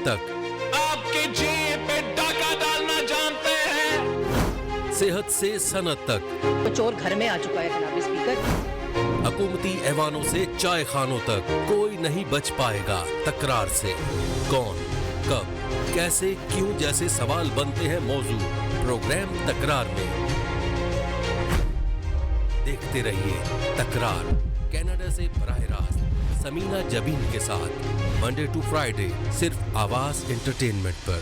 तक। आपके जेब पे डाका डालना जानते हैं। सेहत से सनत तक, तो चोर घर में आ चुका है जनाब स्पीकर। हुकूमती ऐवानों से चाय खानों तक, कोई नहीं बच पाएगा तकरार से। कौन, कब, कैसे, क्यों जैसे सवाल बनते हैं मौजू प्रोग्राम तकरार में। देखते रहिए तकरार, कनाडा से बराह रास्त समीना जबीन के साथ, मंडे टू फ्राइडे सिर्फ आवाज एंटरटेनमेंट पर।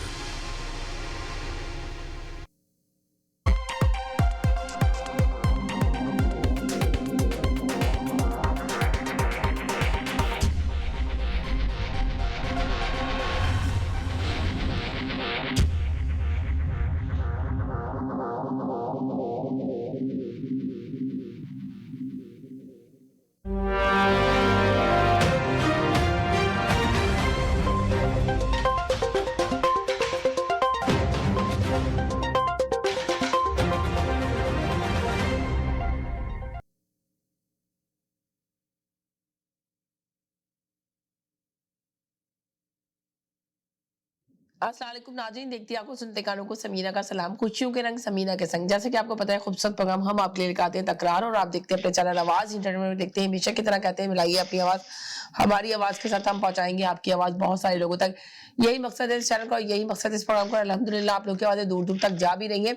अस्सलाम वालेकुम नाज़रीन, देखती आंखों सुनते कानों को समीना का सलाम। खुशियों के रंग समीना के संग। जैसे कि आपको पता है, खूबसूरत प्रोग्राम हम आपके लिए लेकर आते हैं तकरार, और आप देखते हैं अपने चैनल आवाज इंटरनेट में देखते हैं। हमेशा की तरह कहते हैं, मिलाइए अपनी आवाज हमारी आवाज के साथ, हम पहुंचाएंगे आपकी आवाज बहुत सारे लोगों तक। यही मकसद है इस चैनल का, यही मकसद इस प्रोग्राम का। अल्हम्दुलिल्लाह आप लोग की आवाजें दूर दूर तक जा भी रही है।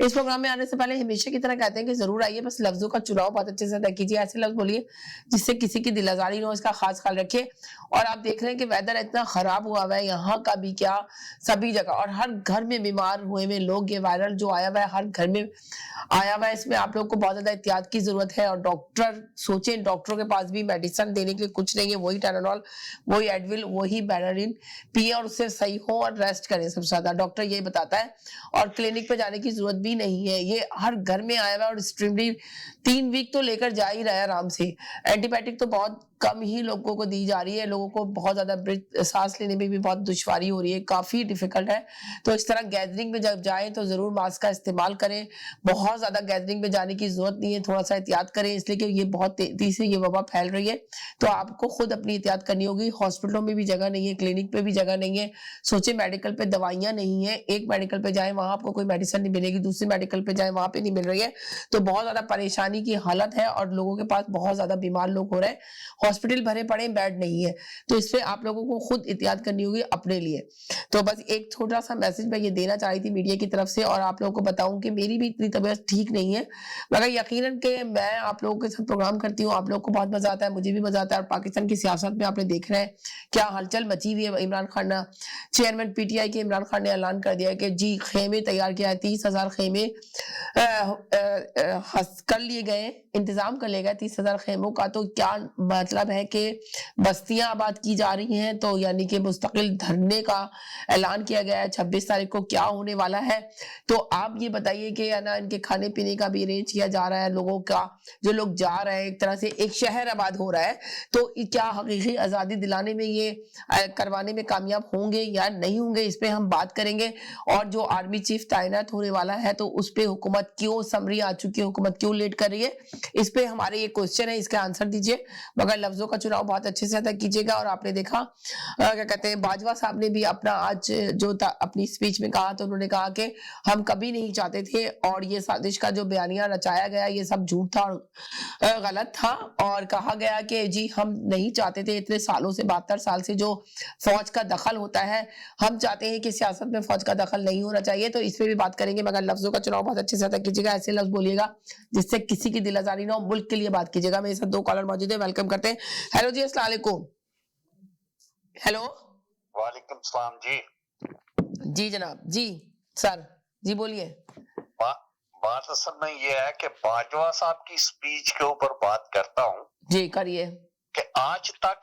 इस प्रोग्राम में आने से पहले हमेशा की तरह कहते हैं कि जरूर आइए, बस लफ्जों का चुनाव बहुत अच्छे से तय कीजिए। ऐसे लफ्ज बोलिए जिससे किसी की दिल आजारी न हो, इसका खास ख्याल रखिए। और आप देख रहे हैं कि वेदर इतना खराब हुआ हुआ है यहाँ का भी क्या, सभी जगह, और हर घर में बीमार हुए में लोग, ये वायरल जो आया हुआ है हर घर में आया हुआ है। इसमें आप लोग को बहुत ज्यादा एहतियात की जरूरत है। और डॉक्टर सोचें, डॉक्टरों के पास भी मेडिसिन देने के लिए कुछ नहीं है, वही टेनाडोल, वही एडविल, वही बेनाडिन पिए और उससे सही हो और रेस्ट करें। सबसे ज्यादा डॉक्टर यही बताता है, और क्लिनिक पे जाने की जरूरत भी नहीं है। ये हर घर में आया हुआ है, और एक्सट्रीमली 3 वीक तो लेकर जा ही रहा है आराम से। एंटीबायोटिक तो बहुत कम ही लोगों को दी जा रही है। लोगों को बहुत ज्यादा सांस लेने में भी बहुत दुश्वारी हो रही है, काफी डिफिकल्ट है। तो इस तरह गैदरिंग में जब जाएं तो जरूर मास्क का इस्तेमाल करें। बहुत ज्यादा गैदरिंग में जाने की जरूरत नहीं है, थोड़ा सा एहतियात करें, इसलिए कि ये बहुत तेजी से ये वबा फैल रही है। तो आपको खुद अपनी एहतियात करनी होगी। हॉस्पिटलों में भी जगह नहीं है, क्लिनिक पे भी जगह नहीं है। सोचे मेडिकल पे दवाइयां नहीं है, एक मेडिकल पे जाए वहां आपको कोई मेडिसिन नहीं मिलेगी, दूसरी मेडिकल पे जाए वहां पे नहीं मिल रही है। तो बहुत ज्यादा परेशानी की हालत है, और लोगों के पास बहुत ज्यादा बीमार लोग हो रहे हैं। हॉस्पिटल भरे पड़े, बेड नहीं है। तो इससे आप लोगों को खुद एहतियात करनी होगी अपने लिए। तो बस एक छोटा सा मैसेज मैं ये देना चाह रही थी मीडिया की तरफ से, और आप लोगों को बताऊं कि मेरी भी इतनी तबीयत ठीक नहीं है, मगर यकीनन के मैं आप लोगों के साथ प्रोग्राम करती हूँ, आप लोगों को बहुत मजा आता है, मुझे भी मजा आता है। और पाकिस्तान की सियासत में आपने देख रहे हैं क्या हलचल मची हुई है। इमरान खान ने, चेयरमैन पीटीआई के इमरान खान ने ऐलान कर दिया कि जी खेमे तैयार किया है, 30,000 खेमे कर लिए गए, इंतजाम कर लिए गए 30,000 खेमों का। तो क्या मतलब है कि बस्तियां आबाद की जा रही हैं, तो यानी कि मुस्तकिल धरने का ऐलान किया गया है 26 तारीख को। क्या होने वाला है, तो आप ये बताइए कि है ना, इनके खाने पीने का भी अरेंज किया जा रहा है लोगों का, जो लोग जा रहे हैं, एक तरह से एक शहर आबाद हो रहा है। तो क्या हकीकी आजादी दिलाने में ये करवाने में कामयाब होंगे या नहीं होंगे, इस पे हम बात करेंगे। और जो आर्मी चीफ तैनात होने वाला है, तो उस पे हुकूमत क्यों, समरी आ चुकी है, हुकूमत क्यों लेट कर रही है, इस पे हमारे ये क्वेश्चन है, इसका आंसर दीजिए। मगर लफ्जों का चुनाव बहुत अच्छे से अदा कीजिएगा। और आपने देखा क्या कहते हैं, बाजवा साहब ने भी अपना आज जो अपनी स्पीच में कहा, तो उन्होंने कहा कि हम कभी नहीं चाहते थे, और ये साजिश का जो बयानिया रचाया गया ये सब झूठ था और गलत था। और कहा गया कि जी हम नहीं चाहते थे, इतने सालों से 72 साल से जो फौज का दखल होता है, हम चाहते हैं कि सियासत में फौज का दखल नहीं होना चाहिए। तो इस पे भी बात करेंगे, मगर लफ्जों का चुनाव बहुत अच्छे से अदा कीजिएगा। ऐसे लफ्ज बोलिएगा जिससे किसी की दिल आजारी ना हो, मुल्क के लिए बात कीजिएगा। मेरे साथ 2 कॉलर मौजूद है, वेलकम करते हैं। हेलो जी, अस्सलाम वालेकुम। हेलो, वालेकुम सलाम जी। जी जनाब, जी सर, जी बोलिए। बात असल में ये है कि बाजवा साहब की स्पीच के ऊपर बात करता हूँ। जी करिए। कि आज तक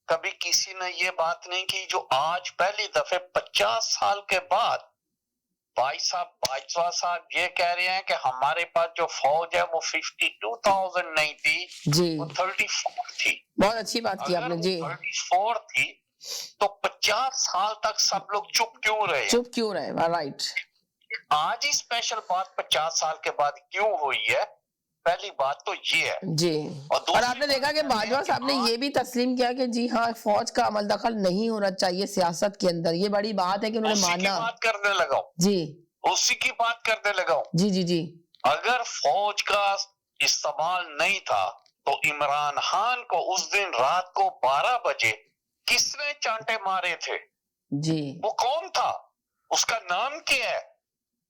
कभी किसी ने ये बात नहीं की, जो आज पहली दफे 50 साल के बाद भाई साहब बाजवा साहब ये कह रहे हैं कि हमारे पास जो फौज है वो 52,000 नहीं थी जी, वो 34 थी। बहुत अच्छी बात की आपने जी। 34 थी तो 50 साल तक सब लोग चुप क्यों रहे? चुप क्यों रहे, राइट। आज ही स्पेशल बात 50 साल के बाद क्यों हुई है? पहली बात तो ये है। जी। और और दूसरी आपने देखा बात कि ये है बाजवा कि साहब ने ये भी तस्लीम किया कि जी हाँ, फौज का अमल दखल नहीं होना चाहिए सियासत के अंदर। ये बड़ी बात है कि उन्होंने उसी की माना। बात करने लगा हूं, जी उसी की बात करने लगा हूं। जी जी जी। अगर फौज का इस्तेमाल नहीं था तो इमरान खान को उस दिन रात को 12 बजे किसने चांटे मारे थे? जी वो कौन था? उसका नाम क्या है?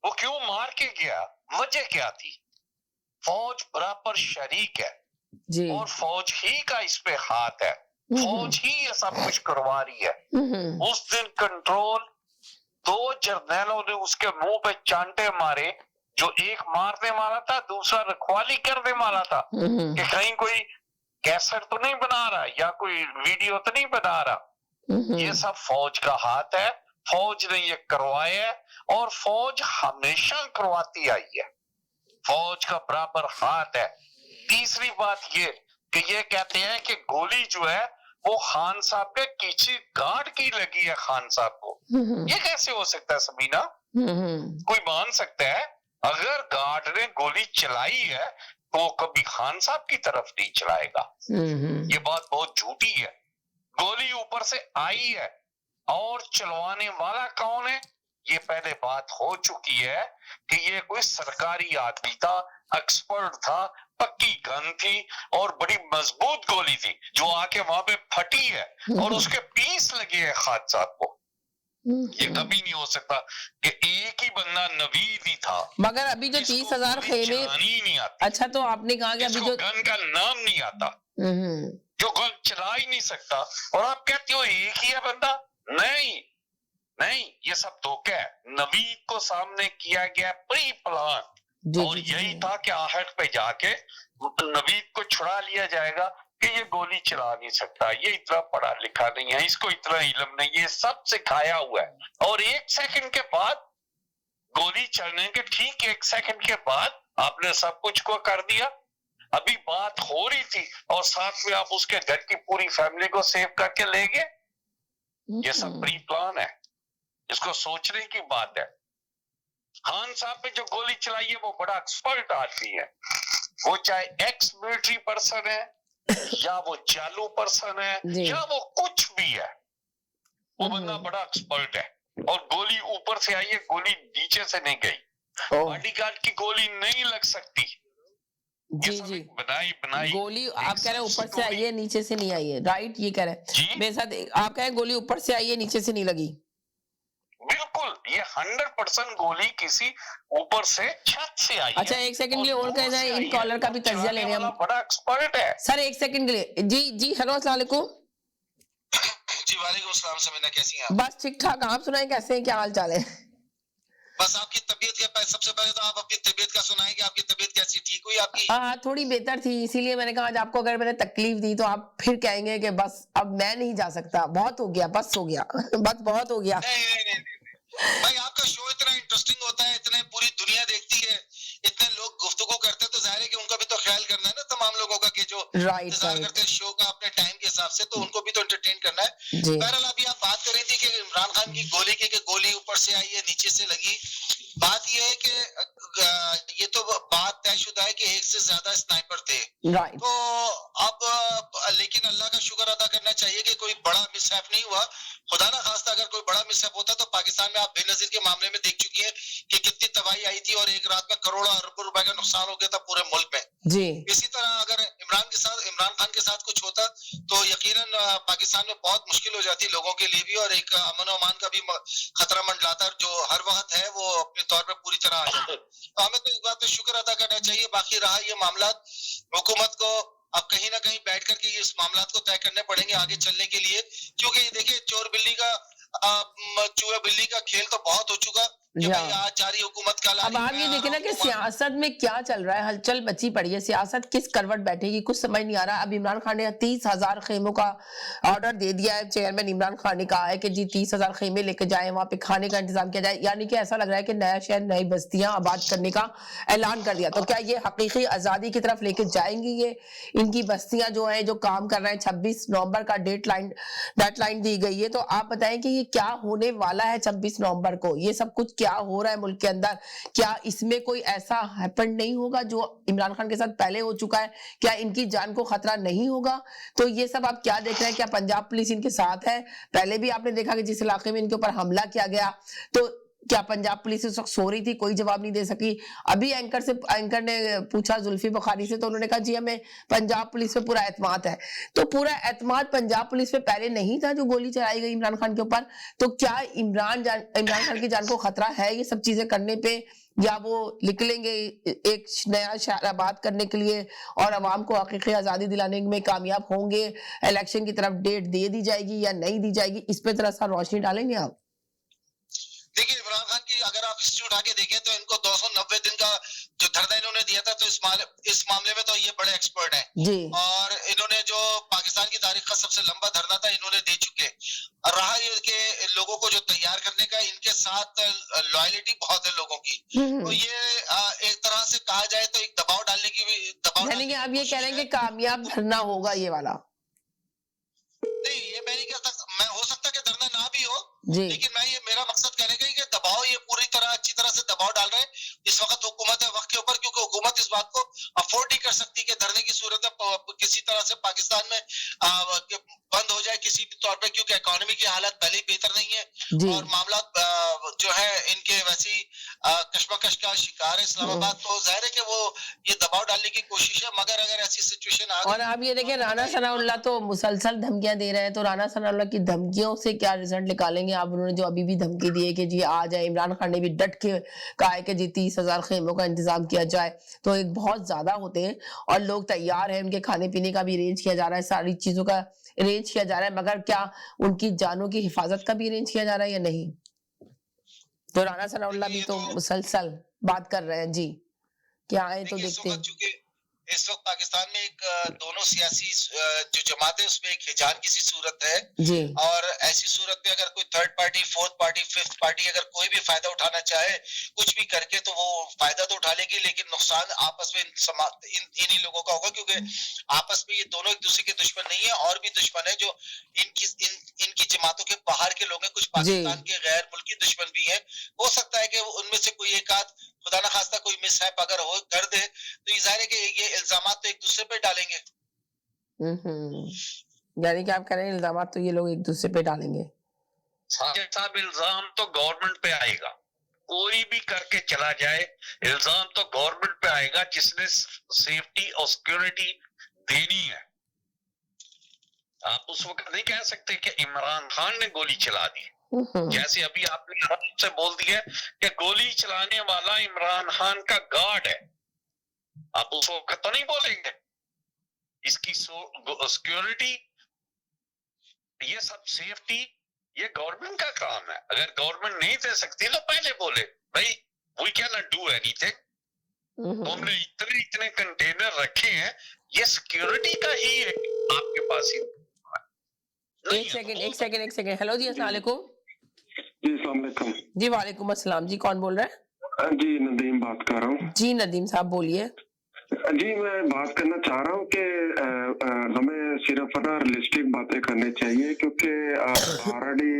वो क्यों मार के गया? वजह क्या थी? फौज बराबर शरीक है जी। और फौज ही का इस पे हाथ है, फौज ही ये सब कुछ करवा रही है। उस दिन कंट्रोल 2 जर्नैलों ने उसके मुंह पे चांटे मारे, जो एक मारने वाला था, दूसरा रखवाली करने वाला था कि कहीं कोई कैसेट तो नहीं बना रहा या कोई वीडियो तो नहीं बना रहा। ये सब फौज का हाथ है, फौज ने ये करवाया है और फौज हमेशा करवाती आई है, फौज का बराबर हाथ है। तीसरी बात ये कि ये कहते हैं कि गोली जो है वो खान साहब के किसी गार्ड की लगी है खान साहब को। ये कैसे हो सकता है समीना? कोई मान सकता है? अगर गार्ड ने गोली चलाई है तो कभी खान साहब की तरफ नहीं चलाएगा। ये बात बहुत झूठी है। गोली ऊपर से आई है और चलवाने वाला कौन है? ये पहले बात हो चुकी है कि ये कोई सरकारी आदमी था, एक्सपर्ट था, पक्की गन थी और बड़ी मजबूत गोली थी जो आके वहां पे फटी है और उसके पीस लगे हैं खान साहब को। ये कभी नहीं हो सकता कि एक ही बंदा नवीद ही था। मगर अभी जो 30,000 खेमे, नहीं आता। अच्छा तो आपने कहा कि अभी जो गन का नाम नहीं आता, जो गन चला ही नहीं सकता, और आप कहते हो एक ही है बंदा। नहीं नहीं, ये सब धोखा है। नवीद को सामने किया गया प्री प्लान और यही था कि आहट पे जाके नवीद को छुड़ा लिया जाएगा कि ये गोली चला नहीं सकता, ये इतना पढ़ा लिखा नहीं है, इसको इतना इल्म नहीं, ये सब सिखाया हुआ है। और 1 सेकंड के बाद गोली चलने के ठीक 1 सेकंड के बाद आपने सब कुछ को कर दिया। अभी बात हो रही थी और साथ में आप उसके घर की पूरी फैमिली को सेव करके ले गए। ये सब प्री प्लान है, इसको सोचने की बात है। खान साहब पे जो गोली चलाई है वो बड़ा एक्सपर्ट आदमी है, वो चाहे एक्स मिलिट्री पर्सन है या वो चालू पर्सन है या वो कुछ भी है, वो बंदा बड़ा एक्सपर्ट है। और गोली ऊपर से आई है, गोली नीचे से नहीं गई। बॉडीगार्ड की गोली नहीं लग सकती। जी जी, बनाई गोली आप कह रहे हैं ऊपर से आई है नीचे से नहीं आई है, राइट? ये कह रहे हैं मेरे साथ, आप कह रहे हैं गोली ऊपर से आई है नीचे से नहीं लगी। बिल्कुल, ये 100% गोली किसी ऊपर से छत से आई। अच्छा 1 सेकंड के लिए और कह जाए, इन कॉलर का भी तजिया ले रहे हैं हम। बड़ा एक्सपर्ट है सर 1 सेकंड के लिए। जी जी, हेलो अस्सलाम वालेकुम। जी वालेकुम सलाम। समीना कैसी हैं आप? बस ठीक ठाक, आप सुनाएं कैसे हैं, क्या हाल चाल है? बस आपकी तबीयत के सबसे पहले तो आप अपनी तबीयत का सुनाएं कि आपकी तबीयत कैसी, ठीक हुई आपकी? हाँ थोड़ी बेहतर थी, इसीलिए मैंने कहा आज आपको अगर मैंने तकलीफ दी तो आप फिर कहेंगे कि बस अब मैं नहीं जा सकता, बहुत हो गया, बस हो गया बस बहुत हो गया। नहीं भाई, आपका शो इतना इंटरेस्टिंग होता है, इतने पूरी दुनिया देखती है, इतने लोग गुफ्तगू करते हैं, तो जाहिर है कि उनका भी तो ख्याल करना है ना तमाम लोगों का कि जो इंतजार करते हैं शो का अपने टाइम के हिसाब से, तो उनको भी तो एंटरटेन करना है। बहरहाल अभी आप बात कर रही थी कि इमरान खान की गोली की, गोली ऊपर से आई है नीचे से लगी। बात यह है कि ये तो बात तयशुदा है कि 1 से ज्यादा स्नाइपर थे, तो अब लेकिन अल्लाह का शुक्र अदा करना चाहिए कि कोई बड़ा मिसहैप नहीं हुआ। खुदा ना खास्ता अगर कोई बड़ा मिसहैप होता तो पाकिस्तान में आप बेनजीर के मामले में देख चुकी है कि कितनी तबाही आई थी और एक रात में करोड़ों अरबों रुपए का नुकसान हो गया था पूरे मुल्क में जी। इसी तरह अगर इमरान खान के साथ कुछ होता तो यकीनन पाकिस्तान में बहुत मुश्किल हो जाती लोगों के लिए भी, और एक अमन अमान का भी खतरा मंडलाता जो हर वक्त है वो अपने तौर पर पूरी तरह आ जाता है। तो हमें तो इस बात पे शुक्र अदा करना चाहिए। बाकी रहा ये मामला, हुकूमत को अब कहीं ना कहीं बैठ करके इस मामला को तय करने पड़ेंगे आगे चलने के लिए, क्योंकि ये देखिए चोर बिल्ली का चूहे बिल्ली का खेल तो बहुत हो चुका कि भाई आज जा रही हुकूमत का। अब आप ये देखें ना कि सियासत में क्या चल रहा है, हलचल मची पड़ी है, सियासत किस करवट बैठेगी कुछ समझ नहीं आ रहा। अब इमरान खान ने 30,000 खेमों का ऑर्डर दे दिया है, चेयरमैन इमरान खान ने कहा है कि जी 30,000 खेमे लेके जाए, वहां पे खाने का इंतजाम किया जाए, यानी कि ऐसा लग रहा है कि नया शहर नई बस्तियां आबाद करने का ऐलान कर दिया। तो क्या ये हकीकी आजादी की तरफ लेके जाएंगी ये इनकी बस्तियां जो है जो काम कर रहे हैं? 26 नवंबर का डेडलाइन दी गई है, तो आप बताएं कि ये क्या होने वाला है 26 नवंबर को, ये सब कुछ क्या हो रहा है मुल्क के अंदर, क्या इसमें कोई ऐसा हैपन नहीं होगा जो इमरान खान के साथ पहले हो चुका है? क्या इनकी जान को खतरा नहीं होगा? तो ये सब आप क्या देख रहे हैं? क्या पंजाब पुलिस इनके साथ है? पहले भी आपने देखा कि जिस इलाके में इनके ऊपर हमला किया गया, तो क्या पंजाब पुलिस उस वक्त सो रही थी, कोई जवाब नहीं दे सकी? अभी एंकर ने पूछा जुल्फी बुखारी से, तो उन्होंने कहा जी हमें पंजाब पुलिस पे पूरा एतमाद है। तो पूरा एतमाद पंजाब पुलिस पे पहले नहीं था जो गोली चलाई गई इमरान खान के ऊपर? तो क्या इमरान खान की जान को खतरा है ये सब चीजें करने पे, या वो निकलेंगे एक नया शहर आबाद करने के लिए और अवाम को हकीकी आजादी दिलाने में कामयाब होंगे? इलेक्शन की तरफ डेट दे दी जाएगी या नहीं दी जाएगी, इस पे जरा सा रोशनी डालेंगे आप? देखिए, इमरान खान की अगर आप हिस्ट्री उठा के देखें तो इनको 290 दिन का जो धरना इन्होंने दिया था, तो इस मामले में तो ये बड़े एक्सपर्ट हैं जी। और इन्होंने जो पाकिस्तान की तारीख का सबसे लंबा धरना था इन्होंने दे चुके। रहा ये कि लोगों को जो तैयार करने का, इनके साथ लॉयलिटी बहुत है लोगों की। तो ये एक तरह से कहा जाए तो एक दबाव डालने की भी यानी कि आप ये कह रहे हैं कि कामयाब धरना होगा ये वाला? नहीं, ये मैं नहीं कह सकता, मैं हो सकता है कि धरना ना भी हो जी। लेकिन मैं ये मेरा मकसद कहने का कि दबाव ये पूरी तरह अच्छी तरह से दबाव डाल रहे हैं इस वक्त हुकूमत है वक्त के ऊपर, क्योंकि हुकूमत इस बात को अफोर्ड नहीं कर सकती कि धरने की सूरत में किसी तरह से पाकिस्तान में बंद हो जाए किसी भी तौर पे, क्योंकि इकोनॉमी की हालत पहले ही बेहतर नहीं है और मामला जो है इनके वैसी कशमकश का शिकार है इस्लामाबाद। तो जाहिर है कि वो ये दबाव डालने की कोशिश है, मगर अगर ऐसी सिचुएशन आ गई। और आप ये देखें, राना सनाउल्लाह तो मुसलसल धमकियां दे रहे हैं, तो राना सनाउल्लाह की धमकियों से क्या रिजल्ट निकालेंगे आप? उन्होंने जो अभी भी धमकी दी है कि जी आ जाए, इमरान खान ने भी डट के कहा है कि जी 30,000 खेमों का इंतजाम किया जाए, तो एक बहुत ज्यादा होते हैं और लोग तैयार हैं, उनके खाने पीने का भी अरेंज किया जा रहा है, सारी चीजों का अरेंज किया जा रहा है, मगर क्या उनकी जानों की हिफाजत का भी अरेंज किया जा रहा है या नहीं? तो राना सनाउल्लाह भी तो मुसलसल बात कर रहे हैं जी, क्या आए तो देखते हैं। इस वक्त पाकिस्तान में एक दोनों सियासी जो जमात है उसमें एक हिजान की सी सूरत है जी। और ऐसी सूरत में अगर कोई third party, fourth party, fifth party अगर कोई भी फायदा उठाना चाहे कुछ भी करके, तो वो फायदा तो उठा लेगी, लेकिन नुकसान आपस में इन्हीं लोगों का होगा, क्योंकि आपस में ये दोनों एक दूसरे के दुश्मन नहीं है, और भी दुश्मन है जो इनकी जमातों के बाहर के लोग हैं, कुछ पाकिस्तान के गैर मुल्की दुश्मन भी है। हो सकता है कि उनमें से कोई एक आध खुदा ना खास्ता कोई मिसहैप अगर हो कर दे, तो जाहिर है कि ये इल्जामात तो एक दूसरे पे डालेंगे। यानी कि आप कह रहे हैं इल्जामात तो ये लोग एक दूसरे पे डालेंगे? साहब, इल्जाम तो गवर्नमेंट पे आएगा, कोई भी करके चला जाए इल्जाम तो गवर्नमेंट पे आएगा जिसने सेफ्टी और सिक्योरिटी देनी है। आप उस वक्त नहीं कह सकते कि इमरान खान ने गोली चला दी, जैसे अभी आपने से बोल दिया कि गोली चलाने वाला इमरान खान का गार्ड है, आप उस वक्त तो नहीं बोलेंगे। इसकी सिक्योरिटी, ये सब सेफ्टी, ये गवर्नमेंट का काम है। अगर गवर्नमेंट नहीं दे सकती तो पहले बोले भाई we can not do anything, तुमने इतने कंटेनर रखे हैं, ये सिक्योरिटी का ही है आपके पास ही। एक सेकंड। हेलो जी, अस्सलाम वालेकुम। जी अस्सलाम वालेकुम। जी वालेकुम अस्सलाम। जी कौन बोल रहा है? जी नदीम बात कर रहा हूँ। जी नदीम साहब बोलिए। जी मैं बात करना चाह रहा हूँ कि हमें सिर्फ ना रियलिस्टिक बातें करनी चाहिए, क्योंकि ऑलरेडी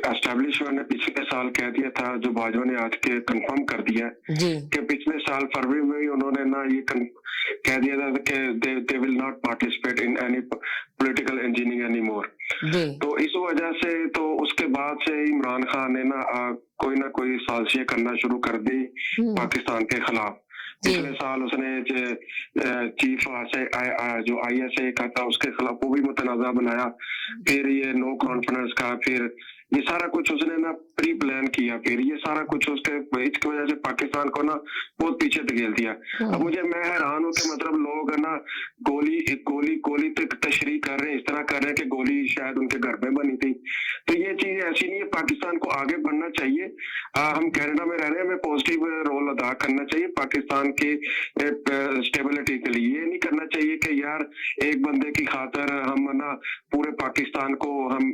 एस्टेब्लिशमेंट ने पिछले साल कह दिया था, जो भाजपा ने आज के कंफर्म कर दिया कि पिछले साल फरवरी में ही उन्होंने ना ये कह दिया था कि they will not participate in any political engineering any more. तो इस वजह से तो उसके बाद से इमरान खान ने ना कोई साजिशें करना शुरू कर दी पाकिस्तान के खिलाफ। पिछले साल उसने चीफ जो ISA का था उसके खिलाफ वो भी मुतनाज़ा बनाया, फिर ये नो कॉन्फिडेंस का, फिर ये सारा कुछ उसने ना प्री प्लान किया, फिर ये सारा कुछ इसकी वजह से पाकिस्तान को ना बहुत पीछे धकेल दिया। अब मैं हैरान हूँ कि मतलब लोग ना गोली तक तशरीह कर रहे हैं, इस तरह कर रहे हैं कि गोली शायद उनके घर में बनी थी। तो ये चीज ऐसी नहीं है, पाकिस्तान को आगे बढ़ना चाहिए। हम कनाडा में रह रहे हैं, हमें पॉजिटिव रोल अदा करना चाहिए पाकिस्तान की स्टेबिलिटी के लिए। ये नहीं करना चाहिए कि यार एक बंदे की खातर हम ना पूरे पाकिस्तान को हम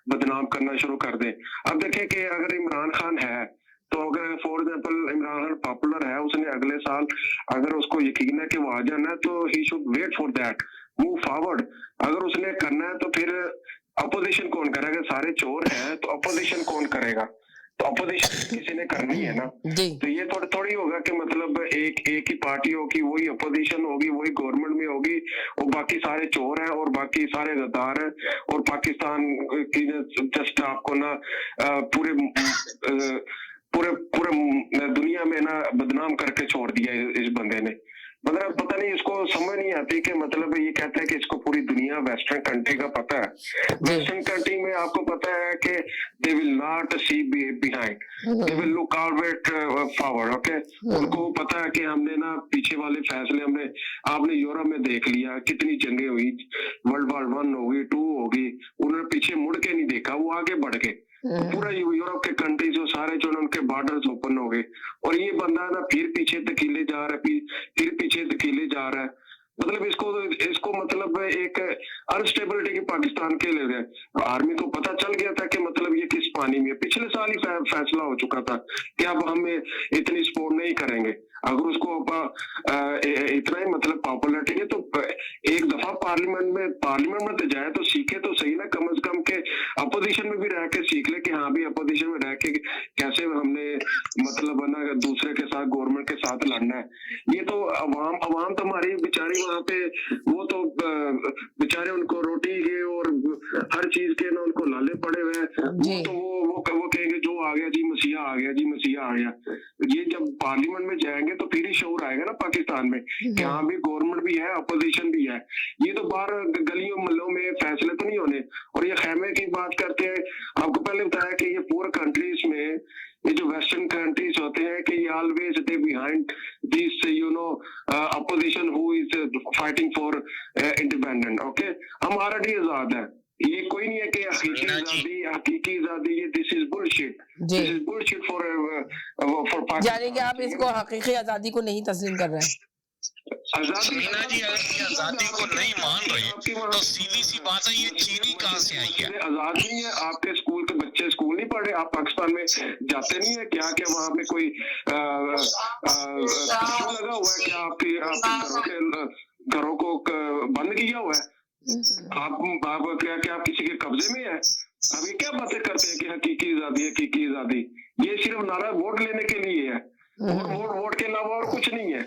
बदनाम करना शुरू कर दें। अब देखें कि अगर इमरान खान है तो अगर for example Imran Khan popular है, उसने अगले साल अगर उसको यकीन है कि वो आ जाना है तो he should wait for that, move forward. अगर उसने करना है तो फिर अपोजिशन कौन करेगा? सारे चोर हैं तो अपोजिशन कौन करेगा? तो अपोजिशन किसी ने करनी है ना, तो ये थोड़ी होगा कि मतलब एक ही पार्टी होगी, वही अपोजिशन होगी, वही गवर्नमेंट में होगी, और बाकी सारे चोर हैं और बाकी सारे गद्दार हैं, और पाकिस्तान की जस्ट आपको ना पूरे दुनिया में ना बदनाम करके छोड़ दिया इस बंदे ने। मतलब पता नहीं, इसको समझ नहीं आती कि मतलब ये कहता है कि इसको पूरी दुनिया वेस्टर्न कंट्री का पता है। वेस्टर्न कंट्री में आपको पता है कि they will not see behind, they will look out forward. Okay, उनको पता है कि हमने ना पीछे वाले फैसले आपने यूरोप में देख लिया, कितनी जंगें हुई, वर्ल्ड वॉर 1 होगी, 2 होगी, उन्होंने पीछे मुड़ के नहीं देखा, वो आगे बढ़ गए। तो पूरा यूरोप के कंट्री जो सारे जो उनके बॉर्डर्स ओपन हो गए, और ये बंदा ना फिर पीछे धकेले जा रहा है, फिर पीछे धकेले जा रहा है। मतलब इसको मतलब एक अनस्टेबिलिटी की पाकिस्तान के ले रहे। आर्मी को पता चल गया था कि मतलब ये किस पानी में, पिछले साल ही फैसला हो चुका था कि अब हम इतनी सपोर्ट नहीं करेंगे। अगर उसको इतना ही मतलब पॉपुलरिटी है तो एक दफा पार्लियामेंट में तो जाए, तो सीखे तो सही ना, कम से कम के अपोजिशन में भी रह के सीख ले कि हाँ भी अपोजिशन में रह के कैसे हमने मतलब ना दूसरे के साथ, गवर्नमेंट के साथ लड़ना है। ये तो अवाम तो हमारी बेचारी वहां पे, वो तो बेचारे उनको रोटी के और हर चीज के ना उनको लाले पड़े हुए हैं। तो वो कहेंगे जो आ गया जी मसीहा आ गया, जी मसीहा आ गया। ये जब पार्लियामेंट में जाएंगे तो फिर ही शोर आएगा ना पाकिस्तान में कि हाँ भी गवर्नमेंट भी है, अपोजिशन भी है। ये तो बाहर गलियों मल्लों में फैसले तो नहीं होने। और ये खैमे की बात करते हैं, आपको पहले बताया कि ये पूरे कंट्रीज में, ये जो वेस्टर्न कंट्रीज होते हैं कि ये always they behind this opposition who is fighting for independent. Okay, हम ऑलरेडी आजाद है, ये कोई नहीं है कि हकीकी आजादी, ये this is bullshit, this is bullshit for Pakistan. यानी कि आप इसको हकीकी आजादी को नहीं तस्लीम कर रहे हैं। मीना जी अगर ये आजादी को नहीं मान रहे तो सीधी सी बात है, ये चीनी कहाँ से आई है? आजाद नहीं है। आपके स्कूल के बच्चे स्कूल नहीं पढ़ रहे, आप पाकिस्तान में जाते नहीं है क्या? क्या वहाँ पे कोई लगा हुआ है क्या? आपके घरों को बंद किया हुआ है? आप क्या किसी के कब्जे में है? अभी क्या बातें करते हैं कि हकीकी आजादी, हकीकी आजादी? ये सिर्फ नारा वोट लेने के लिए है, वोट के अलावा और कुछ नहीं है।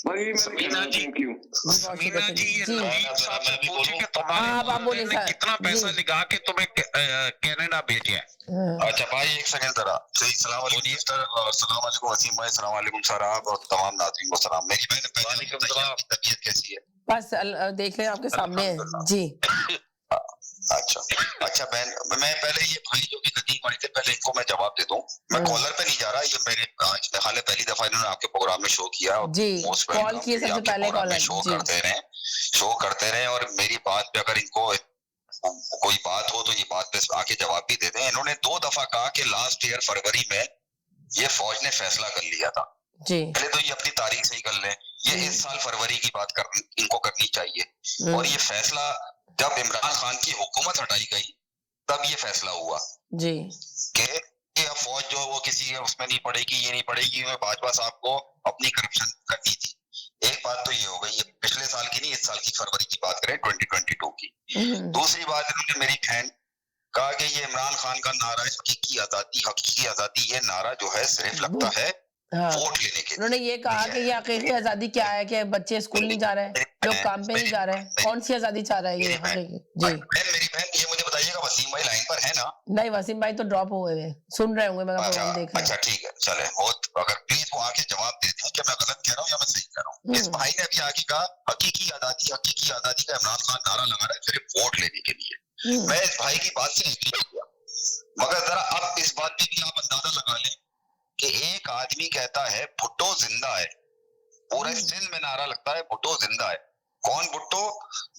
मीना जी ये आपसे पूछे कि तुम्हारे ने कितना पैसा लगा के तुम्हें कनाडा भेजा? अच्छा भाई एक सेकंड जरा, सलाम वालेकुम वसीम भाई, सलाम वालेकुम सर, आप और तमाम नाज़रीन को सलाम। मेरी बहन तबीयत कैसी है? बस देख रहे हैं आपके सामने जी। अच्छा बहन, मैं पहले ये भाई जो कि नदीम भाई थे, पहले इनको मैं जवाब दे दूं। मैं कॉलर पे नहीं जा रहा, ये मेरे आज हाल पहली दफा इन्होंने आपके प्रोग्राम में शो किया जी, कॉल किए सबसे पहले कॉलर शो करते रहे और मेरी बात पे अगर इनको कोई बात हो तो ये बात पे आके जवाब भी देते हैं। इन्होंने 2 दफा कहा कि लास्ट ईयर फरवरी में ये फौज ने फैसला कर लिया था जी। पहले तो ये अपनी तारीख से ही कर लें, ये इस साल फरवरी की बात इनको करनी चाहिए। और ये फैसला जब इमरान खान की हुकूमत हटाई गई तब ये फैसला हुआ जी कि अब फौज जो वो किसी उसमें नहीं पड़ेगी, ये नहीं पड़ेगी। भाजपा साहब को अपनी करप्शन करनी थी। एक बात तो ये हो गई, ये पिछले साल की नहीं, इस साल की फरवरी की बात करें 2022 की। दूसरी बात, इन्होंने मेरी बहन कहा कि ये इमरान खान का नारा है हकीकी आजादी, ये नारा जो है सिर्फ लगता है वोट लेने के। उन्होंने ये कहा कि ये हकीकी आजादी क्या है कि बच्चे स्कूल नहीं जा रहे हैं, लोग काम पे नहीं जा रहे हैं, कौन सी आजादी चाह रहा है ये? जी मेरी बहन ये मुझे बताइएगा, वसीम भाई लाइन पर है ना? नहीं, वसीम भाई तो ड्रॉप हुए हैं, सुन रहे होंगे, मैं प्रोग्राम देख रहा हूं। अच्छा ठीक है, चले अगर प्लीज वो आके जवाब देते हैं कि मैं गलत कह रहा हूँ या मैं सही कह रहा हूँ। इस भाई ने अभी आगे कहा हकीकी आजादी का इमरान खान नारा लगा रहा है सिर्फ वोट लेने के लिए। मैं इस भाई की बात से एग्री किया, मगर जरा अब इस बात पे भी आप अंदाजा लगा लें कि एक आदमी कहता है भुट्टो जिंदा है, पूरे सिंध में नारा लगता है भुट्टो जिंदा है। कौन भुट्टो?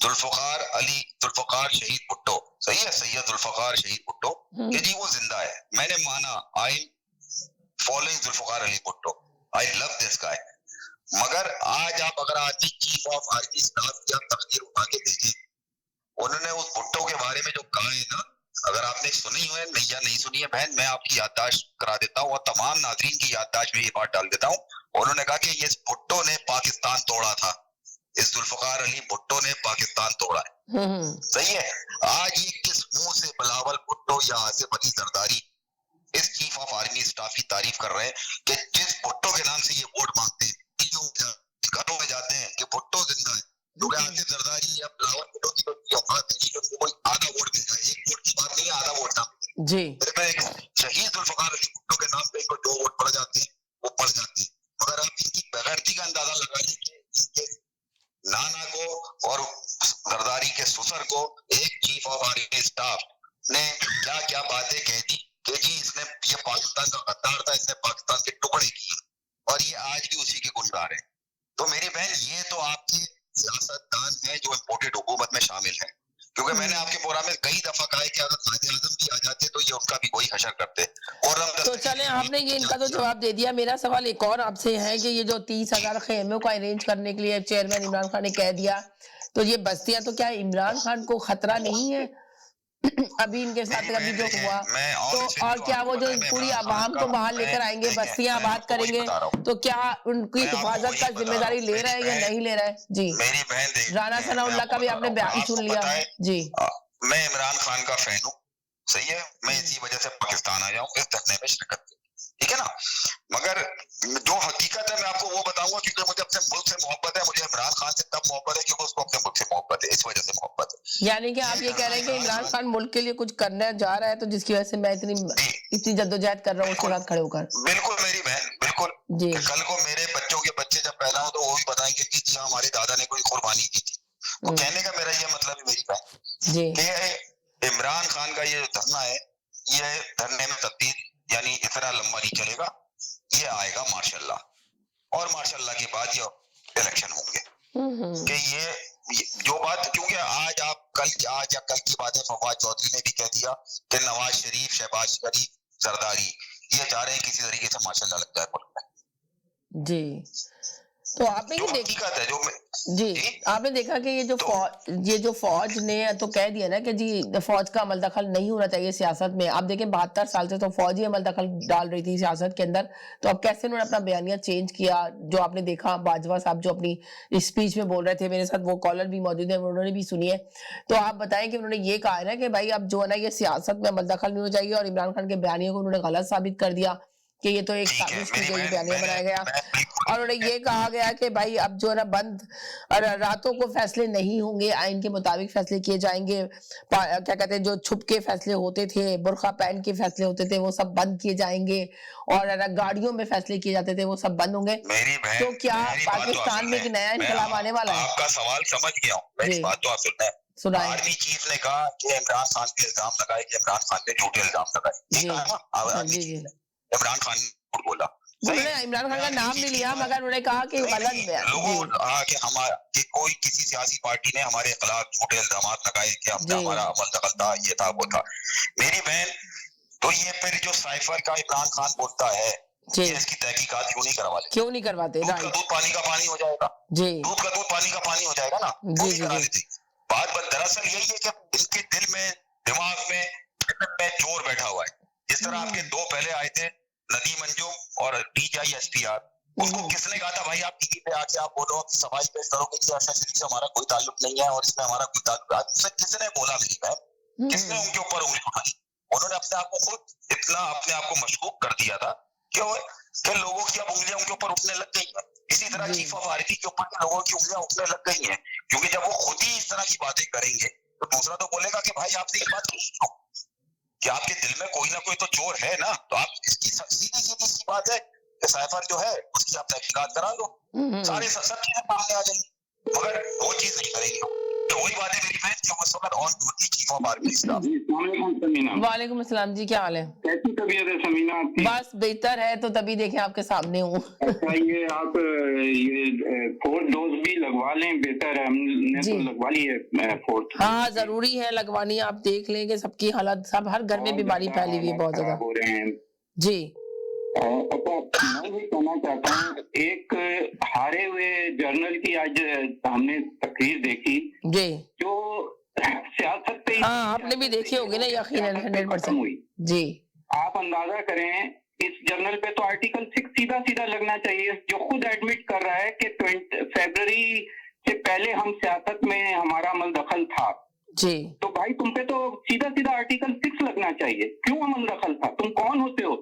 जुल्फकार शहीद भुट्टो, सही है, सैयद जुल्फकार शहीद भुट्टो, कि जी वो जिंदा है। मैंने माना, I following Zulfikar Ali Bhutto, I love this guy. मगर आज आप अगर आदमी चीफ ऑफ आर्मी स्टाफ की आप तकदीर उठा के देखें, उन्होंने उस भुट्टो के बारे में जो कहा है ना, अगर आपने सुनी हुई है या नहीं सुनी है बहन, मैं आपकी याददाश्त करा देता हूँ और तमाम नाज़रीन की याददाश्त में ये बात डाल देता हूँ। उन्होंने कहा कि ये भुट्टो ने पाकिस्तान तोड़ा था, इस जुल्फकार अली भुट्टो ने पाकिस्तान तोड़ा है। सही है। आज ये किस मुंह से बिलावल भुट्टो या Asif Ali Zardari chief of army staff की तारीफ कर रहे हैं कि जिस भुट्टो के नाम से ये वोट मांगते हैं, घरों में जाते हैं कि भुट्टो जिंदा है, क्योंकि आसिफ जरदारी या बिलावल भुट्टो की तो औकात नहीं कि उनको कोई आधा वोट मिल जाए। एक वोट की बात नहीं है, आधा वोट नाम जी। एक शहीद जुल्फकार अली भुट्टो के नाम पे इनको 2 वोट पड़ जाते हैं, वो पड़ जाते हैं। मगर आप इनकी बेगैरती का अंदाजा लगा लीजिए, इनके नाना को और जरदारी के ससुर को एक चीफ ऑफ आर्मी स्टाफ ने क्या क्या बातें कह दी कि जी इसने ये पाकिस्तान का गद्दार था, इसने पाकिस्तान के टुकड़े किए, और ये आज भी उसी के गुनगार है। तो मेरी बहन, ये तो आपके सियासतदान है जो इम्पोर्टेड हुकूमत में शामिल है, क्योंकि मैंने आपके प्रोग्राम में कई दफा कहा है कि अगर कायदे आजम भी आ जाते तो ये उनका भी वही हशर करते। और तो चले, आपने ये इनका तो जवाब दे दिया। मेरा सवाल एक और आपसे है कि ये जो 30,000 खेमों को अरेंज करने के लिए चेयरमैन इमरान खान ने कह दिया, तो ये बस्तियां, तो क्या इमरान खान को खतरा नहीं है अभी इनके साथ अभी जो हुआ? तो और क्या वो जो पूरी आवाम को बाहर लेकर आएंगे, बस्तियां आबाद करेंगे, तो क्या उनकी हिफाजत का जिम्मेदारी ले रहा है या नहीं ले रहा है? जी, मेरी बहन, राना सनाउल्लाह का भी आपने बयान सुन लिया जी। मैं इमरान खान का फैन हूँ, सही है, मैं इसी वजह से पाकिस्तान आया हूँ इस धरने में शिरकत की, ठीक है ना। मगर जो हकीकत है मैं आपको वो बताऊंगा, क्योंकि मुझे अपने मुल्क से मोहब्बत है। मुझे इमरान खान से तब मोहब्बत है क्योंकि उसको अपने मुल्क से मोहब्बत है, इस वजह से मोहब्बत है। यानी कि आप ये कह रहे हैं कि इमरान खान मुल्क के लिए कुछ करने जा रहा है, तो जिसकी वजह से मैं इतनी जद्दोजहद कर रहा हूँ उसके साथ खड़े होकर। बिल्कुल मेरी बहन, बिल्कुल जी। कल को मेरे बच्चों के बच्चे जब पैदा हो तो वो भी बताएंगे कि जी हमारे दादा ने कोई कुर्बानी की थी। तो कहने का मेरा ये मतलब है मेरी बहन जी, इमरान खान का ये धरना है, ये धरने में तब्दील यानी इतना लंबा नहीं चलेगा, ये आएगा माशाल्लाह, और माशाल्लाह के बाद ये इलेक्शन होंगे। कि ये जो बात, क्योंकि आज या कल की बात है, फवाद चौधरी ने भी कह दिया कि नवाज शरीफ, शहबाज शरीफ, जरदारी ये चाह रहे हैं किसी तरीके से माशाल्लाह लगता है मुल्क में जी। तो आपने ये देखा है जी, आपने देखा कि ये जो फौज ने तो कह दिया ना कि जी फौज का अमल दखल नहीं होना चाहिए सियासत में। आप देखें 72 साल से तो फौज ही अमल दखल डाल रही थी सियासत के अंदर, तो अब कैसे उन्होंने अपना बयानिया चेंज किया? जो आपने देखा बाजवा साहब जो अपनी स्पीच में बोल रहे थे, मेरे साथ वो कॉलर भी मौजूद है, उन्होंने भी सुनी है। तो आप बताएं कि उन्होंने ये कहा है ना कि भाई अब जो है ना ये सियासत में अमल दखल नहीं होना चाहिए, और इमरान खान के बयानियों को उन्होंने गलत साबित कर दिया कि ये तो एक साजिश की गई बयानिया बनाया गया। और उन्हें ये कहा गया कि भाई अब जो है ना बंद और रातों को फैसले नहीं होंगे, आइन के मुताबिक फैसले किए जाएंगे। क्या कहते हैं, जो छुप के फैसले होते थे, बुर्खा पहन के फैसले होते थे, वो सब बंद किए जाएंगे, और गाड़ियों में फैसले किए जाते थे वो सब बंद होंगे। तो क्या पाकिस्तान में एक नया इनकलाब आने वाला है? आपका सवाल समझ गया हूँ, मेरी बात तो आप सुनना है। आर्मी चीफ ने कहा कि इमरान खान पे इल्जाम लगाए कि इमरान खान ने झूठे इल्जाम लगाए, इमरान खान ने बोला, इमरान खान का नाम नहीं लिया, मगर उन्होंने कहा कि गलत कि हमारा कि कोई किसी सियासी पार्टी ने हमारे खिलाफ झूठे इल्जाम लगाए कि हमने हमारा अमल दखल था, ये था वो था। मेरी बहन, तो ये फिर जो साइफर का इमरान खान बोलता है ये इसकी तहकीकात क्यों नहीं करवाते? दूध पानी का पानी हो जाएगा जी, दूध का दूध पानी का पानी हो जाएगा ना जी। बात दरअसल यही है कि इनके दिल में, दिमाग में चोर बैठा हुआ है। जिस तरह आपके 2 पहले आए थे, नदीम अंजुम और DJI-SPR, उसको किसने कहा था भाई आप टीवी पे आके आप बोलो, सफाई पेश करो कि अरशद शरीफ से हमारा कोई ताल्लुक नहीं है और इसमें हमारा कोई ताल्लुक, किसने बोला मेरी बहन? किसने उनके ऊपर उंगली उठाई? उन्होंने अपने आप को खुद इतना अपने आप को मशकूक कर दिया था कि लोगों की अब उंगलियां उनके ऊपर उठने लग गई है। इसी तरह चीफ ऑफ आर्मी के ऊपर लोगों की उंगलियां उठने लग गई हैं, क्योंकि जब वो खुद ही इस तरह की बातें करेंगे तो दूसरा तो बोलेगा कि भाई आपने ये बात क्यों कि आपके दिल में कोई ना कोई तो चोर है ना। तो आप इसकी सीधी सी बात है कि साइफर जो है उसकी आप तहकीकात करा लो, सारे सब चीजें सामने आ जाएंगी, मगर वो चीज नहीं करेंगे। तो वही बात है मेरी बहन, जो उस वक्त on duty chief of army staff. वालेकुम अस्सलाम जी, क्या हाल है? कैसी तबीयत है समीना आपकी? बस बेहतर है, तो तभी देखें आपके सामने हूँ। अच्छा, ये आप ये 4th डोज भी लगवा लें, बेहतर है। हमने तो लगवा ली है 4th। हाँ, जरूरी है लगवानी। आप देख लेंगे सबकी हालत, सब हर घर में बीमारी फैली हुई है, बहुत ज्यादा हो रहे हैं जी। मैं भी कहना चाहता हूँ, एक हारे हुए जर्नल की आज हमने तकरीर देखी जी, जो सियासत पे, हाँ आपने भी देखी होगी ना, यकीनन 100% हुई जी। आप अंदाजा करें, इस जर्नल पे तो आर्टिकल 6 सीधा सीधा लगना चाहिए, जो खुद एडमिट कर रहा है कि 20 फरवरी से पहले हम सियासत में हमारा अमल दखल था जी। तो भाई तुम पे तो सीधा सीधा आर्टिकल 6 लगना चाहिए। क्यों अमल दखल था? तुम कौन होते हो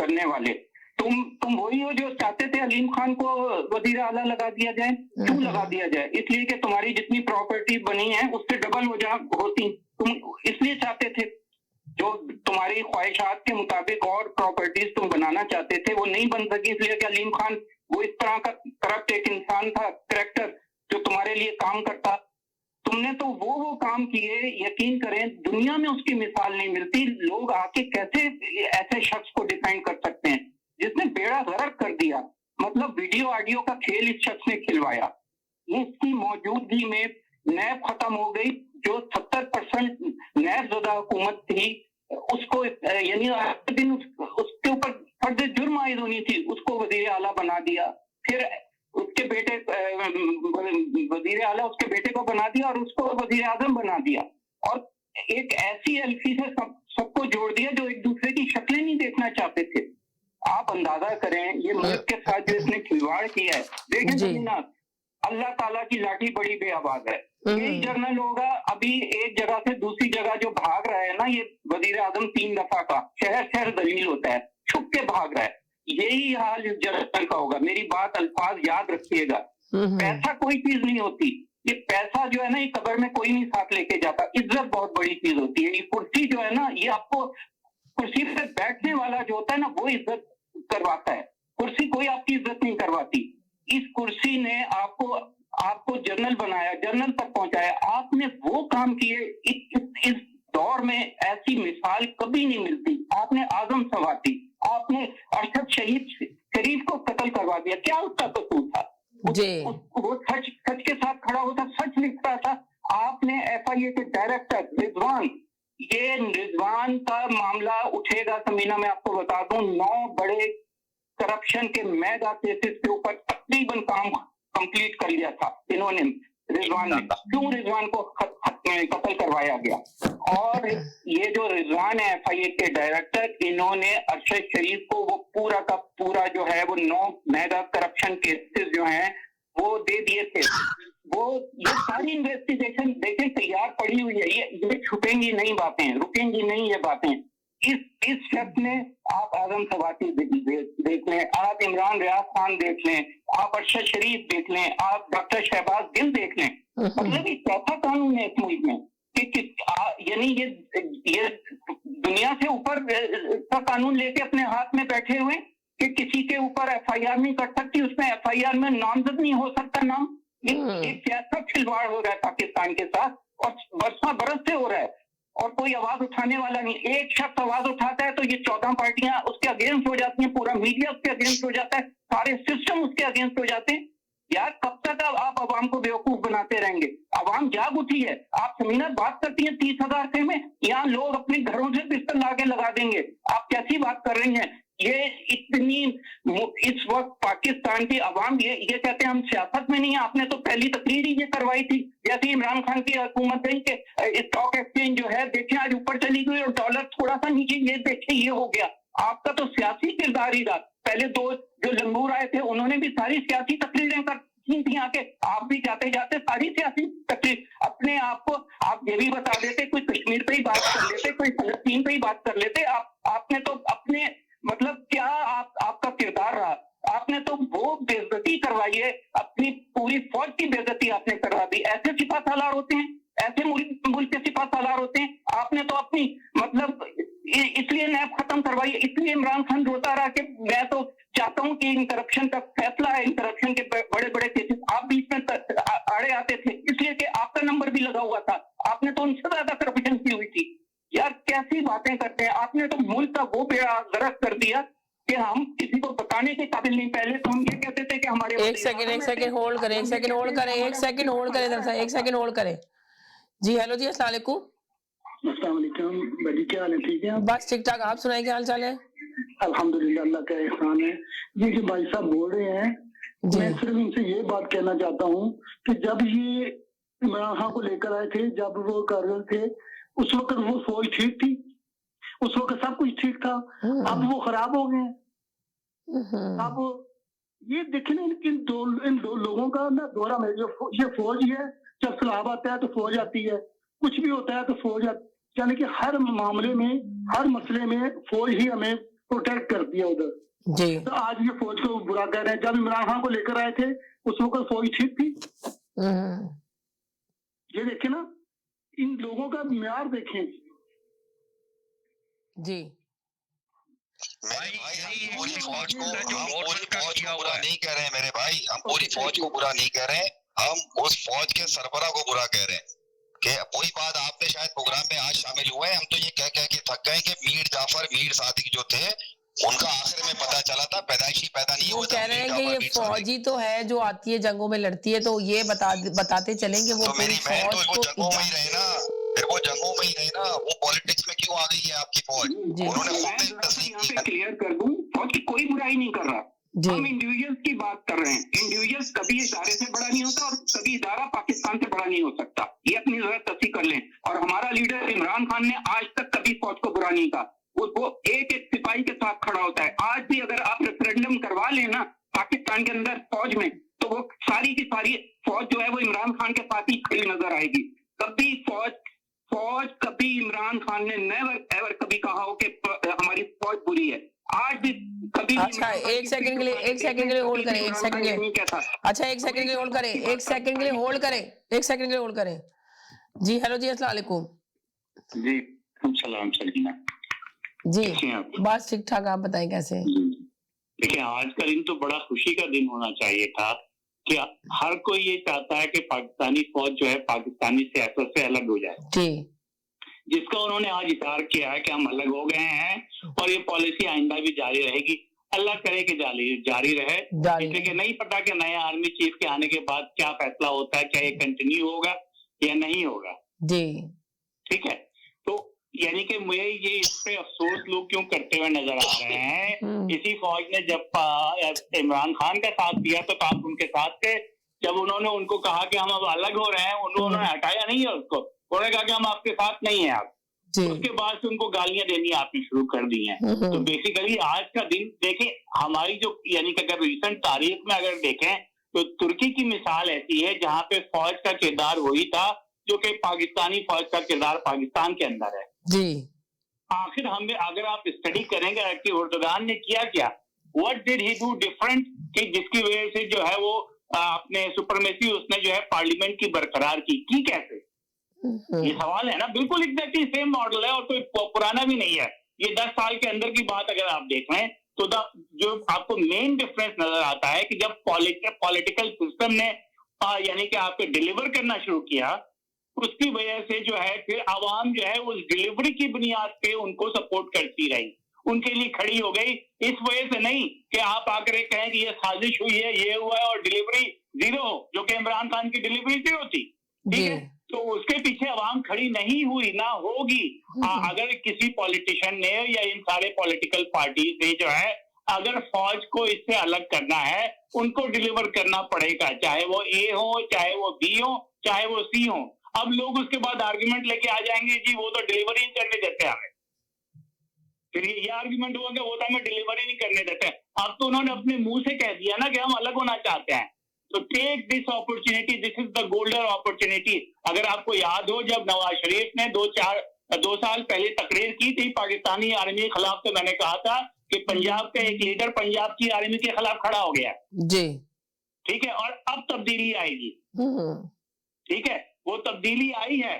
करने वाले। तुम वही हो जो चाहते थे अलीम खान को वजीर आला लगा दिया जाए। क्यों लगा दिया जाए? इसलिए कि तुम्हारी जितनी प्रॉपर्टी बनी है उससे डबल होती, तुम इसलिए चाहते थे। जो तुम्हारी ख्वाहिशात के मुताबिक और प्रॉपर्टीज तुम बनाना चाहते थे वो नहीं बन सकी, इसलिए कि अलीम खान वो इस तरह का करप्ट एक इंसान था, कैरेक्टर, जो तुम्हारे लिए काम करता। तुमने तो वो काम किए, यकीन करें दुनिया में उसकी मिसाल नहीं मिलती। लोग आके कैसे ऐसे शख्स को डिफाइन कर सकते हैं जिसने बेड़ा गर्क कर दिया। मतलब वीडियो ऑडियो का खेल इस शख्स ने खिलवाया। इसकी मौजूदगी में नैब खत्म हो गई। जो 70% नैब ज़दा हुकूमत थी उसको यानी दिन उसके ऊपर फर्ज जुर्म आयद होनी थी, उसको वजीर आला बना दिया। फिर उसके बेटे वजीर आला उसके बेटे को बना दिया और उसको वजीर आजम बना दिया। और एक ऐसी एल्फी से सबको जोड़ दिया जो एक दूसरे की शक्लें नहीं देखना चाहते थे। आप अंदाजा करें ये मुल्क के साथ जो इसने खिलवाड़ किया है। देखें समीना, अल्लाह ताला की लाठी बड़ी बेआवाज है। यही जर्नल होगा अभी एक जगह से दूसरी जगह जो भाग रहा है ना, ये वजीर आजम 3 दफा का शहर शहर दलील होता है, छुप के भाग रहा है। यही हाल इस जर्नल का होगा। मेरी बात अल्फाज याद रखिएगा। पैसा कोई चीज नहीं होती। ये पैसा जो है ना, ये कब्र में कोई नहीं साथ लेके जाता। इज्जत बहुत बड़ी चीज होती है। ये कुर्सी जो है ना, ये आपको कुर्सी पे बैठने वाला जो होता है ना वो इज्जत करवाता है। कुर्सी कोई आपकी इज्जत नहीं करवाती। इस कुर्सी ने आपको जर्नल बनाया, जर्नल तक पहुंचाया। आपने वो काम किए। इस दौर में ऐसी मिसाल कभी नहीं मिलती। आपने आजम सवाती, आपने अरशद शहीद शरीफ को कत्ल करवा दिया। क्या उसका कसूर था? वो सच के साथ खड़ा होता, सच लिखता था। आपने FIA के डायरेक्टर रिजवान, ये रिजवान का मामला उठेगा समीना, मैं आपको बता दूं 9 बड़े करप्शन के मेगा केसेस के ऊपर तकरीबन काम कंप्लीट कर लिया था इन्होंने, रिजवान ने। क्यों रिजवान को कत्ल करवाया गया? और ये जो रिजवान है FIA के डायरेक्टर, इन्होंने अरशद शरीफ को वो पूरा का पूरा जो है वो 9 मेगा करप्शन केसेस जो हैं वो दे दिए थे। वो ये सारी इन्वेस्टिगेशन देखें तैयार पड़ी हुई है। ये छुपेंगी नहीं बातें, रुकेंगी नहीं ये बातें। इस शख्स ने आप आजम सवाती देख लें, आप इमरान रियाज खान देख लें, आप अरशद शरीफ देख लें, आप डॉक्टर शहबाज गिल देख लें। मतलब ये कैसा कानून है इस मुल्क में कि यानी ये दुनिया से ऊपर का कानून लेके अपने हाथ में बैठे हुए कि किसी के ऊपर FIR नहीं कर सकती, उसमें FIR में नामजद नहीं हो सकता नाम। एक कैसा खिलवाड़ हो रहा है पाकिस्तान के साथ और बरस से हो रहा है और कोई आवाज उठाने वाला नहीं। एक शख्स आवाज उठाता है तो ये 14 पार्टियां उसके अगेंस्ट हो जाती हैं, पूरा मीडिया उसके अगेंस्ट हो जाता है, सारे सिस्टम उसके अगेंस्ट हो जाते हैं। यार कब तक आप अवाम को बेवकूफ बनाते रहेंगे? अवाम जाग उठी है। आप समीना बात करती हैं 30,000 से में, यहाँ लोग अपने घरों से पिस्टल लाके लगा देंगे। आप कैसी बात कर रही हैं? ये इतनी इस वक्त पाकिस्तान की अवाम ये कहते हैं हम सियासत में नहीं है। आपने तो पहली तकरीर ही ये करवाई थी जैसे इमरान खान की हुकूमत गई कि स्टॉक एक्सचेंज जो है देखें आज ऊपर चली गई और डॉलर थोड़ा सा नीचे, ये देखें ये हो गया। आपका तो सियासी किरदार ही रहा। पहले 2 जो लंगूर आए थे उन्होंने भी सारी सियासी तकरीरें की थी आके। आप भी जाते जाते सारी सियासी तकरीर अपने आप को आप ये भी बता देते, कोई कश्मीर पे ही बात कर लेते, कोई फलस्तीन पे ही बात कर लेते। आपने तो अपने मतलब क्या आपका किरदार रहा? आपने तो वो बेइज्जती करवाई है, अपनी पूरी फौज की बेइज्जती आपने करवा दी। ऐसे सिपा सालार होते हैं, ऐसे मुल्क के सिपा सालार होते हैं। आपने तो अपनी मतलब इसलिए नैब खत्म करवाई, इसलिए इमरान खान रोता रहा कि मैं तो चाहता हूं कि इन करप्शन का फैसला है, इन करप्शन के बड़े बड़े केसेस आप बीच में आड़े आते थे इसलिए कि आपका नंबर भी लगा हुआ था। आपने तो उनसे ज्यादा करप्शन की हुई थी। यार कैसी बातें करते हैं? आपने तो मुल्क का वो बेड़ा गर्क कर दिया कि हम किसी को बताने के काबिल नहीं। पहले तो हम ये कहते थे कि हमारे एक सेकंड होल्ड करें, एक सेकंड होल्ड करें। जी हेलो जी, अस्सलाम वालेकुम। अस्सलाम वालेकुम बड़ी, क्या हाल है? ठीक है बस ठीक ठाक, आप सुनाइए क्या हाल चाल है? अल्हम्दुलिल्लाह, अल्लाह का एहसान है। ये जो भाई साहब बोल रहे हैं, मैं सिर्फ इनसे ये बात कहना चाहता हूँ कि जब ये इमरान खान को लेकर आए थे, जब वो कर रहे थे, उस वक्त वो फौज ठीक थी, उस वक्त सब कुछ ठीक था। अब वो खराब हो गए। अब ये देखें इन दो लोगों का ना दोहरा में, जो ये फौज है, जब सलाब आता है तो फौज आती है, कुछ भी होता है तो फौज आती, यानी कि हर मामले में, हर मसले में फौज ही हमें प्रोटेक्ट कर दिया उधर जी। तो आज ये फौज को बुरा कह रहे हैं। जब इमरान खान को लेकर आए थे उस वक्त फौज ठीक थी। ये देखे ना, इन लोगों का म्यार देखें जी। हम पूरी फौज को बुरा नहीं कह रहे हैं मेरे भाई, हम पूरी फौज को बुरा नहीं कह रहे हैं, हम उस फौज के सरबराह को बुरा कह रहे हैं कि वही बात आपने शायद प्रोग्राम में आज शामिल हुए। हम तो ये कह के थक गए कि मीर जाफर मीर सादिक जो थे उनका आखिर में पता चला था, पैदाइशी पैदा नहीं हुआ था। कह रहे हैं कि ये फौजी तो है जो आती है जंगों में लड़ती है, तो ये बताते चलेंगे वो तो मेरी बहन तो वो जंगों में ही रहे ना, फिर वो जंगों में ही रहे ना, वो पॉलिटिक्स में क्यों आ गई है आपकी फौज? उन्होंने खुद तस्लीम की। क्लियर कर दूं, फौज की कोई बुराई नहीं कर रहा, हम इंडिविजुअल्स की बात कर रहे हैं। इंडिविजुअल्स कभी इदारे से बड़ा नहीं होता और कभी इदारा पाकिस्तान से बड़ा नहीं हो सकता, ये अपनी जरूरत तस्लीम कर लें। और हमारा लीडर इमरान खान ने आज तक कभी फौज को बुरा नहीं कहा, वो एक सिपाही के साथ खड़ा होता है। आज भी अगर आप रेफरेंडम करवा लेना पाकिस्तान के अंदर फौज में, तो वो सारी की सारी फौज जो है वो इमरान खान के साथ ही खड़ी नजर आएगी। कभी फौज कभी इमरान खान ने नेवर एवर कभी कहा हो कि हमारी फौज बुरी है। आज भी कभी। अच्छा, एक सेकंड के लिए होल्ड करें, एक सेकंड के लिए। अच्छा, एक सेकंड के लिए होल्ड करें, एक सेकंड के लिए होल्ड करें, एक सेकंड के लिए होल्ड करें। जी हेलो जी, अस्सलाम वालेकुम। जी सलाम सलीना जी, बस ठीक ठाक, आप बताएं कैसे? देखिए, आज का दिन तो बड़ा खुशी का दिन होना चाहिए था कि हर कोई ये चाहता है कि पाकिस्तानी फौज जो है पाकिस्तानी सियासत से अलग हो जाए जी, जिसका उन्होंने आज इशार किया है कि हम अलग हो गए हैं और ये पॉलिसी आइंदा भी जारी रहेगी। अल्लाह करे कि जारी रहे, इसलिए नहीं पता कि नया आर्मी चीफ के आने के बाद क्या फैसला होता है, क्या ये कंटिन्यू होगा या नहीं होगा जी। ठीक है, तो यानी कि मुझे ये इस पे अफसोस लोग क्यों करते हुए नजर आ रहे हैं। इसी फौज ने जब इमरान खान का साथ दिया तो आप उनके साथ थे, जब उन्होंने उनको कहा कि हम अब अलग हो रहे हैं, उन्होंने हटाया नहीं है उसको, उन्होंने कहा कि हम आपके साथ नहीं है आप। उसके बाद से उनको गालियां देनी आपने शुरू कर दी हैं। तो बेसिकली आज का दिन देखिए, हमारी जो यानी कि अगर रिसेंट तारीख में अगर देखें तो तुर्की की मिसाल ऐसी है जहां पे फौज का किरदार वही था जो कि पाकिस्तानी फौज का किरदार पाकिस्तान के अंदर है जी। आखिर हमें अगर आप स्टडी करेंगे कि एर्दोगान ने किया क्या, what did he do different, कि जिसकी वजह से जो है वो अपने सुपरमेसी उसने जो है पार्लियामेंट की बरकरार की कैसे? ये सवाल है ना, बिल्कुल एग्जैक्टली सेम मॉडल है और कोई पुराना भी नहीं है। ये 10 साल के अंदर की बात अगर आप देख रहे हैं तो जो आपको मेन डिफरेंस नजर आता है कि जब पॉलिटिकल सिस्टम ने यानी कि आपको डिलीवर करना शुरू किया, उसकी वजह से जो है फिर आवाम जो है उस डिलीवरी की बुनियाद पे उनको सपोर्ट करती रही, उनके लिए खड़ी हो गई। इस वजह से नहीं कि आप आकर कहें कि ये साजिश हुई है, ये हुआ है और डिलीवरी जीरो, जो कि इमरान खान की डिलीवरी जीरो थी। ठीक है, तो उसके पीछे आवाम खड़ी नहीं हुई, ना होगी। अगर किसी पॉलिटिशियन ने या इन सारे पॉलिटिकल पार्टी ने जो है अगर फौज को इससे अलग करना है, उनको डिलीवर करना पड़ेगा, चाहे वो ए हो, चाहे वो बी हो, चाहे वो सी हो। अब लोग उसके बाद आर्गुमेंट लेके आ जाएंगे, जी वो तो डिलीवरी नहीं करने देते हमें, फिर ये आर्गुमेंट होगा वो तो हमें डिलीवरी नहीं करने देते। अब तो उन्होंने अपने मुंह से कह दिया ना कि हम अलग होना चाहते हैं। तो take this opportunity, this is the golden opportunity. अगर आपको याद हो, जब नवाज शरीफ ने 2 साल पहले तकरीर की थी पाकिस्तानी आर्मी के खिलाफ, तो मैंने कहा था कि पंजाब का एक लीडर पंजाब की आर्मी के खिलाफ खड़ा हो गया जी। ठीक है, और अब तब्दीली आएगी। ठीक है, वो तब्दीली आई है,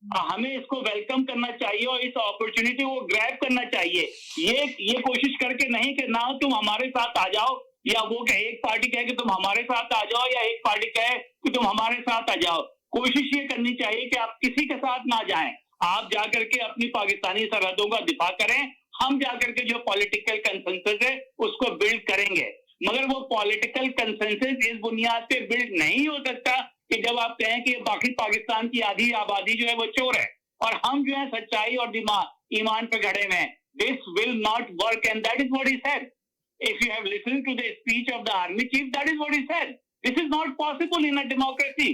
हमें इसको वेलकम करना चाहिए और इस अपॉर्चुनिटी को ग्रैब करना चाहिए। ये कोशिश करके नहीं कि ना तुम हमारे साथ आ जाओ, या वो कहे एक पार्टी कहे कि तुम हमारे साथ आ जाओ, या एक पार्टी कहे कि तुम हमारे साथ आ जाओ। कोशिश ये करनी चाहिए कि आप किसी के साथ ना जाएं, आप जाकर के अपनी पाकिस्तानी सरहदों का दिफा करें, हम जाकर के जो पॉलिटिकल कंसेंसस है उसको बिल्ड करेंगे। मगर वो पॉलिटिकल कंसेंसस इस बुनियाद पे बिल्ड नहीं हो सकता कि जब आप कहें कि बाकी पाकिस्तान की आधी आबादी जो है वो चोर है और हम जो है सच्चाई और ईमान पे खड़े हुए हैं। This will not work and that is what he said. If you have listened to the speech of the army chief, that is what he said. This is not possible in a democracy.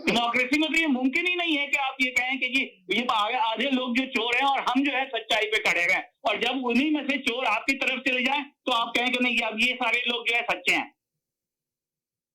Democracy में तो ये मुमकिन ही नहीं है कि आप ये कहें कि जी ये आधे लोग जो चोर हैं और हम जो है सच्चाई पे खड़े हैं, और जब उन्हीं में से चोर आपकी तरफ चले जाएं तो आप कहें कि नहीं अब ये सारे लोग जो है सच्चे हैं।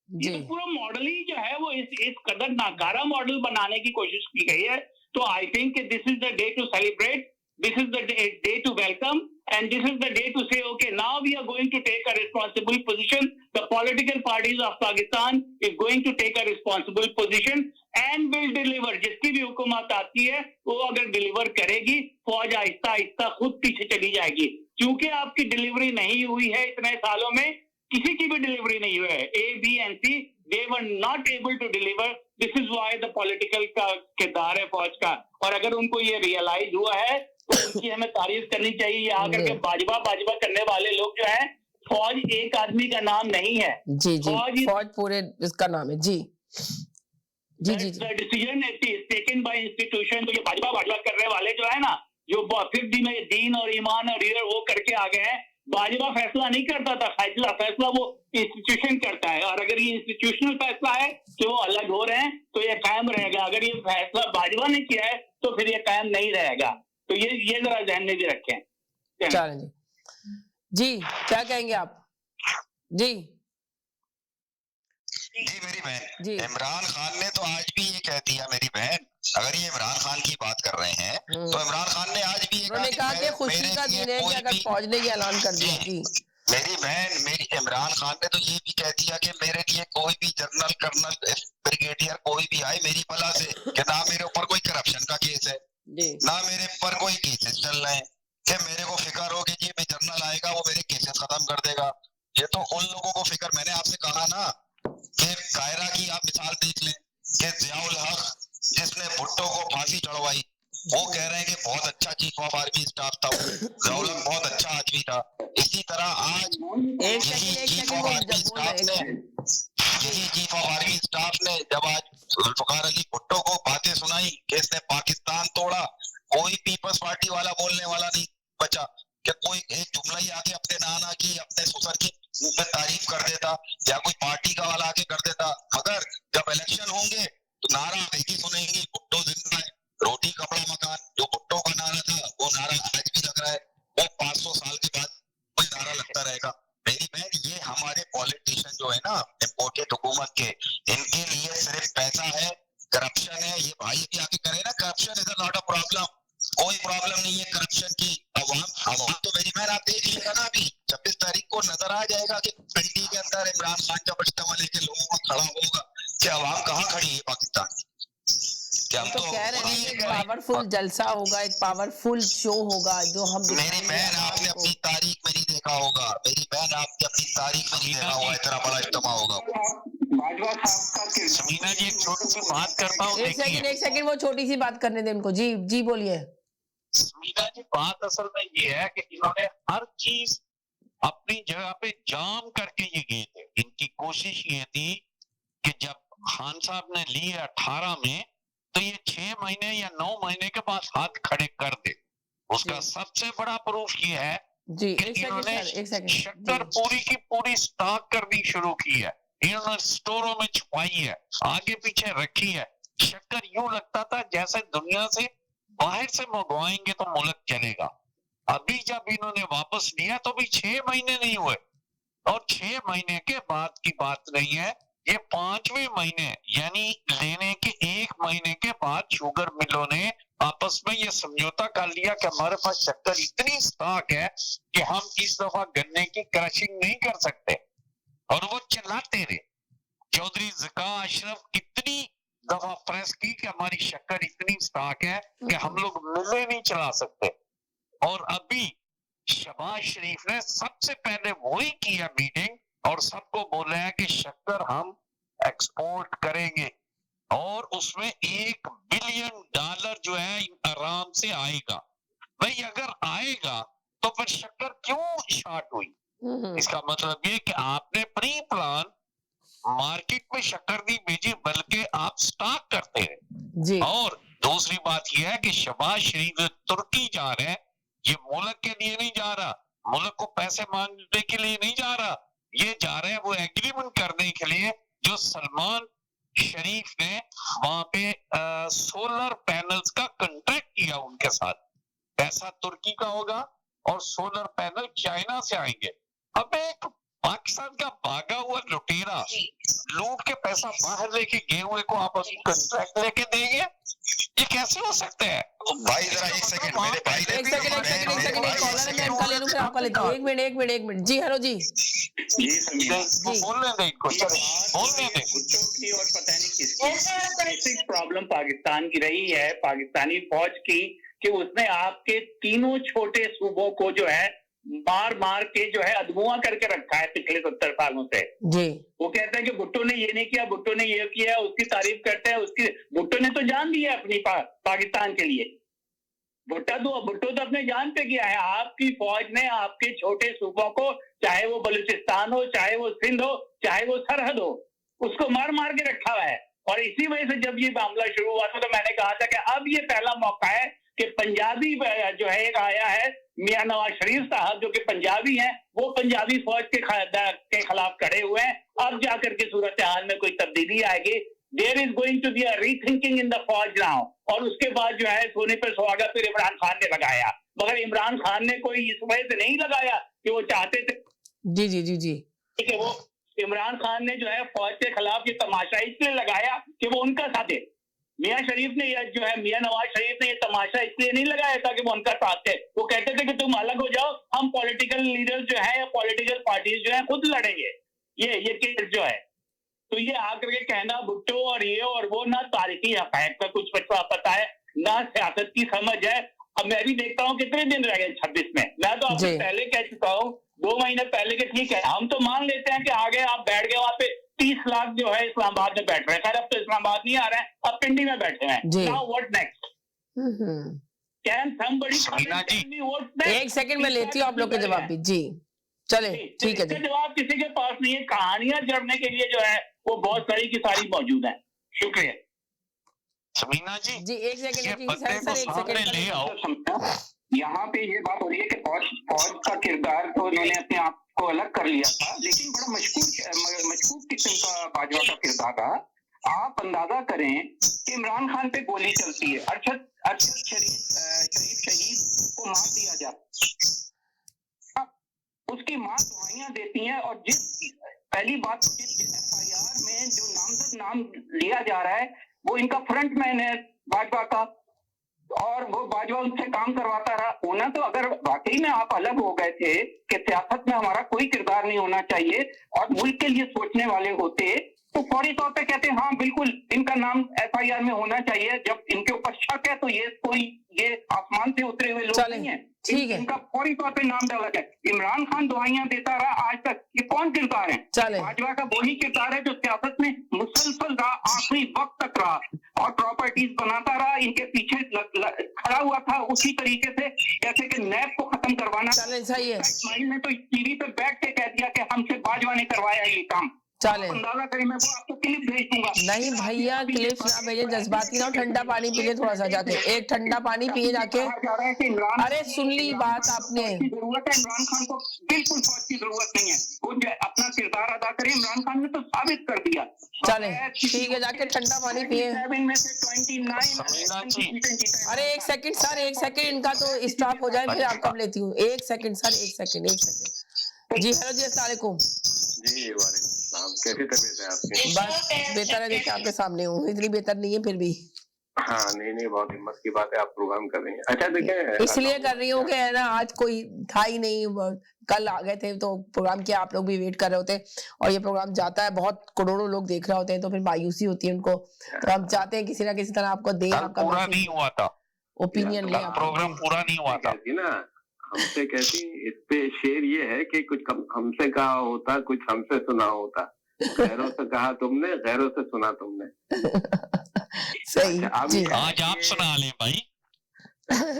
ये तो पूरा मॉडल ही जो है वो इस कदर नाकारा मॉडल बनाने की कोशिश की गई है। तो I think this is the day to celebrate This is the day to welcome, and this is the day to say, okay, now we are going to take a responsible position. The political parties of Pakistan is going to take a responsible position and will deliver. जिसकी भी हुकूमत आती है वो अगर deliver करेगी, फौज आहिस्ता आहिस्ता खुद पीछे चली जाएगी, क्योंकि आपकी डिलीवरी नहीं हुई है इतने सालों में, किसी की भी डिलीवरी नहीं हुई है. A, B and C, they were not able to deliver. This is why the political का किरदार है फौज का. और अगर उनको ये रियलाइज हुआ है तो उनकी हमें तारीफ करनी चाहिए. ये आकर के बाजवा करने वाले लोग जो हैं, फौज एक आदमी का नाम नहीं है. जी जी, फौज पूरे इसका नाम है. जी जी जी. The decision is taken by institution. तो ये बाजवा करने वाले जो है ना, जो फिर दीन और ईमान और ईर वो करके आ गए हैं. बाजवा फैसला नहीं करता था, फैसला वो इंस्टीट्यूशन करता है. और अगर ये इंस्टीट्यूशनल फैसला है कि वो अलग हो रहे हैं तो ये कायम रहेगा. अगर ये फैसला बाजवा ने किया है तो फिर ये कायम नहीं रहेगा. तो ये जरा ध्यान में भी रखें. चलें जी, क्या कहेंगे आप? जी जी मेरी बहन, इमरान खान ने तो आज भी ये कह दिया मेरी बहन, अगर ये इमरान खान की बात कर रहे हैं तो इमरान खान ने आज भी उन्होंने कहा कि खुशी का दिन है कि अगर फौज ने ये ऐलान कर दिया. जी मेरी बहन, मेरी इमरान खान ने तो ये भी कह दिया कि मेरे लिए कोई भी जनरल, कर्नल, ब्रिगेडियर कोई भी आए मेरी भला से, कि ना मेरे ऊपर कोई करप्शन का केस है, ना मेरे ऊपर कोई केसेस चल रहे हैं, कि मेरे को फिक्र हो कि जी मैं जनरल आएगा वो मेरे केसेस खत्म कर देगा. ये तो उन लोगों को फिक्र, मैंने आपसे कहा ना कि कायरा की आप मिसाल देख लें कि जियाउल हक जिसने भुट्टो को फांसी चढ़वाई, वो कह रहे हैं कि बहुत अच्छा चीफ ऑफ आर्मी स्टाफ था, जियाउल हक बहुत अच्छा आदमी था. इसी तरह आज यही चीफ ऑफ आर्मी स्टाफ ने जब आज जुल्फकार अली भुट्टो को बातें सुनाई कि इसने पाकिस्तान तोड़ा, कोई पीपल्स पार्टी वाला बोलने वाला नहीं बचा कि कोई एक जुमला ही आके अपने नाना की, अपने ससुर की मुंह पे तारीफ कर देता, या कोई पार्टी का वाला आके कर देता. मगर जब इलेक्शन होंगे तो नारा एक ही सुनेंगे, भुट्टो जिंदा है, रोटी कपड़ा मकान. जो भुट्टो का नारा था वो नारा आज भी लग रहा है, वो 500 साल के बाद कोई नारा लगता रहेगा. मेरी बहन, ये हमारे पॉलिटिशियन जो है ना, इम्पोर्टेड हुकूमत के, इनके लिए सिर्फ पैसा है, करप्शन है. ये भाई भी आके करे ना, corruption is not a problem, कोई प्रॉब्लम नहीं है करप्शन की. अवाम तो मेरी बहन आप देख लीजिएगा ना, अभी 26 तारीख को नजर आ जाएगा कि पिंडी के अंदर इमरान खान का बचता लेके लोगों को खड़ा होगा कि अवाम कहाँ खड़ी है पाकिस्तान की. हम तो कह रहे हैं एक पावरफुल जलसा होगा, एक पावरफुल शो होगा जो हम. मेरी बहन, आपने अपनी तारीख में नहीं देखा होगा, मेरी बहन आपने अपनी तारीख में नहीं देखा होगा इतना बड़ा इज्तिमा होगा. समीना जी एक छोटी सी बात करता हूँ. एक सेकंड वो छोटी सी बात करने दें उनको. जी जी बोलिए. समीना जी, बात असल में ये है कि इन्होंने हर चीज अपनी जगह पे जाम करके ये गए थे. इनकी कोशिश ये थी कि जब खान साहब ने लिए 18 में, तो ये 6 महीने या 9 महीने के बाद हाथ खड़े कर दे. उसका सबसे बड़ा प्रूफ ये है जी, कि इन्होंने शक्कर पूरी की पूरी स्टॉक करनी शुरू की है. इन्होंने स्टोरों में छुपाई है, आगे पीछे रखी है. शक्कर यूं लगता था जैसे दुनिया से बाहर से मंगवाएंगे तो मुल्क चलेगा. अभी जब इन्होंने वापस लिया तो भी 6 महीने नहीं हुए, और 6 महीने के बाद की बात नहीं है, ये 5वें महीने यानी लेने के 1 महीने के बाद शुगर मिलों ने आपस में ये समझौता कर लिया कि हमारे पास शक्कर इतनी स्टॉक है कि हम इस दफा गन्ने की क्रशिंग नहीं कर सकते. और वो चलाते रहे. चौधरी ज़का अशरफ कितनी दफा प्रेस की कि हमारी शक्कर इतनी स्टॉक है कि हम लोग मिले नहीं चला सकते. और अभी शहबाज शरीफ ने सबसे पहले वही किया मीटिंग, और सबको बोला है कि शक्कर हम एक्सपोर्ट करेंगे, और उसमें $1 बिलियन जो है आराम से आएगा. भाई अगर आएगा तो फिर शक्कर क्यों शॉर्ट हुई? इसका मतलब ये कि आपने प्री प्लान मार्केट में शक्कर नहीं भेजी, बल्कि आप स्टॉक करते हैं. और दूसरी बात यह है कि शहबाज शरीफ तुर्की जा रहे हैं, ये मुल्क के लिए नहीं जा रहा, मुल्क को पैसे मांगने के लिए नहीं जा रहा, ये जा रहे हैं वो एग्रीमेंट करने के लिए जो सलमान शरीफ ने वहां पे सोलर पैनल्स का कॉन्ट्रैक्ट किया उनके साथ. पैसा तुर्की का होगा और सोलर पैनल चाइना से आएंगे. अब एक पाकिस्तान का भागा हुआ लुटेरा लूट के पैसा बाहर लेके गए हुए को आप अभी कॉन्ट्रैक्ट लेके देंगे, ये कैसे हो सकते हैं? भाई जरा एक सेकंड, मेरे भाई ने एक सेकंड कॉलर है, मैं उनका ले लूं फिर आपका लेता हूं। एक मिनट जी। हेलो जी बोलने दे इनको, बोलने दे। भुट्टो की और पता नहीं किसकी बेसिक प्रॉब्लम पाकिस्तान की रही है, पाकिस्तानी फौज की, कि उसने आपके तीनों छोटे सूबों को जो है मार के जो है अधमुआ करके रखा है पिछले 70 सालों से जी। वो कहते हैं कि भुट्टो ने ये नहीं किया, भुट्टो ने ये किया, उसकी तारीफ करते हैं, उसकी भुट्टो ने तो जान दी है अपनी पाकिस्तान के लिए। भुट्टो तो अपने जान पे किया है। आपकी फौज ने आपके छोटे सूबों को, चाहे वो बलूचिस्तान हो, चाहे वो सिंध हो, चाहे वो सरहद हो, उसको मार के रखा हुआ है। और इसी वजह से जब ये मामला शुरू हुआ था तो मैंने कहा था कि अब ये पहला मौका है कि पंजाबी जो है एक आया है मियां नवाज शरीफ साहब, जो कि पंजाबी हैं, वो पंजाबी फौज के खिलाफ खड़े हुए हैं। अब जाकर के सूरत हाल में कोई तब्दीली आएगी। There is going to be a rethinking in the फौज नाउ। और उसके बाद जो है सोने पर सुहागा फिर इमरान खान ने लगाया, मगर इमरान खान ने कोई इस वजह से नहीं लगाया कि वो चाहते थे। जी ठीक है, वो इमरान खान ने जो है फौज के खिलाफ ये तमाशा इसलिए लगाया कि वो उनका साथ है। मियां शरीफ ने जो है मियां नवाज शरीफ ने ये तमाशा इसलिए नहीं लगाया था कि वो उनका साथ थे। वो कहते थे कि तुम अलग हो जाओ, हम पॉलिटिकल लीडर जो है या पॉलिटिकल पार्टीज जो है खुद लड़ेंगे ये केस जो है। तो ये आकर के कहना भुट्टो और ये और वो, ना तारीखी हक़ाइक़ का कुछ पता है, ना सियासत की समझ है। अब मैं भी देखता हूँ कितने दिन रह गए 26 में। मैं तो आपसे पहले कह चुका हूँ 2 महीने पहले के, ठीक है हम तो मान लेते हैं कि आगे आप बैठ गए, वहां पे 30 लाख जो है इस्लामाबाद में बैठ रहे हैं। खैर अब तो इस्लामाबाद नहीं आ रहे हैं, अब पिंडी में बैठे हैं। Now what next? Can somebody tell me what next? एक सेकंड में लेती हूँ आप लोग के जवाब भी जी। चले ठीक है जी। जवाब किसी के पास नहीं है, कहानियां जड़ने के लिए जो है वो बहुत सारी की सारी मौजूद है। शुक्रिया समीना जी। एक सेकंड सर एक सेकंड ले आओ। यहाँ पे ये बात हो रही है कि फौज का किरदार तो उन्होंने अपने आप को अलग कर लिया था, लेकिन बड़ा मशकूक किस्म का बाजवा का किरदार था। आप अंदाजा करें कि इमरान खान पे गोली चलती है, अरशद शरीफ शहीद को मार दिया जाता, उसकी मां दुआइयां देती हैं। और पहली बात FIR में जो नामजद नाम लिया जा रहा है वो इनका फ्रंटमैन है बाजवा का, और वो बाजवा उनसे काम करवाता रहा। होना तो अगर वाकई में आप अलग हो गए थे कि सियासत में हमारा कोई किरदार नहीं होना चाहिए और मुल्क के लिए सोचने वाले होते, तो फौरी तौर पे कहते हाँ बिल्कुल इनका नाम FIR में होना चाहिए। जब इनके ऊपर शक है तो ये आसमान से उतरे हुए लोग नहीं है, ठीक है, इनका फौरी तौर पे नाम डाला जाए। इमरान खान दुआइयां देता रहा आज तक, ये कौन किरदार है? बाजवा का वही किरदार है जो सियासत में मुसलसल रहा, आखिरी वक्त तक रहा और प्रॉपर्टीज बनाता रहा, इनके पीछे खड़ा हुआ था उसी तरीके से जैसे कि नैब को खत्म करवाना। सही है। इस्माइल ने तो टीवी पे बैठ के कह दिया कि हमसे बाजवा ने करवाया ये काम। चले अंदाजा करें, मैं वो आपको क्लिप भेज दूंगा। नहीं भैया क्लिप ना भेजे, जज्बाती ना हो, ठंडा पानी पिए थोड़ा सा जाके, एक ठंडा पानी पिए जाके। अरे सुन ली बात आपने। जरूरत है इमरान खान को, बिल्कुल फौज की जरूरत नहीं है, वो अपना किरदार अदा करे। इमरान खान ने तो साबित कर दिया। चले ठीक है, जाके ठंडा पानी पिए। अरे एक सेकंड सर, एक सेकंड, इनका तो स्टॉप हो जाए फिर आपको लेती हूँ। एक सेकंड सर, एक सेकंड जी। हेलो जी, अस्सलाम वालेकुम जी। वालेकुम, कैसी तबीयत है आपकी? बस बेहतर है, देखिए आपके सामने हूँ, इतनी बेहतर नहीं है फिर भी। हाँ नहीं बहुत हिम्मत की बात है, आप प्रोग्राम कर रही हैं। अच्छा देखिए, इसलिए कर रही हूँ कि है ना आज कोई था ही नहीं, कल आ गए थे तो प्रोग्राम किया, आप लोग भी वेट कर रहे होते और ये प्रोग्राम जाता है, बहुत करोड़ों लोग देख रहे होते हैं तो फिर मायूसी होती है उनको। तो हम चाहते हैं किसी ना किसी तरह आपको दे, आपका पूरा नहीं हुआ था ओपिनियन ले, प्रोग्राम पूरा नहीं हुआ था ना। हमसे कहती इस पे शेर ये है कि कुछ हमसे कहा होता, कुछ हमसे सुना होता, गैरों से कहा तुमने, गैरों से सुना तुमने। सही। अच्छा, आज आप सुना लें भाई।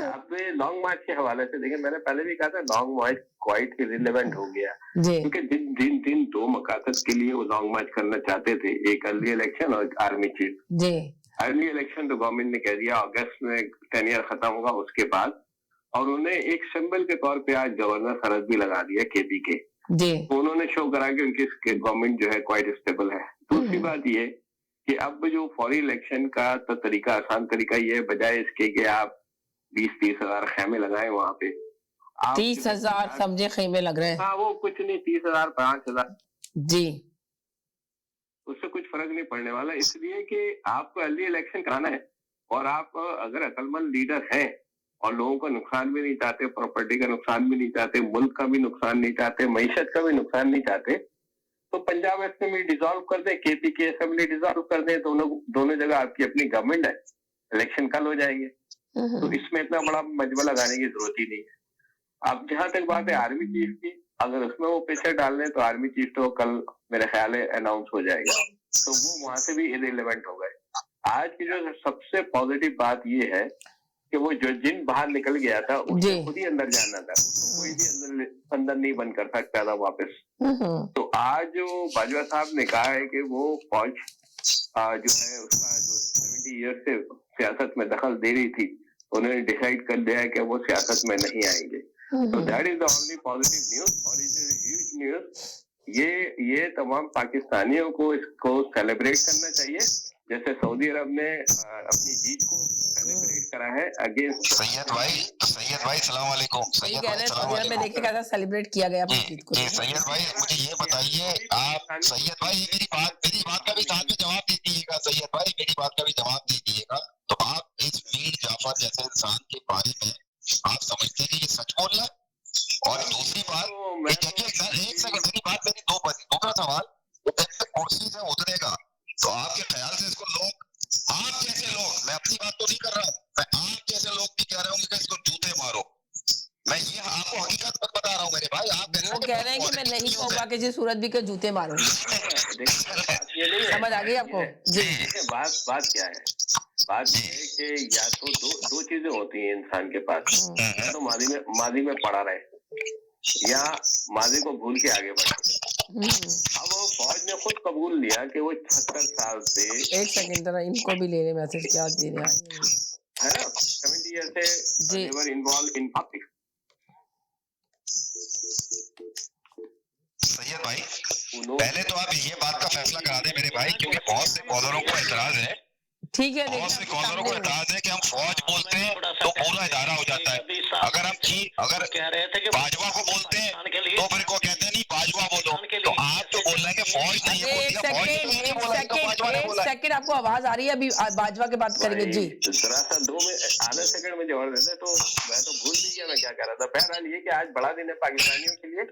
आपने लॉन्ग मार्च के हवाले से देखिए, मैंने पहले भी कहा था लॉन्ग मार्च क्वाइट इररिलेवेंट हो गया, क्योंकि जिन 2 मकासद के लिए वो लॉन्ग मार्च करना चाहते थे, एक अर्ली इलेक्शन और आर्मी चीफ। अर्ली इलेक्शन तो गवर्नमेंट ने कह दिया अगस्त में टेनियर खत्म होगा उसके बाद, और उन्हें एक सिंबल के तौर पे आज गवर्नर सरहद भी लगा दिया केपी के। उन्होंने शो करा कि उनकी गवर्नमेंट जो है क्वाइट स्टेबल है। दूसरी बात ये कि अब जो फौरी इलेक्शन का तो तरीका, आसान तरीका ये, बजाय इसके कि आप 20-30 हजार खेमे लगाएं वहां पे 30,000 समझे खेमे लग रहे हैं। हाँ वो कुछ नहीं, 30,000 5,000 जी, उससे कुछ फर्क नहीं पड़ने वाला, इसलिए कि आपको अर्ली इलेक्शन कराना है और आप अगर अक्लमंद लीडर हैं और लोगों का नुकसान भी नहीं चाहते, प्रॉपर्टी का नुकसान भी नहीं चाहते, मुल्क का भी नुकसान नहीं चाहते, मईशत का भी नुकसान नहीं चाहते, तो पंजाब असेंबली डिसॉल्व कर दे, केपी की असेंबली डिसॉल्व कर दे, दोनों जगह आपकी अपनी गवर्नमेंट है, इलेक्शन कल हो जाएंगे, तो इसमें इतना बड़ा मजबा लगाने की जरूरत ही नहीं है। अब जहां तक बात है आर्मी चीफ की, अगर उसमें वो प्रेशर डाल दें तो आर्मी चीफ तो कल मेरे ख्याल है अनाउंस हो जाएगा, तो वो वहां से भी इररिलेवेंट हो गए। आज की जो सबसे पॉजिटिव बात ये है कि वो जो जिन बाहर निकल गया था उसको खुद ही अंदर जाना था, उसको कोई भी अंदर नहीं बंद कर सकता था वापस। तो आज जो बाजवा साहब ने कहा है कि वो फौज जो है उसका जो 70 ईयर से सियासत में दखल दे रही थी, उन्होंने डिसाइड कर दिया है कि वो सियासत में नहीं आएंगे। तो that is the only positive news और इट इज ह्यूज न्यूज। ये तमाम पाकिस्तानियों को इसको सेलिब्रेट करना चाहिए, जैसे सऊदी अरब ने अपनी जीत को सेलिब्रेट करा है अगेंस्ट। सैयद भाई सलाम वालेकुम। सही कह रहे हैं, मैं देखिए कैसा सेलिब्रेट किया गया अपनी जीत को। सैयद भाई मुझे ये बताइए, आप सैयद भाई मेरी बात का भी साथ में जवाब दे दीजिएगा। सैयद भाई मेरी बात का भी जवाब दे दीजिएगा। तो आप इस मीर जाफर जैसे इंसान के बारे में आप समझते हैं कि ये सच बोल रहा है? और दूसरी बात, एक सेकंड मेरी बात, मेरी दूसरा सवाल, वो कुर्सी से उतरेगा तो आपके ख्याल से इसको लोग, आप जैसे लोग, मैं अपनी बात तो नहीं कर रहा हूँ, मैं आप जैसे लोग भी कह रहे होंगे कि इसको जूते मारो। मैं ये आपको हकीकत बता रहा हूँ मेरे भाई। आप वो कह रहे हैं कि मैं नहीं कहूँगा कि जी सूरज भी के जूते मारो। समझ आ गई आपको? जी बात क्या है? बात ये है कि या तो दो चीजें होती हैं इंसान के पास, या तो माजी में पड़ा रहे या माजी को भूल के आगे बढ़े। अब फौज ने खुद कबूल लिया कि वो 76 साल से, एक सेकंड जरा इनको भी ले ले मैसेज, क्या दे रहे हैं है ना, 70 ईयर से they were involved in politics। Syed भाई पहले तो आप ये बात का फैसला करा दें मेरे भाई, क्योंकि बहुत से कॉलरों को एतराज है, ठीक है, बहुत से कॉलरों को एतराज है कि हम फौज बोलते हैं तो पूरा इदारा हो जाता है। अगर हम अगर बाजवा को बोलते हैं तो फिर को कहते हैं नहीं बाजवा बोलो, तो आप तो बोल रहे हैं कि फौज नहीं है, एक सेकंड आपको आवाज आ रही है, अभी बाजवा की बात करेंगे जी। दरअसल 2 में आधे सेकंड में जवाब देते, तो मैं तो भूल भी गया मैं क्या कह रहा था। बहरहाल ये कि आज बड़ा दिन है पाकिस्तानियों के लिए।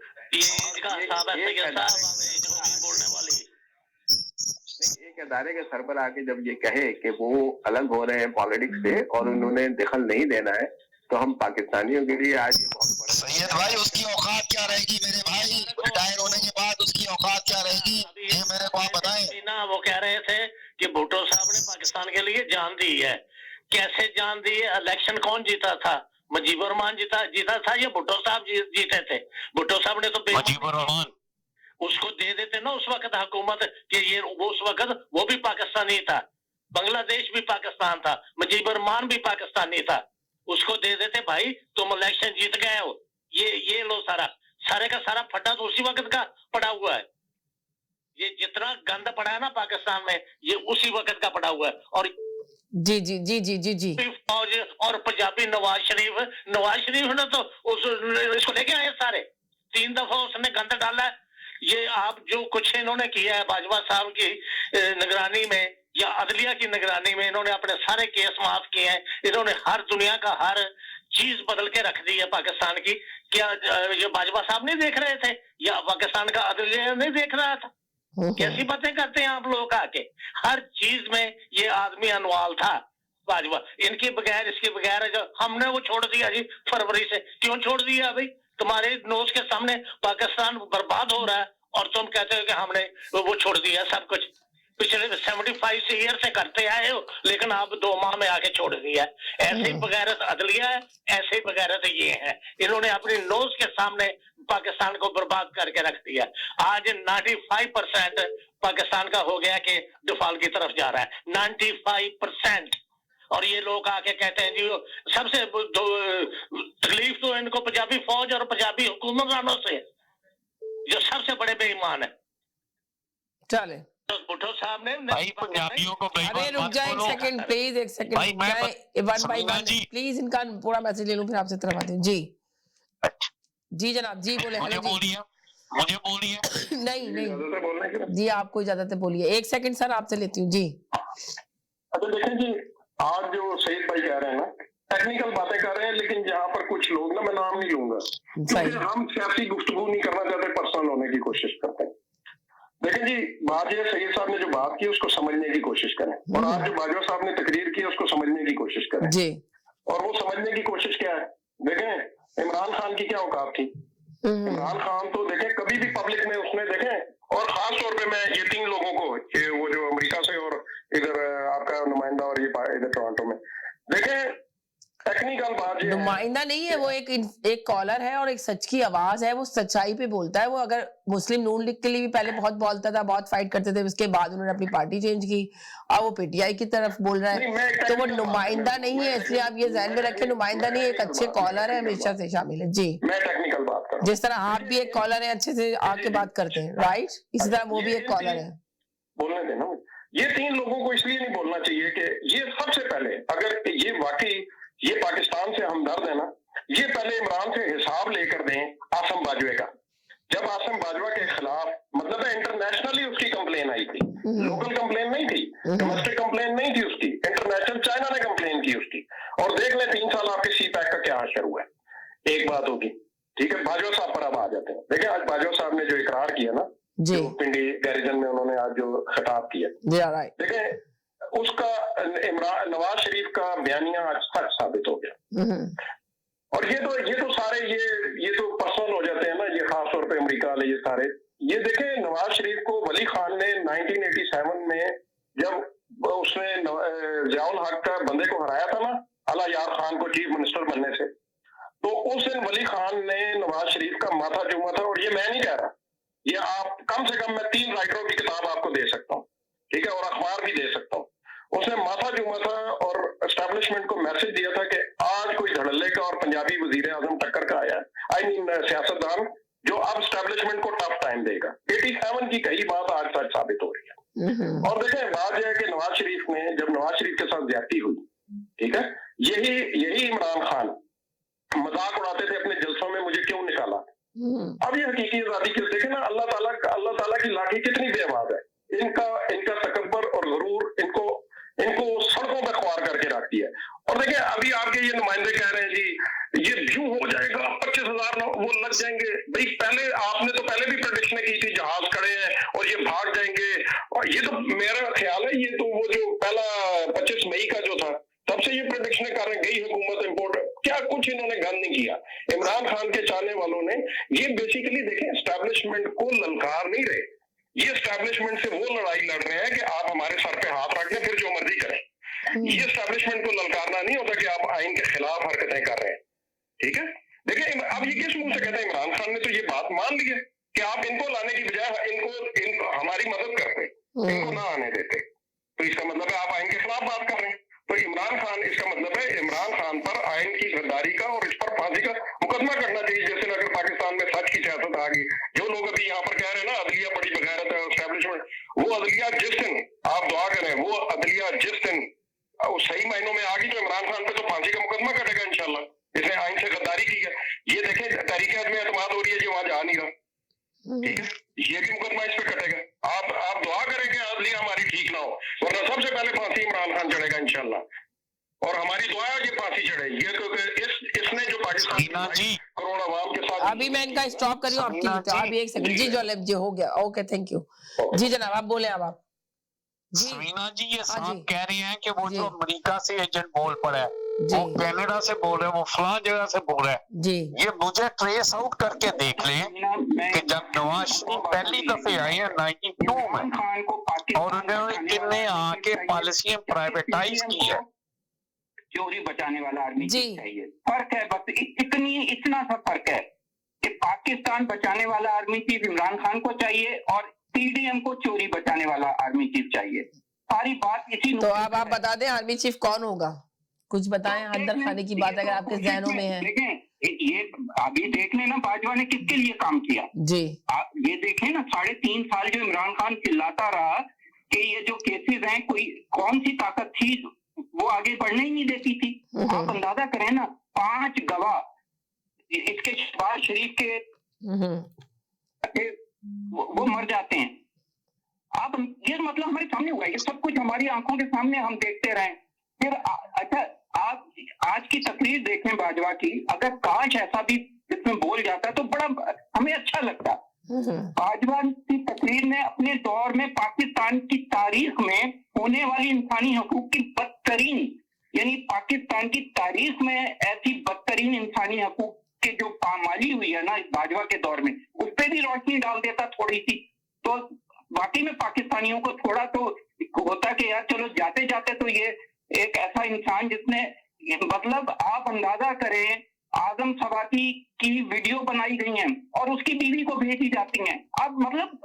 एक अदारे के सर पर आके जब ये कहे कि वो अलग हो रहे हैं पॉलिटिक्स से और उन्होंने दखल नहीं देना है, तो हम पाकिस्तानियों के लिए आज ये बहुत बड़ा। सैयद भाई उसकी औकात क्या रहेगी मेरे भाई, रिटायर होने के बाद उसकी औकात क्या रहेगी, ये मेरे को आप बताएं ना। वो कह रहे थे कि भुट्टो साहब ने पाकिस्तान के लिए जान दी है। कैसे जान दी है? इलेक्शन कौन जीता था? मुजीबुर रहमान जीता था या भुट्टो साहब जीते थे? भुट्टो साहब ने तो मुजीबुर रहमान उसको दे देते ना उस वक्त हुकूमत कि ये वो उस वक्त वो भी पाकिस्तानी था, बांग्लादेश भी पाकिस्तान था, मुजीबुर रहमान भी पाकिस्तानी था, उसको दे देते भाई तुम इलेक्शन जीत गए हो। ये लो सारे का सारा फटा तो उसी वक्त का पड़ा हुआ है। ये जितना गंद पड़ा है ना पाकिस्तान में, ये उसी वक्त का पड़ा हुआ है। और जी जी जी जी जी जी फौज और पंजाबी नवाज शरीफ ने तो इसको लेके आए सारे, 3 दफा उसने गंद डाला है। ये आप जो कुछ इन्होंने किया है बाजवा साहब की निगरानी में या अदलिया की निगरानी में, इन्होंने अपने सारे केस माफ किए हैं। इन्होंने हर दुनिया का हर चीज बदल के रख दी है पाकिस्तान की। क्या ये बाजवा साहब नहीं देख रहे थे या पाकिस्तान का अदलिया नहीं देख रहा था? कैसी बातें करते हैं आप लोग आके। हर चीज में ये आदमी अनवाल था बाजवा, इनके बगैर इसके बगैर। जो हमने वो छोड़ दिया जी फरवरी से, क्यों छोड़ दिया भाई? तुम्हारे नोज के सामने पाकिस्तान बर्बाद हो रहा है और तुम कहते हो कि हमने वो छोड़ दिया सब कुछ। पिछले 75 ईयर से करते आए हो, लेकिन आप 2 माह में आके छोड़ दिया। ऐसे ही बगैरत अदलिया है, ऐसे ही बगैरत ये है। इन्होंने अपनी नोज के सामने पाकिस्तान को बर्बाद करके रख दिया। आज 95% पाकिस्तान का हो गया कि डिफॉल्ट की तरफ जा रहा है, 95%। और ये लोग आके कहते हैं जी सबसे तकलीफ तो इनको पंजाबी फौज और पंजाबी हुकूमतों से, जो सबसे बड़े बेईमान है। चले तो भुट्टो साहब ने भाई पंजाबियों को अरे रुक जाए एक सेकंड प्लीज, एक second one by one please. इनका पूरा मैसेज ले लूं फिर आपसे तरफ आते हैं जी। जी जनाब, जी बोले। मुझे बोलिए, मुझे बोलिए। नहीं नहीं जी, आपको इजाजत है, बोलिए। 1 सेकंड सर आपसे लेती हूँ जी। अच्छा देखें जी, आज जो सईद भाई कह रहे हैं ना, टेक्निकल बातें कर रहे हैं, लेकिन यहाँ पर कुछ लोग ना, मैं नाम नहीं लूंगा क्योंकि हम सियासी गुफ्तगू नहीं करना चाहते, पर्सनल होने की कोशिश करते हैं। देखें जी, बाजी सईद साहब ने जो बात की उसको समझने की कोशिश करें, और आज जो बाजवा साहब ने तकरीर की उसको समझने की कोशिश करें जी। और वो समझने की कोशिश क्या है, देखें इमरान खान की क्या औकात थी। इमरान खान तो देखें कभी भी पब्लिक में उसने देखें, और खास तौर पे मैं ये 3 लोगों को, ये वो जो अमेरिका से और इधर आपका नुमाइंदा और ये इधर टोरंटो में, देखें टेक्निकल बात ये नुमाइंदा नहीं है वो, एक कॉलर है और एक सच की आवाज है, वो सच्चाई पे बोलता है। वो अगर मुस्लिम नून लीग के लिए भी पहले बहुत बोलता था, बहुत फाइट करते थे, उसके बाद उन्होंने अपनी पार्टी चेंज की, अब वो पीटीआई की तरफ बोल रहा है, तो वो नुमाइंदा नहीं है, इसलिए आप ये ध्यान में रखें, नुमाइंदा नहीं है, एक अच्छे कॉलर है, हमेशा से शामिल है जी। मैं टेक्निकल बात कर, जिस तरह आप भी एक कॉलर है, अच्छे से आके बात करते हैं, राइट, इसी तरह वो भी एक कॉलर है। बोलने देना, ये 3 लोगों को इसलिए नहीं बोलना चाहिए कि ये सबसे पहले, अगर ये वाकई ये पाकिस्तान से हमदर्द है ना, ये पहले इमरान से हिसाब लेकर दें आसिम बाजवा का। जब आसिम बाजवा के खिलाफ, मतलब है इंटरनेशनली उसकी कंप्लेन आई थी, लोकल कंप्लेन नहीं थी, डोमेस्टिक कंप्लेन नहीं थी उसकी, इंटरनेशनल चाइना ने कंप्लेन की उसकी, और देख लें 3 साल आपके CPAC का क्या हाशर हुआ है। एक बात होगी, ठीक है, बाजवा साहब पर अब आ जाते हैं। देखिए आज बाजवा साहब ने जो इकरार किया ना, जो पिंडी गैरिजन में उन्होंने आज जो खिताब किया, देखें उसका नवाज शरीफ का बयानिया आज सच साबित हो गया। और ये तो सारे ये तो पर्सनल हो जाते हैं ना, ये खास तौर पे अमेरिका वाले ये सारे, ये देखें नवाज शरीफ को वली खान ने 1987 में जब उसने ज़ियाउल हक का बंदे को हराया था ना, अला यार खान को चीफ मिनिस्टर बनने से, तो उस दिन वली खान ने नवाज शरीफ का माथा चूमा था। और ये मैं नहीं कह रहा, ये आप कम से कम मैं 3 राइटरों की किताब आपको दे सकता हूँ, ठीक है, और अखबार भी दे सकता हूँ। उसने माथा चूमा था और एस्टेब्लिशमेंट को मैसेज दिया था कि आज कोई धड़ल्ले का और पंजाबी वजीर आजम टक्कर का आया है, आई मीन सियासतदान, जो अब एस्टेब्लिशमेंट को टफ टाइम देगा। 87 की कही बात आज सच साबित हो रही है। और देखें बात यह है कि नवाज शरीफ ने, जब नवाज शरीफ के साथ ज्यादती हुई, ठीक है, यही इमरान खान मजाक उड़ाते थे अपने जलसों में, मुझे क्यों निकाला। अब ये हकीकी आजादी के देखे ना, अल्लाह ताला की लाठी कितनी बेआवाज है, इनका तकब्बर और गुरूर इनको सड़कों पर ख्वार करके रखती है। और देखिए अभी आपके ये नुमाइंदे कह रहे हैं जी ये ड्यू हो जाएगा, 25,000 वो लग जाएंगे। भाई पहले आपने तो पहले भी प्रेडिक्शन की थी, जहाज खड़े हैं और ये भाग जाएंगे, और ये तो मेरा ख्याल है ये तो वो जो पहला 25 मई का जो था तब से ये प्रेडिक्शन कर रहे, गई हुकूमत इम्पोर्ट, क्या कुछ इन्होंने गंद नहीं किया। इमरान खान के चाहने वालों ने ये बेसिकली देखें एस्टेब्लिशमेंट को ललकार नहीं रहे, ये एस्टेब्लिशमेंट से वो लड़ाई लड़ रहे हैं कि आप हमारे सर पे हाथ रख दें फिर जो मर्जी करें। ये एस्टेब्लिशमेंट को ललकारना नहीं होता कि आप आइन के खिलाफ हरकतें कर रहे हैं, ठीक है। देखिए अब ये किस मुंह से कहते हैं, इमरान खान ने तो ये बात मान ली है कि आप इनको लाने की बजाय इनको हमारी मदद करते, इनको ना आने देते, तो इसका मतलब है आप आइन के खिलाफ बात कर रहे हैं। तो इमरान खान, इसका मतलब है इमरान खान पर आइन की गद्दारी का और इस पर फांसी का मुकदमा करना चाहिए। जैसे अगर पाकिस्तान में सच की सियासत आ गई, जो लोग अभी यहाँ पर कह रहे हैं ना अदलिया बड़ी बगैरत है एस्टेब्लिशमेंट, वो अदलिया जिस दिन आप दुआ करें, वो अदलिया जिस दिन सही मायनों में आ गई तो इमरान खान पे तो फांसी का मुकदमा कटेगा इंशाल्लाह, इसने आइन से गद्दारी की है। ये देखें तहरीक में एतमाद हो रही है, जो वहां जा नहीं रहा, ठीक है, ये भी मुकदमा इस पे कटेगा। आप दुआ करें कि अदलिया हमारी ठीक ना हो, वरना सबसे पहले फांसी इमरान खान चढ़ेगा इंशाल्लाह। और हमारी दुआ है कि फांसी चढ़े, ये क्योंकि इसने जो पाकिस्तान करोड़ अवाम के साथ, अभी मैं इनका स्टॉप कर रही हूँ आपकी, अभी 1 सेकंड जी, जो जी हो गया, ओके थैंक यू जी जनाब, आप बोले अब आप। समीना जी ये साहब कह रहे हैं कि वो जो अमेरिका से एजेंट बोल पड़ा है, वो कनाडा से बोल रहे हैं, वो फलां जगह से बोल रहे हैं जी, ये मुझे ट्रेस आउट करके देख लें कि जब नवाज शरीफ पहली दफे आए हैं 92 में और उन्होंने कितने आके पॉलिसी प्राइवेटाइज की है, चोरी बचाने वाला आर्मी चाहिए। फर्क है बस इतना सा फर्क है कि पाकिस्तान बचाने वाला आर्मी चीफ इमरान खान को चाहिए और पीडीएम को चोरी बचाने वाला आर्मी चीफ चाहिए। सारी बात इसी। तो अब आप बता दें आर्मी चीफ कौन होगा, कुछ बताएं, अंदर खाने की बात अगर आपके जहनों में है। देखें ये अभी देख लेना बाजवा ने किसके लिए काम किया जी, आप ये देखें ना, 3.5 साल जो इमरान खान चिल्लाता रहा कि ये जो केसेस हैं, कोई कौन सी ताकत थी वो आगे बढ़ने ही नहीं देती थी। आप अंदाजा करें ना, 5 गवाह इसके शहबाज शरीफ के वो मर जाते हैं। आप ये मतलब हमारे सामने हुआ, ये सब कुछ हमारी आंखों के सामने हम देखते रहे। फिर अच्छा आप आज की तकरीर देखें बाजवा की, अगर काश ऐसा भी इसमें बोल जाता तो बड़ा हमें अच्छा लगता। बाजवा की तकरीर ने अपने दौर में पाकिस्तान की तारीख में होने वाली इंसानी हकूक की बदतरीन, यानी पाकिस्तान की तारीख में ऐसी बदतरीन इंसानी हकूक के जो पामाली हुई है ना इस बाजवा के दौर में, उस पर भी रोशनी डाल देता थोड़ी सी, तो वाकई में पाकिस्तानियों को थोड़ा तो होता कि यार चलो जाते जाते तो ये एक ऐसा इंसान जिसने, मतलब आप अंदाजा करें आजम सवाती की वीडियो बनाई गई है और उसकी बीवी को भेजी जाती हैं। अब मतलब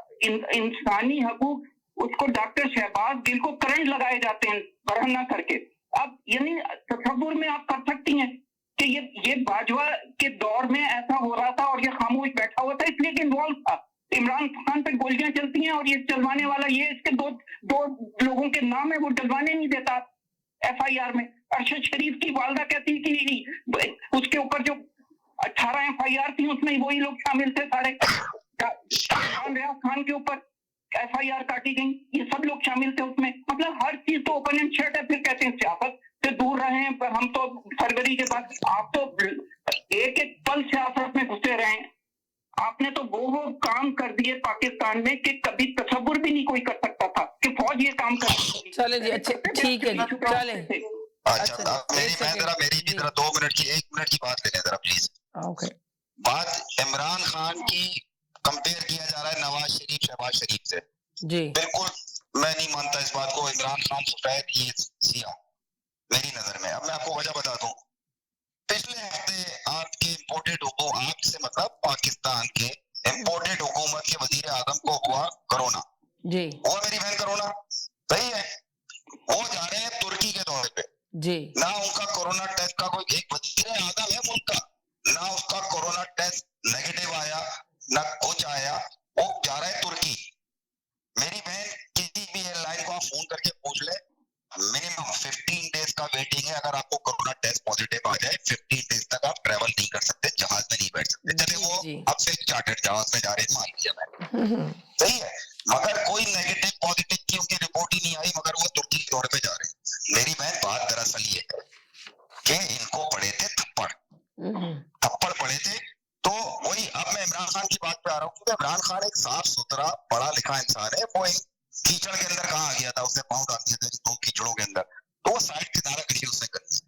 इंसानी हकूक, उसको डॉक्टर शहबाज गिल को करंट लगाए जाते हैं बरहन ना करके। अब यानी तसव्वुर में आप कर सकती हैं कि ये बाजवा के दौर में ऐसा हो रहा था और ये खामोश बैठा हुआ था इसलिए कि इन्वॉल्व था। इमरान खान पे गोलियां चलती हैं और ये चलवाने वाला ये इसके दो लोगों के नाम है, वो डलवाने नहीं देता FIR में। अरशद शरीफ की वालदा कहती कि उसके ऊपर जो 18 FIR थी उसमें वही लोग शामिल थे सारे। रियाज खान के ऊपर FIR काटी गई, ये सब लोग शामिल थे उसमें। मतलब हर चीज तो ओपन एंड शट है। फिर कहते हैं सियासत से दूर रहे हैं, हम तो फरवरी के बाद, आप तो एक एक पल सियासत में घुसे रहे हैं। आपने तो वो काम कर दिए पाकिस्तान में कि कभी तसव्वुर भी नहीं कोई कर सकता था कि फौज ये काम कर। चले जी, अच्छा ठीक है जी, चले। अच्छा मेरी भी जरा 2 मिनट की 1 मिनट की बात ले लें जरा प्लीज। ओके, बात इमरान खान की कंपेयर किया जा रहा है नवाज शरीफ शहबाज शरीफ से जी। बिल्कुल मैं नहीं मानता इस बात को। इमरान खान सफेद, ये सियाह मेरी नजर में। अब मैं आपको वजह बता दूं। पिछले हफ्ते आपके इम्पोर्टेड हुकूमत, आपसे मतलब पाकिस्तान के इम्पोर्टेड हुकूमत के वजीर आजम को हुआ कोरोना जी। हुआ मेरी बहन कोरोना, सही है। वो जा रहे हैं तुर्की के दौरे पे जी। ना उनका कोरोना टेस्ट का कोई, एक वजीर आजम है मुल्क का, ना उसका कोरोना टेस्ट नेगेटिव आया ना कुछ आया, वो जा रहा है तुर्की। मेरी बहन किसी भी एयरलाइन को आप फोन करके पूछ ले, मिनिमम 15 डेज का वेटिंग है। अगर आपको कोरोना टेस्ट पॉजिटिव आ जाए 15 डेज तक आप ट्रेवल नहीं कर सकते, जहाज में नहीं बैठ सकते। चले वो अब से चार्टर्ड जहाज में जा रहे हैं, मान लिया मैंने, सही है। मगर कोई नेगेटिव पॉजिटिव की उनकी रिपोर्ट ही नहीं आई, मगर वो तुर्की के दौरे पे जा रहे हैं। मेरी बहन बात दरअसल ये है कि इनको पड़े थे थप्पड़ पड़े थे। तो वही अब मैं इमरान खान की बात पे आ रहा हूँ, क्योंकि इमरान खान एक साफ सुथरा पढ़ा लिखा इंसान है। वो एक कीचड़ के अंदर कहाँ आ गया था, उसने पाँव डाल दिया था 2 कीचड़ों के अंदर, तो वो साइड किनारा करी उसने कर दी।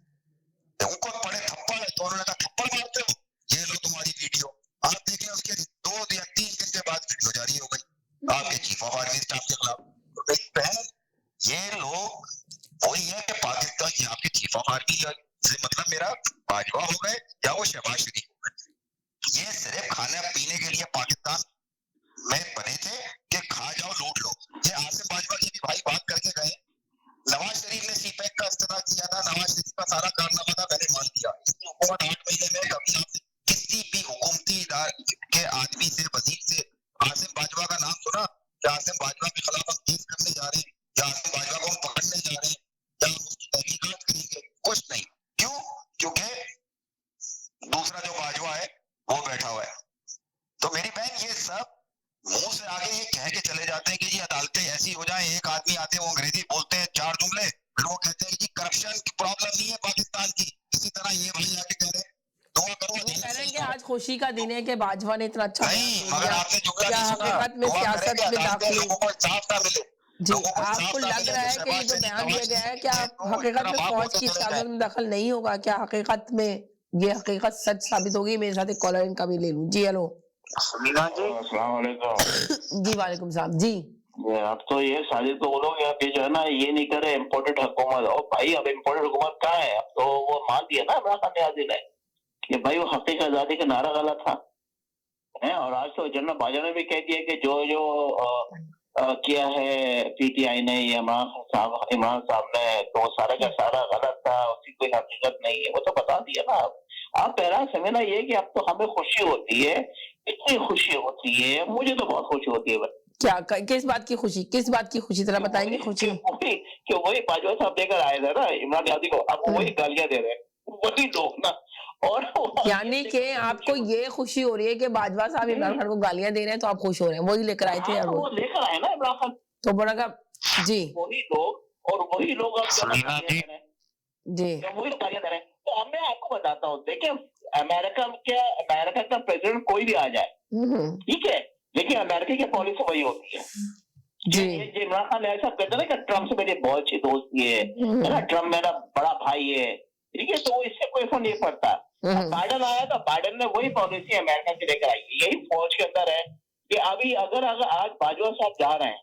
उनको पड़े थप्पड़ है तो उन्होंने कहा थप्पड़ मारते हो, ये लो तुम्हारी वीडियो। आप देख लें, उसके 2 या 3 दिन के बाद वीडियो जारी हो गई आपके चीफ ऑफ आर्मी स्टाफ के खिलाफ। तो एक बहन, ये लोग वही है कि पाकिस्तान की आपके चीफ ऑफ आर्मी से मतलब मेरा बाजवा हो गए या वो शहबाज शरीफ हो गए। ये सिर्फ खाने पीने के लिए पाकिस्तान में बने थे कि खा जाओ लूट लो। ये आसिम बाजवा की भी भाई बात करके गए, नवाज शरीफ ने CPEC का इस्तेमाल किया था, नवाज शरीफ का सारा कारनामा था, मैंने मान लिया। इसकी हुकूमत 8 महीने में कभी आपने किसी भी हुकूमती इदारे के आदमी से, वजीर से आसिम बाजवा का नाम सुना कि आसिम बाजवा के खिलाफ हम केस करने जा रहे हैं या आसिम बाजवा को हम पकड़ने जा रहे हैं या उसकी तहकीकात करेंगे? कुछ नहीं। क्यों? क्योंकि दूसरा जो बाजवा है वो बैठा हुआ है। तो मेरी बहन, ये सब मुंह से आगे ये कह के चले जाते हैं कि जी अदालतें ऐसी हो जाएं। एक आदमी आते हैं, वो अंग्रेजी बोलते हैं 4 जुमले, फिर वो कहते हैं कि करप्शन की प्रॉब्लम नहीं है पाकिस्तान की। इसी तरह ये भाई आके कह रहे हैं दुआ करो, कह रहे हैं कि आज खुशी का दिन है कि बाजवा ने इतना अच्छा नहीं, मगर आपने जुमला नहीं सुना। हकीकत में सियासत में दाखिल लोगों को इंसाफ ना मिले जी। आपको लग रहा है कि ये जो बयान दिया गया है, क्या हकीकत में फौज की सियासत में दखल नहीं होगा? क्या हकीकत में ये हकीकत सच साबित होगी? मेरे साथ एक कॉलर इनका भी ले लूं। जी हेलो जी, वालेकुम सलाम जी। अब तो ये साजिद तो बोलोग यहाँ पे जो है ना, ये नहीं करे इम्पोर्टेड हुकूमत। और भाई अब इम्पोर्टेड हुकूमत कहाँ है? अब तो वो मान दिया ना इमरान खान ने ने कि भाई वो हकीकत आजादी का नारा गलत था है। और आज तो जनरल बाजा ने भी कह दिया कि जो किया है PTI ने, ये इमरान साहब ने, तो सारा का सारा गलत था, उसकी कोई हकीकत नहीं है। वो तो बता दिया ना। आप पहला समझना ये कि अब तो हमें खुशी होती है, इतनी खुशी होती है, मुझे तो बहुत खुशी होती है। क्या, किस बात की खुशी? किस बात की खुशी जरा बताएंगे? खुशी कि वही बाजवा साहब लेकर आए थे ना इमरान गांधी को, अब वही गालियां दे रहे हैं वही लोग ना। और यानी कि आपको ये खुशी हो रही है कि बाजवा साहब इमरान खान को गालियां दे रहे हैं तो आप खुश हो रहे हैं, वही लेकर आए थे यार, वो लेकर आए ना इमरान खान, तो बड़ा का जी वही लोग और वही लोग अब जी वही लोग गालियां दे रहे हैं। तो अब मैं आपको बताता हूँ, देखिए अमेरिका का प्रेसिडेंट कोई भी आ जाए, ठीक है, लेकिन अमेरिका की पॉलिसी वही होती है जी। इमरान खान ऐसा कहते ना कि ट्रम्प से मेरी बहुत अच्छी दोस्ती है ना, ट्रम्प मेरा बड़ा भाई है, ठीक है, तो इससे कोई फर्क नहीं पड़ता। बाइडन आया तो बाइडन ने वही पॉलिसी अमेरिका की लेकर आई, यही फौज के अंदर है कि अभी अगर आज बाजवा साहब जा रहे हैं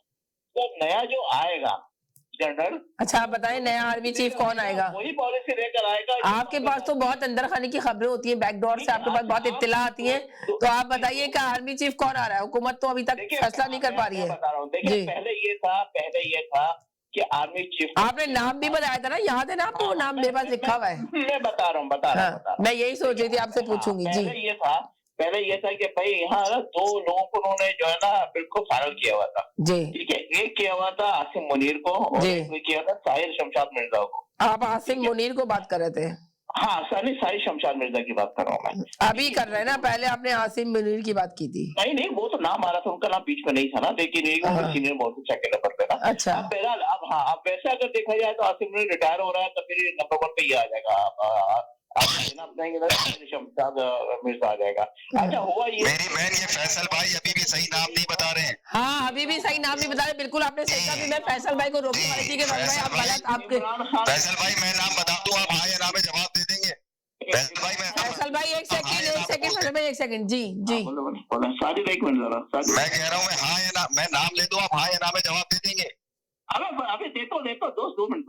तो नया जो आएगा जनरल, अच्छा आप बताएं नया आर्मी चीफ कौन आएगा, वही पॉलिसी लेकर आएगा। आपके पास तो बहुत अंदर खाने की खबरें होती है, बैकडोर से आपके पास बहुत इत्तला आती है, तो आप बताइए कि आर्मी चीफ कौन आ रहा है? हुकूमत तो अभी तक फैसला नहीं कर पा रही है। बता रहा हूँ, देखिए पहले ये था कि आर्मी चीफ, आपने नाम भी बताया था ना, याद है ना आपको? वो नाम मेरे पास लिखा हुआ है, मैं बता रहा हूँ। मैं यही सोच रही थी आपसे पूछूंगी जी। पहले ये था कि भाई यहाँ ना 2 लोगों को उन्होंने जो है ना बिल्कुल फाइनल किया हुआ था जी, ठीक है, एक किया हुआ था आसिम मुनीर को और एक किया था साहिर शमशाद मिर्जा को। आप आसिम मुनीर को बात कर रहे थे? हाँ सर, साहिर शमशाद मिर्जा की बात कर रहा हूँ मैं। अभी कर रहे हैं ना, पहले आपने आसिम मुनीर की बात की थी। नहीं वो तो नाम आ रहा था, उनका नाम बीच में नहीं था ना, लेकिन सीनियर बहुत सेकंड नंबर पे ना। अच्छा अब बहरहाल अब वैसे अगर देखा जाए तो आसिम मुनीर रिटायर हो रहा है तो फिर नंबर 1 पे ये आ जाएगा, शमशाद मिर्जा आ जाएगा। अच्छा हुआ ये, मेरी बहन ये फैसल भाई अभी भी सही नाम नहीं बता रहे हैं। हाँ अभी भी सही नाम नहीं बता रहे, बिल्कुल आपने सही कहा। मैं फैसल भाई को रोकने वाली थी कि भाई आप गलत, आपके फैसल भाई मैं नाम बता दूं, आप हाँ या ना में जवाब दे देंगे। फैसल भाई एक सेकंड फैसल भाई 1 सेकंड जी साजिद एक मिनट जरा, मैं कह रहा हूँ मैं हाँ या ना, मैं नाम ले दूं, आप हाँ या ना में जवाब दे देंगे। अबे देतो दोस्त 2 मिनट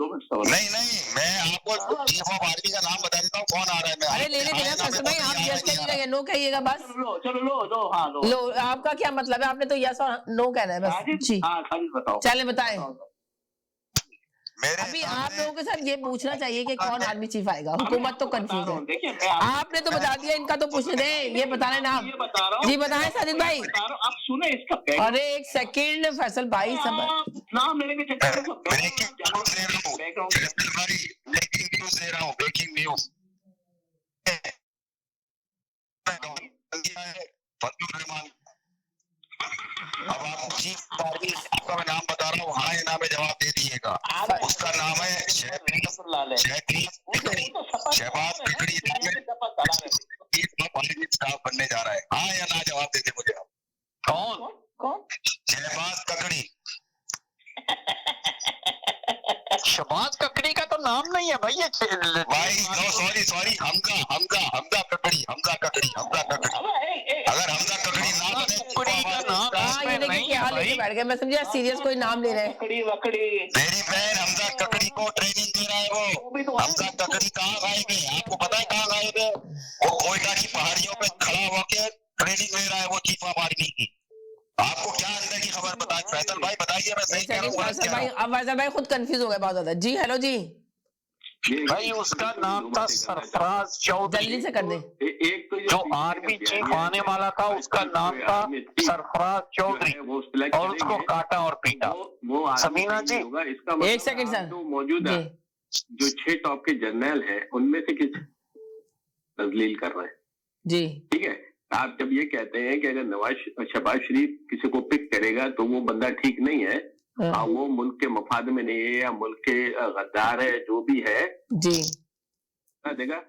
नहीं मैं आपको चीफ ऑफ आर्मी का नाम बता देता हूँ कौन आ रहा है। मैं अरे ले देना फैसल भाई, आप यस कहिएगा, नो कहिएगा बस। चलो लो आपका क्या मतलब है? आपने तो यस और नो कहना है बस जी। बताओ, चले बताएं। अभी आप लोगों के साथ ये पूछना चाहिए कि कौन आर्मी चीफ आएगा, हुकूमत तो कंफ्यूज है। आपने तो बता दिया, इनका तो पूछने दें, ये बताना है नाम जी। बताएं साजिद भाई, आप सुने इसका। अरे 1 सेकंड फैसल भाई, सब नाम लेने के चक्कर में ब्रेकिंग न्यूज अब आप चीफ आर्मी आपका मैं नाम बता रहा हूँ, हाँ या ना में जवाब दे दीजिएगा। उसका नाम है शहबाज ककड़ी, स्टाफ बनने जा रहा है। हाँ या ना जवाब दे दे मुझे। कौन? शहबाज ककड़ी। शहबाज ककड़ी का तो नाम नहीं है भाई, भाई सॉरी हमजा ककड़ी। अगर हमजा ककड़ी नाम बैठ गए, मैं समझा सीरियस कोई नाम ले रहे हैं। मेरी बहन हमजा ककड़ी को ट्रेनिंग दे रहा है वो। हमजा ककड़ी कहाँ गायब है? आपको पता है कहाँ गायब है? वो कोयटा की पहाड़ियों पे खड़ा होकर ट्रेनिंग ले रहा है वो चीफ ऑफ आर्मी की। आपको क्या अंदर की खबर बताए फैसल भाई, बताइए। मैं सही कह रहा हूँ अब फैसल भाई खुद कंफ्यूज हो गए बहुत ज्यादा जी। हेलो जी भाई, उसका नाम था सरफराज चौधरी। जल्दी से कर दे। एक तो जो आर्मी चीफ आने वाला था उसका नाम था सरफराज चौधरी और उसको काटा और पीटा। समीना जी इसका 1 सेकंड सर, तो मौजूदा जो 6 टॉप के जर्नल है उनमें से किस तजलील कर रहे हैं जी, ठीक है। आप जब ये कहते हैं कि अगर शहबाज शरीफ किसी को पिक करेगा तो वो बंदा ठीक नहीं है, वो मुल्क के मफाद में नहीं है या मुल्क के गद्दार है, जो भी है जी देगा।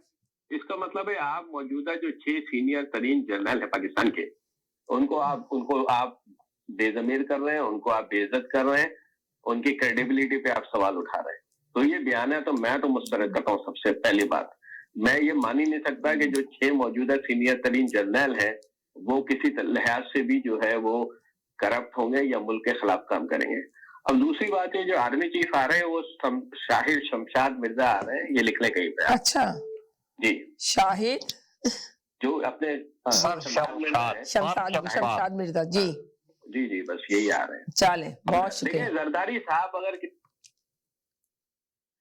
इसका मतलब है आप मौजूदा जो 6 सीनियर तरीन जनरल है पाकिस्तान के, उनको आप बेजमीर कर रहे हैं, उनको आप बेइज्जत कर रहे हैं, उनकी क्रेडिबिलिटी पे आप सवाल उठा रहे हैं। तो ये बयान है तो मैं तो मुस्तरद करता हूँ। सबसे पहली बात, मैं ये मान ही नहीं सकता कि जो 6 मौजूदा सीनियर तरीन जनरल है वो किसी लिहाज से भी जो है वो करप्ट होंगे या मुल्क के खिलाफ काम करेंगे। अब दूसरी बात है, जो आर्मी चीफ आ रहे हैं वो शाहिर शमशाद मिर्जा आ रहे हैं, ये लिख ले कहीं पे। अच्छा जी, शाहिद जो अपने शमशाद मिर्जा जी जी बस यही आ रहे हैं। चले बहुत शुक्रिया। जरदारी साहब अगर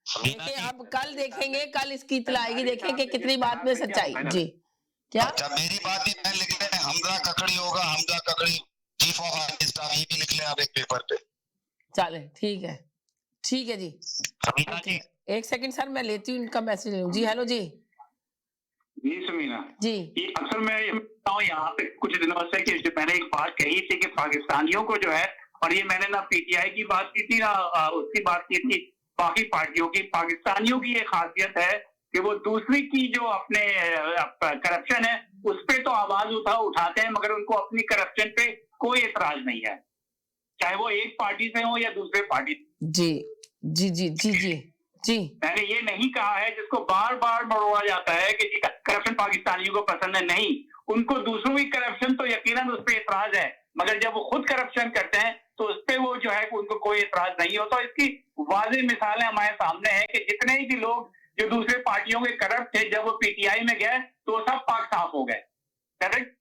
देखिए अब कल देखेंगे, कल इसकी इत्तला आएगी, देखेंगे कितनी बात में सच्चाई जी। क्या अच्छा मेरी बात ही मैं लिख ले, हमजा ककड़ी होगा, हमजा ककड़ी चीफ ऑफ आर्मी स्टाफ, ये भी लिख ले आप एक पेपर पे। चले ठीक है जी। 1 सेकंड सर, मैं लेती हूँ इनका मैसेज ले लूं जी। हेलो जी जी समीना जी, ये अक्सर मैं यहाँ पे कुछ दिनों से कि जो मैंने एक बात कही थी कि पाकिस्तानियों को जो है, और ये मैंने ना पीटीआई की बात की थी ना उसकी बात की थी बाकी पार्टियों की, पाकिस्तानियों की ये खासियत है कि वो दूसरी की जो अपने करप्शन है उस पे तो आवाज उठाते हैं, मगर उनको अपनी करप्शन पे कोई एतराज नहीं है, चाहे वो एक पार्टी से हो या दूसरे पार्टी से। जी जी जी जी जी जी, मैंने ये नहीं कहा है जिसको बार बार मरोड़ा जाता है कि करप्शन पाकिस्तानियों को पसंद है, नहीं, उनको दूसरों की करप्शन तो यकीनन उस पर एतराज है, मगर जब वो खुद करप्शन करते हैं तो उस पर वो जो है उनको कोई एतराज नहीं होता। इसकी वाज़ेह मिसालें हमारे सामने हैं कि जितने भी लोग जो दूसरे पार्टियों के करप्ट थे जब वो पीटीआई में गए तो सब पाक साफ हो गए, करेक्ट।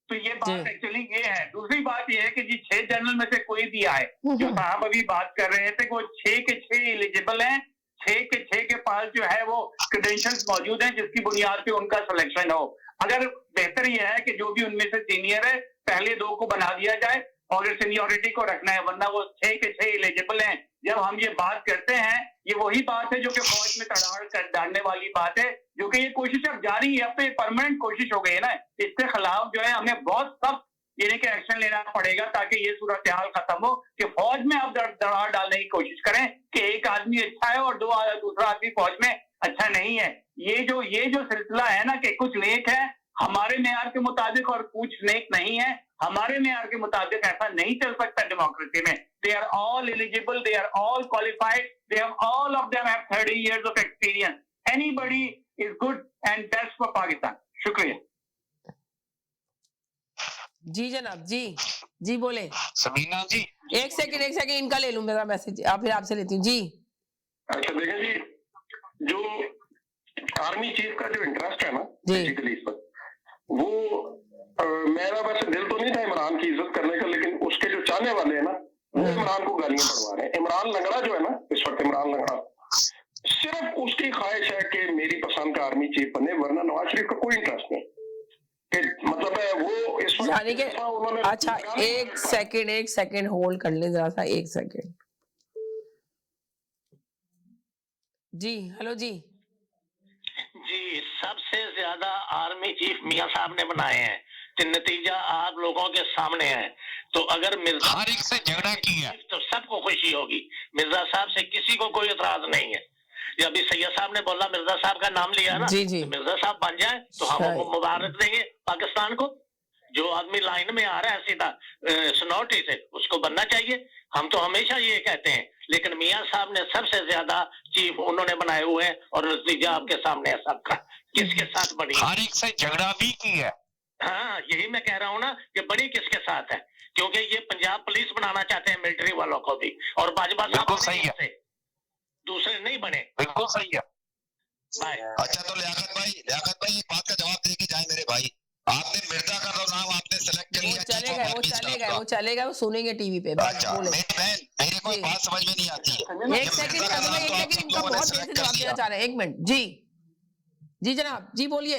तो ये बात एक्चुअली ये है। दूसरी बात ये है कि जी 6 जनरल में से कोई भी आए, जो साहब अभी बात कर रहे थे वो 6 के 6 एलिजिबल हैं, 6 के 6 के पास जो है वो क्रेडेंशियल्स मौजूद हैं जिसकी बुनियाद पे उनका सिलेक्शन हो। अगर बेहतर ये है कि जो भी उनमें से सीनियर है पहले 2 को बना दिया जाए और सीनियोरिटी को रखना है, वरना वो 6 के 6 एलिजिबल हैं। जब हम ये बात करते हैं ये वही बात है जो कि फौज में तड़ाड़ कर डालने वाली बात है, जो कि ये कोशिश अब जारी है, अब तो परमानेंट कोशिश हो गई है ना, इसके खिलाफ जो है हमें बहुत सख्त यानी कि एक्शन लेना पड़ेगा ताकि ये सूरत हाल खत्म हो कि फौज में अब दरार डालने की कोशिश करें कि एक आदमी अच्छा है और दूसरा आदमी फौज में अच्छा नहीं है। ये जो सिलसिला है ना कि कुछ नेक है हमारे मेयार के मुताबिक और कुछ नेक नहीं है हमारे मेयार के मुताबिक, ऐसा नहीं चल सकता डेमोक्रेसी में। They are all eligible, they are all qualified, they have all of them have 30 years of experience, anybody is good and best for Pakistan। शुक्रिया जी जनाब, जी बोले समीना जी। एक सेकंड इनका ले लूं मेरा मैसेज, फिर आपसे लेती हूँ जी। अच्छा देखें जी, जो आर्मी चीफ का जो इंटरेस्ट है ना बेसिकली इस पर, वो मेरा वैसे दिल तो नहीं था इमरान की इज्जत करने का, लेकिन उसके जो चाहने वाले हैं ना वो इमरान को गालियां पड़वा रहे हैं। इमरान लंगड़ा जो है ना इस वक्त, इमरान लंगड़ा सिर्फ उसकी ख्वाहिश है कि मेरी पसंद का आर्मी चीफ बने, वरना नवाज शरीफ का कोई इंटरेस्ट नहीं। मतलब है वो इस वक्त अच्छा एक सेकंड होल्ड कर ले जरा सा, एक सेकंड जी। हेलो जी। सबसे ज्यादा आर्मी चीफ मियां साहब ने बनाए हैं, तो नतीजा आप लोगों के सामने है। तो अगर मिर्जा हर एक से झगड़ा किया तो सबको खुशी होगी, मिर्जा साहब से किसी को कोई एतराज नहीं है। या अभी सैयद साहब ने बोला मिर्जा साहब का नाम लिया ना, जी। तो मिर्जा साहब बन जाए तो हम मुबारक देंगे पाकिस्तान को। जो आदमी लाइन में आ रहा है सीधा सनौटी से, उसको बनना चाहिए। हम तो हमेशा ये कहते हैं, लेकिन मियां साहब ने सबसे ज्यादा चीफ उन्होंने बनाए हुए हैं और नतीजा आपके सामने है सबका, किसके साथ बनी, हर एक से झगड़ा भी किया। हाँ यही मैं कह रहा हूँ ना कि बड़ी किसके साथ है, क्योंकि ये पंजाब पुलिस बनाना चाहते हैं मिलिट्री वालों को भी, और बाजवा साहब सही है, दूसरे नहीं बने। बिल्कुल सही है। अच्छा तो लियाकत भाई एक बात का जवाब दे के जाए मेरे भाई, आपने मिर्जा का नाम आपने सेलेक्ट कर लिया, वो चलेगा, वो सुनेंगे टीवी पे। अच्छा मेरी बहन, मेरी कोई बात समझ में नहीं आती है। एक सेकंड इनका बहुत देर से जवाब देना चाह रहे हैं, 1 मिनट जी जनाब, जी बोलिए।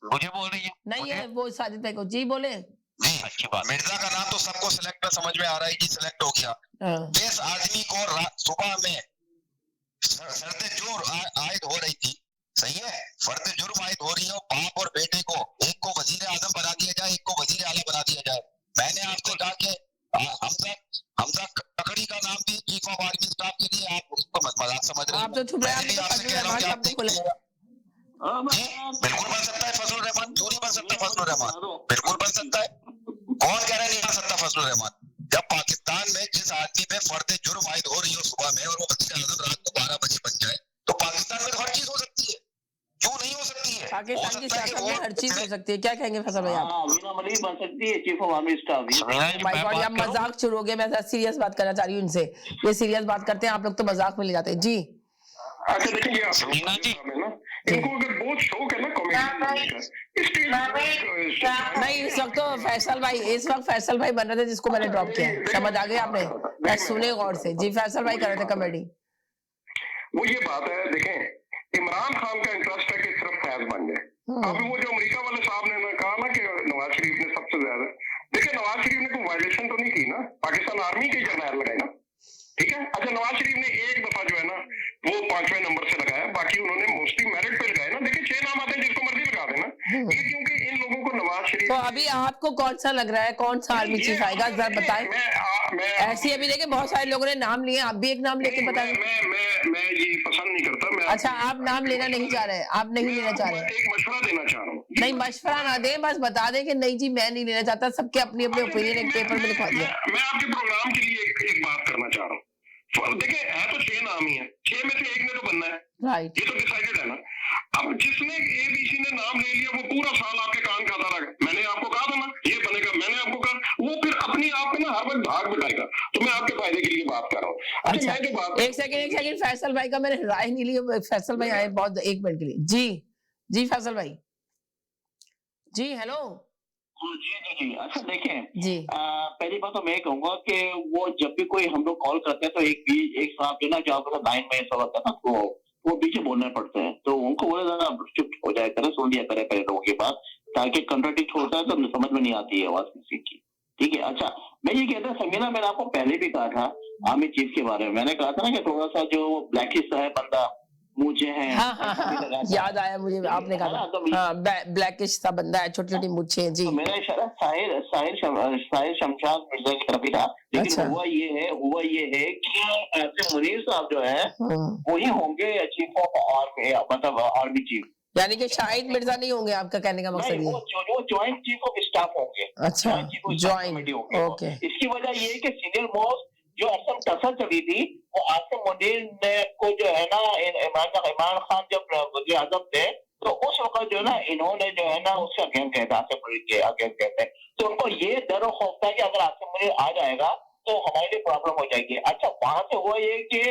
मुझे बोल रही है नहीं है वो साजिद भाई को, जी बोले। अच्छी बात। मिर्जा का नाम तो सबको सिलेक्ट समझ में आ रहा है कि सिलेक्ट हो गया। जिस आदमी को सुबह में फर्द जुर्म आयद हो रही थी, सही है, फर्द जुर्म आयद हो रही है, बाप और बेटे को, एक को वजीर आजम बना दिया जाए, एक को वजीर आला बना दिया जाए। मैंने आपसे कहा कि हमजा ककड़ी का नाम भी चीफ ऑफ आर्मी स्टाफ के लिए, आप उसको मजाक समझ रहे हैं। आप तो चुप रहे, आपसे कह रहा हूं कि आप बिल्कुल बन सकता है फजलुर रहमान, क्यों नहीं बन सकता फजलुर रहमान, बिल्कुल बन सकता है। कौन कह रहा है नहीं बन सकता फजलुर रहमान? जब पाकिस्तान में जिस आदमी पे फर्द जुर्म आयद हो रही हो सुबह में और वो वजीर आज़म रात को 12 बजे बन जाए, तो पाकिस्तान में तो हर चीज हो सकती है, क्यों नहीं हो सकती है? पाकिस्तान की सियासत में हर चीज हो सकती है। क्या कहेंगे फैसल भाई आप? बन सकती है chief of army staff. My God, आप मजाक शुरू हो गए, मैं सीरियस बात करना चाह रही हूँ इनसे, ये सीरियस बात करते हैं, आप लोग तो मजाक में ले जाते हैं जी। अच्छा देखिए समीना जी, इनको अगर बहुत शौक है ना कॉमेडी, नहीं इस वक्त तो फैसल भाई बन रहे थे जिसको मैंने ड्रॉप किया, समझ आ गया आपने? सुने गौर से जी, फैसल भाई कर रहे थे कॉमेडी। वो ये बात है, देखें इमरान खान का इंटरेस्ट है कि सिर्फ फैज बन जाए। अभी वो जो अमेरिका वाले साहब ने कहा ना कि नवाज शरीफ ने सबसे ज्यादा, देखिए नवाज शरीफ ने कोई वायलेशन तो नहीं की ना, पाकिस्तान आर्मी के जर्नैल लगाए ना, ठीक है। अच्छा नवाज शरीफ ने एक दफा जो है ना वो 5वें नंबर से लगाया, बाकी उन्होंने मोस्टली मेरिट पे लगाया ना। देखिए 6 नाम आते हैं जिसको ये क्योंकि इन लोगों को नवाज शरीफ। तो अभी आपको कौन सा लग रहा है, कौन सा आर्मी चीफ आएगा, जरा बताएं। ऐसे अभी देखिए बहुत सारे लोगों ने नाम लिए, आप भी एक नाम लेके बताएं। मैं ये पसंद नहीं करता। अच्छा, आप नाम लेना नहीं चाह रहे हैं, आप नहीं लेना चाह रहे हैं। एक मशवरा देना चाह रहा हूँ। नहीं, मशवरा ना दें, बस बता दें कि नहीं जी मैं नहीं लेना चाहता। सबके अपनी अपनी ओपिनियन एक पेपर में लिखवा दिया। मैं आपके प्रोग्राम के लिए एक बात करना चाह रहा हूँ। देखिए है तो 6 नाम ही है, 6 में से एक ने तो बनना है, राइट, ये तो डिसाइडेड है ना। अब जिसने एबीसी ने नाम ले लिया वो पूरा साल आपके कान खाता रहा, मैंने आपको कहा था ना ये बनेगा, मैंने आपको कहा, वो फिर अपनी आप में ना हर वक्त भाग बिठाएगा। तो मैं आपके फायदे के लिए बात कर रहा हूँ। अच्छा, एक सेकंड फैसल भाई का मैंने राय नहीं ली। फैसल भाई आए बहुत, 1 मिनट के लिए। जी फैसल भाई जी, हेलो। जी। अच्छा देखें जी, पहली बात तो मैं कहूंगा कि वो जब भी कोई हम लोग कॉल करते हैं तो एक साहब जो ना जो आपका 9 में ऐसा होता है ना, वो पीछे बोलने पड़ते हैं, तो उनको बोले ज्यादा चुप हो जाए करे, सुन लिया करे पहले लोगों की बात, ताकि कंट्राडिक्ट होता है तो समझ में नहीं आती है आवाज किसी की। ठीक है। अच्छा, मैं ये कहता समीना, मैंने आपको पहले भी कहा था आर्मी चीफ के बारे में, मैंने कहा था ना कि थोड़ा सा जो ब्लैकिश है बंदा, मुझे है। हाँ, याद आया मुझे, आपने कहा हाँ, ब्लैकिश सा बंदा है, छोटी छोटी मुच्छे। जी, तो मेरा इशारा साहिर शमशाद मिर्जा की तरफ ही था। लेकिन अच्छा। हुआ ये है कि मुनीर साहब जो है वही होंगे चीफ ऑफ आर्मी, मतलब आर्मी चीफ, यानी कि शाहिद मिर्जा नहीं होंगे, आपका कहने का मकसद ये? वो ज्वाइंट चीफ ऑफ स्टाफ होंगे। अच्छा, ज्वाइंट, ओके। इसकी वजह ये है कि सीनियर मोस्ट जो असम टसल चली थी, वो आसिम मुनीर ने को जो है ना, इमरान खान जब वज़ीर आज़म थे तो उस वक्त जो है ना इन्होंने जो है ना उसका अगेंस्ट कहता, आसिम मुनीर के अगेंस्ट कहते हैं। तो उनको ये डर और खौफ था कि अगर आसिम मुनीर आ जाएगा तो हमारे लिए प्रॉब्लम हो जाएगी। अच्छा, वहां से हुआ ये कि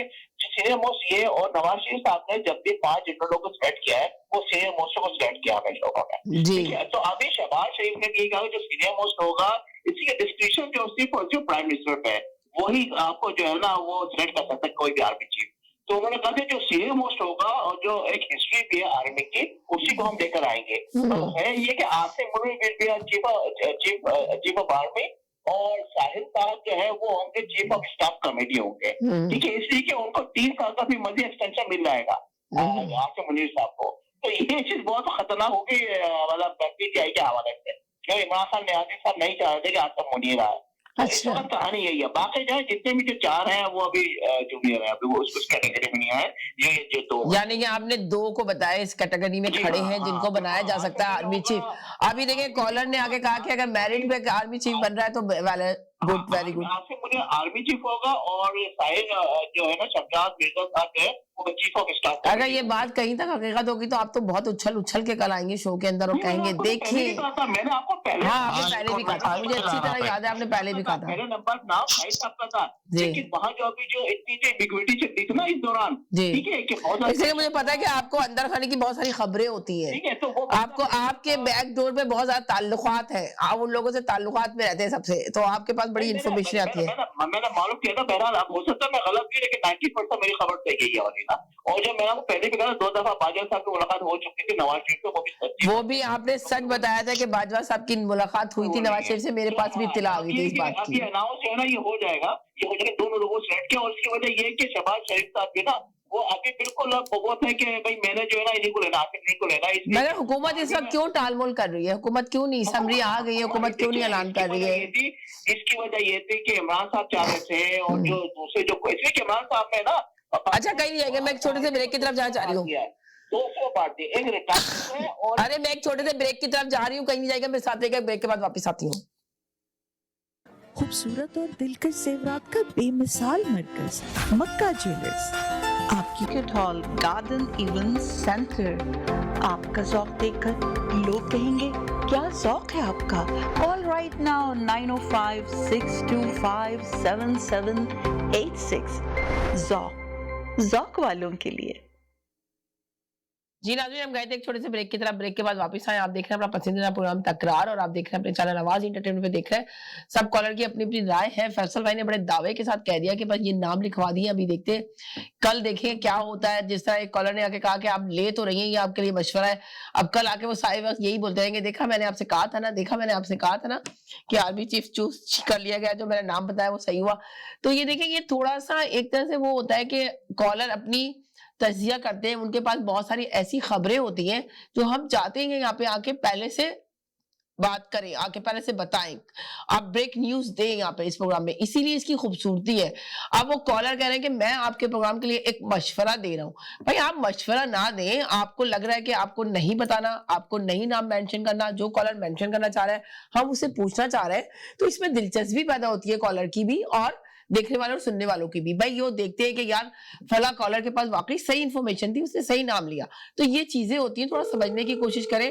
सीनियर मोस्ट ये और नवाज शरीफ साहब ने जब भी 5 जनरलों को सिलेक्ट किया है, वो सीनियर मोस्ट को सिलेक्ट किया हमें लोगों ने। ठीक है। तो अभी शहबाज शरीफ ने भी कहा जो सीनियर मोस्ट होगा, इसी का डिस्क्रिप्शन जो सिर्फ और सिर्फ प्राइम मिनिस्टर पे है, वही आपको जो है ना वो सिलेक्ट कर सकता है कोई भी आर्मी चीफ। तो उन्होंने कहा कि जो सीनियर मोस्ट होगा और जो एक हिस्ट्री भी है आर्मी की, उसी को हम लेकर आएंगे। तो है ये कि आसिम मुनीर भी चीफ ऑफ आर्मी और साहिद साहब जो है वो होंगे चीफ ऑफ स्टाफ कमेटी होंगे। ठीक है। इसलिए कि उनको 3 साल का भी मजीद एक्सटेंशन मिल जाएगा आसिम मुनीर साहब को। तो ये चीज बहुत खतरनाक होगी, मतलब पीटीआई के हवाले से, क्योंकि इमरान खान नियाज़ी साहब नहीं चाह रहे थे कि आसिम मुनीर आए। अच्छा, कहानी यही है। बाकी जो है जितने भी जो 4 हैं वो अभी जूनियर है, अभी वो उस कैटेगरी में नहीं आए। ये जो 2, यानी कि आपने 2 को बताया इस कैटेगरी में खड़े हैं जिनको बनाया जा सकता है आर्मी चीफ। अभी देखिए कॉलर ने आगे कहा कि अगर मेरिट पे आर्मी चीफ बन रहा है तो good, very good. Asim Munir army chief होगा और साहिर जो है ना शमशाद मिर्जा साहब है वो चीफ ऑफ स्टाफ। अगर ये बात कहीं तक हकीकत होगी तो आप तो बहुत उछल के कल आएंगे शो के अंदर और कहेंगे देखिए, मैंने आपको पहले, हाँ आपने पहले भी कहा था, मुझे अच्छी तरह याद है, आपने पहले भी कहा था। मेरा नंबर नाम साहिद साहब का था, लेकिन वहाँ जो अभी जो इतनी एम्बिग्विटी से दिखना इस दौरान, ठीक है, कि बहुत, इसलिए मुझे पता है कि आपको अंदर खाने की बहुत सारी खबरें होती है। ठीक है। तो वो आपको आपके बैक डोर पे बहुत ज्यादा ताल्लुकात है, आप उन लोगों से ताल्लुकात में रहते हैं सबसे, तो आपके पास बड़ी इन्फॉर्मेशन आती है। मैंने मालूम किया था, बहरहाल अब हो सकता है मैं गलत भी, लेकिन 90% मेरी खबर सही गई है वाली ना। और जो मैंने आपको पहले भी कहा 2 दफा बाजवा साहब की मुलाकात हो चुकी थी नवाज शरीफ से, वो भी आपने सच बताया था कि बाजवा साहब की मुलाकात हुई थी नवाज शरीफ से, मेरे पास भी इत्तला आ गई थी इस बात की। अनाउंस है ना, ये हो जाएगा, दोनों लोगों से सेलेक्ट किया। और इसकी वजह ये है कि शहबाज शरीफ साहब भी ना वो अभी बिल्कुल बहुत है कि भाई मैंने जो है ना इन्हीं को लेना, आसिम नहीं को लेना। मगर हुकूमत इस वक्त क्यों टालमोल कर रही है? हुकूमत क्यों नहीं, समरी आ गई है, हुकूमत क्यों नहीं ऐलान कर रही है? इसकी वजह ये थी कि इमरान साहब चाह रहे थे और जो दूसरे जो, इसलिए कि इमरान साहब ने ना, अच्छा कहीं नहीं जाएगा, मैं एक छोटे से ब्रेक की तरफ जाना चाह रही हूँ। 200 पार्टी एक रिटायर्ड है और, अरे मैं एक छोटे से ब्रेक की तरफ जा रही हूँ, कहीं नहीं जाएगा, मेरे साथ रहेगा, ब्रेक के बाद वापस आती हूँ। खूबसूरत और दिलकश जेवरात का बेमिसाल मरकज मक्का ज्वेलर्स, आपकी kit hall garden event centre. आपका ज़ौक देखकर लोग कहेंगे क्या ज़ौक है आपका। ऑल राइट नाउ 905-625-7786 ज़ौक वालों के लिए। जी नाज़रीन, हम गए थे एक छोटे से ब्रेक की तरफ, ब्रेक के बाद वापस आए। आप देख रहे हैं अपना पसंदीदा प्रोग्राम तकरार और आप देख रहे हैं अपने चैनल आवाज एंटरटेनमेंट पे देख रहे हैं। सब कॉलर की अपनी अपनी राय है। फैसल भाई ने बड़े दावे के साथ कह दिया कि बस ये नाम लिखवा दिए, अभी देखते हैं कल देखें क्या होता है। जिस तरह एक कॉलर ने आके कहा कि आप ले तो रही हैं, ये आपके लिए मशवरा है, अब कल आके वो सारे वक्त यही बोलते रहेंगे, देखा मैंने आपसे कहा था ना, देखा मैंने आपसे कहा था ना कि आर्मी चीफ चूज कर लिया गया, जो मैंने नाम बताया वो सही हुआ। तो ये देखें, ये थोड़ा सा एक तरह से वो होता है कि कॉलर अपनी तजिया करते हैं, उनके पास बहुत सारी ऐसी खबरें होती हैं जो हम चाहते हैं कि यहाँ पे आके पहले से बात करें, आके पहले से बताएं, आप ब्रेक न्यूज दें यहाँ पे इस प्रोग्राम में, इसीलिए इसकी खूबसूरती है। अब वो कॉलर कह रहे हैं कि मैं आपके प्रोग्राम के लिए एक मशवरा दे रहा हूँ। भाई आप मशवरा ना दें, आपको लग रहा है कि आपको नहीं बताना, आपको नहीं नाम मेंशन करना, जो कॉलर मेंशन करना चाह रहा है हम उसे पूछना चाह रहे हैं, तो इसमें दिलचस्पी पैदा होती है कॉलर की भी और देखने वालों और सुनने वालों की भी। भाई ये देखते हैं कि यार फला कॉलर के पास वाकई सही इंफॉर्मेशन थी, उसने सही नाम लिया। तो ये चीजें होती हैं, थोड़ा समझने की कोशिश करें।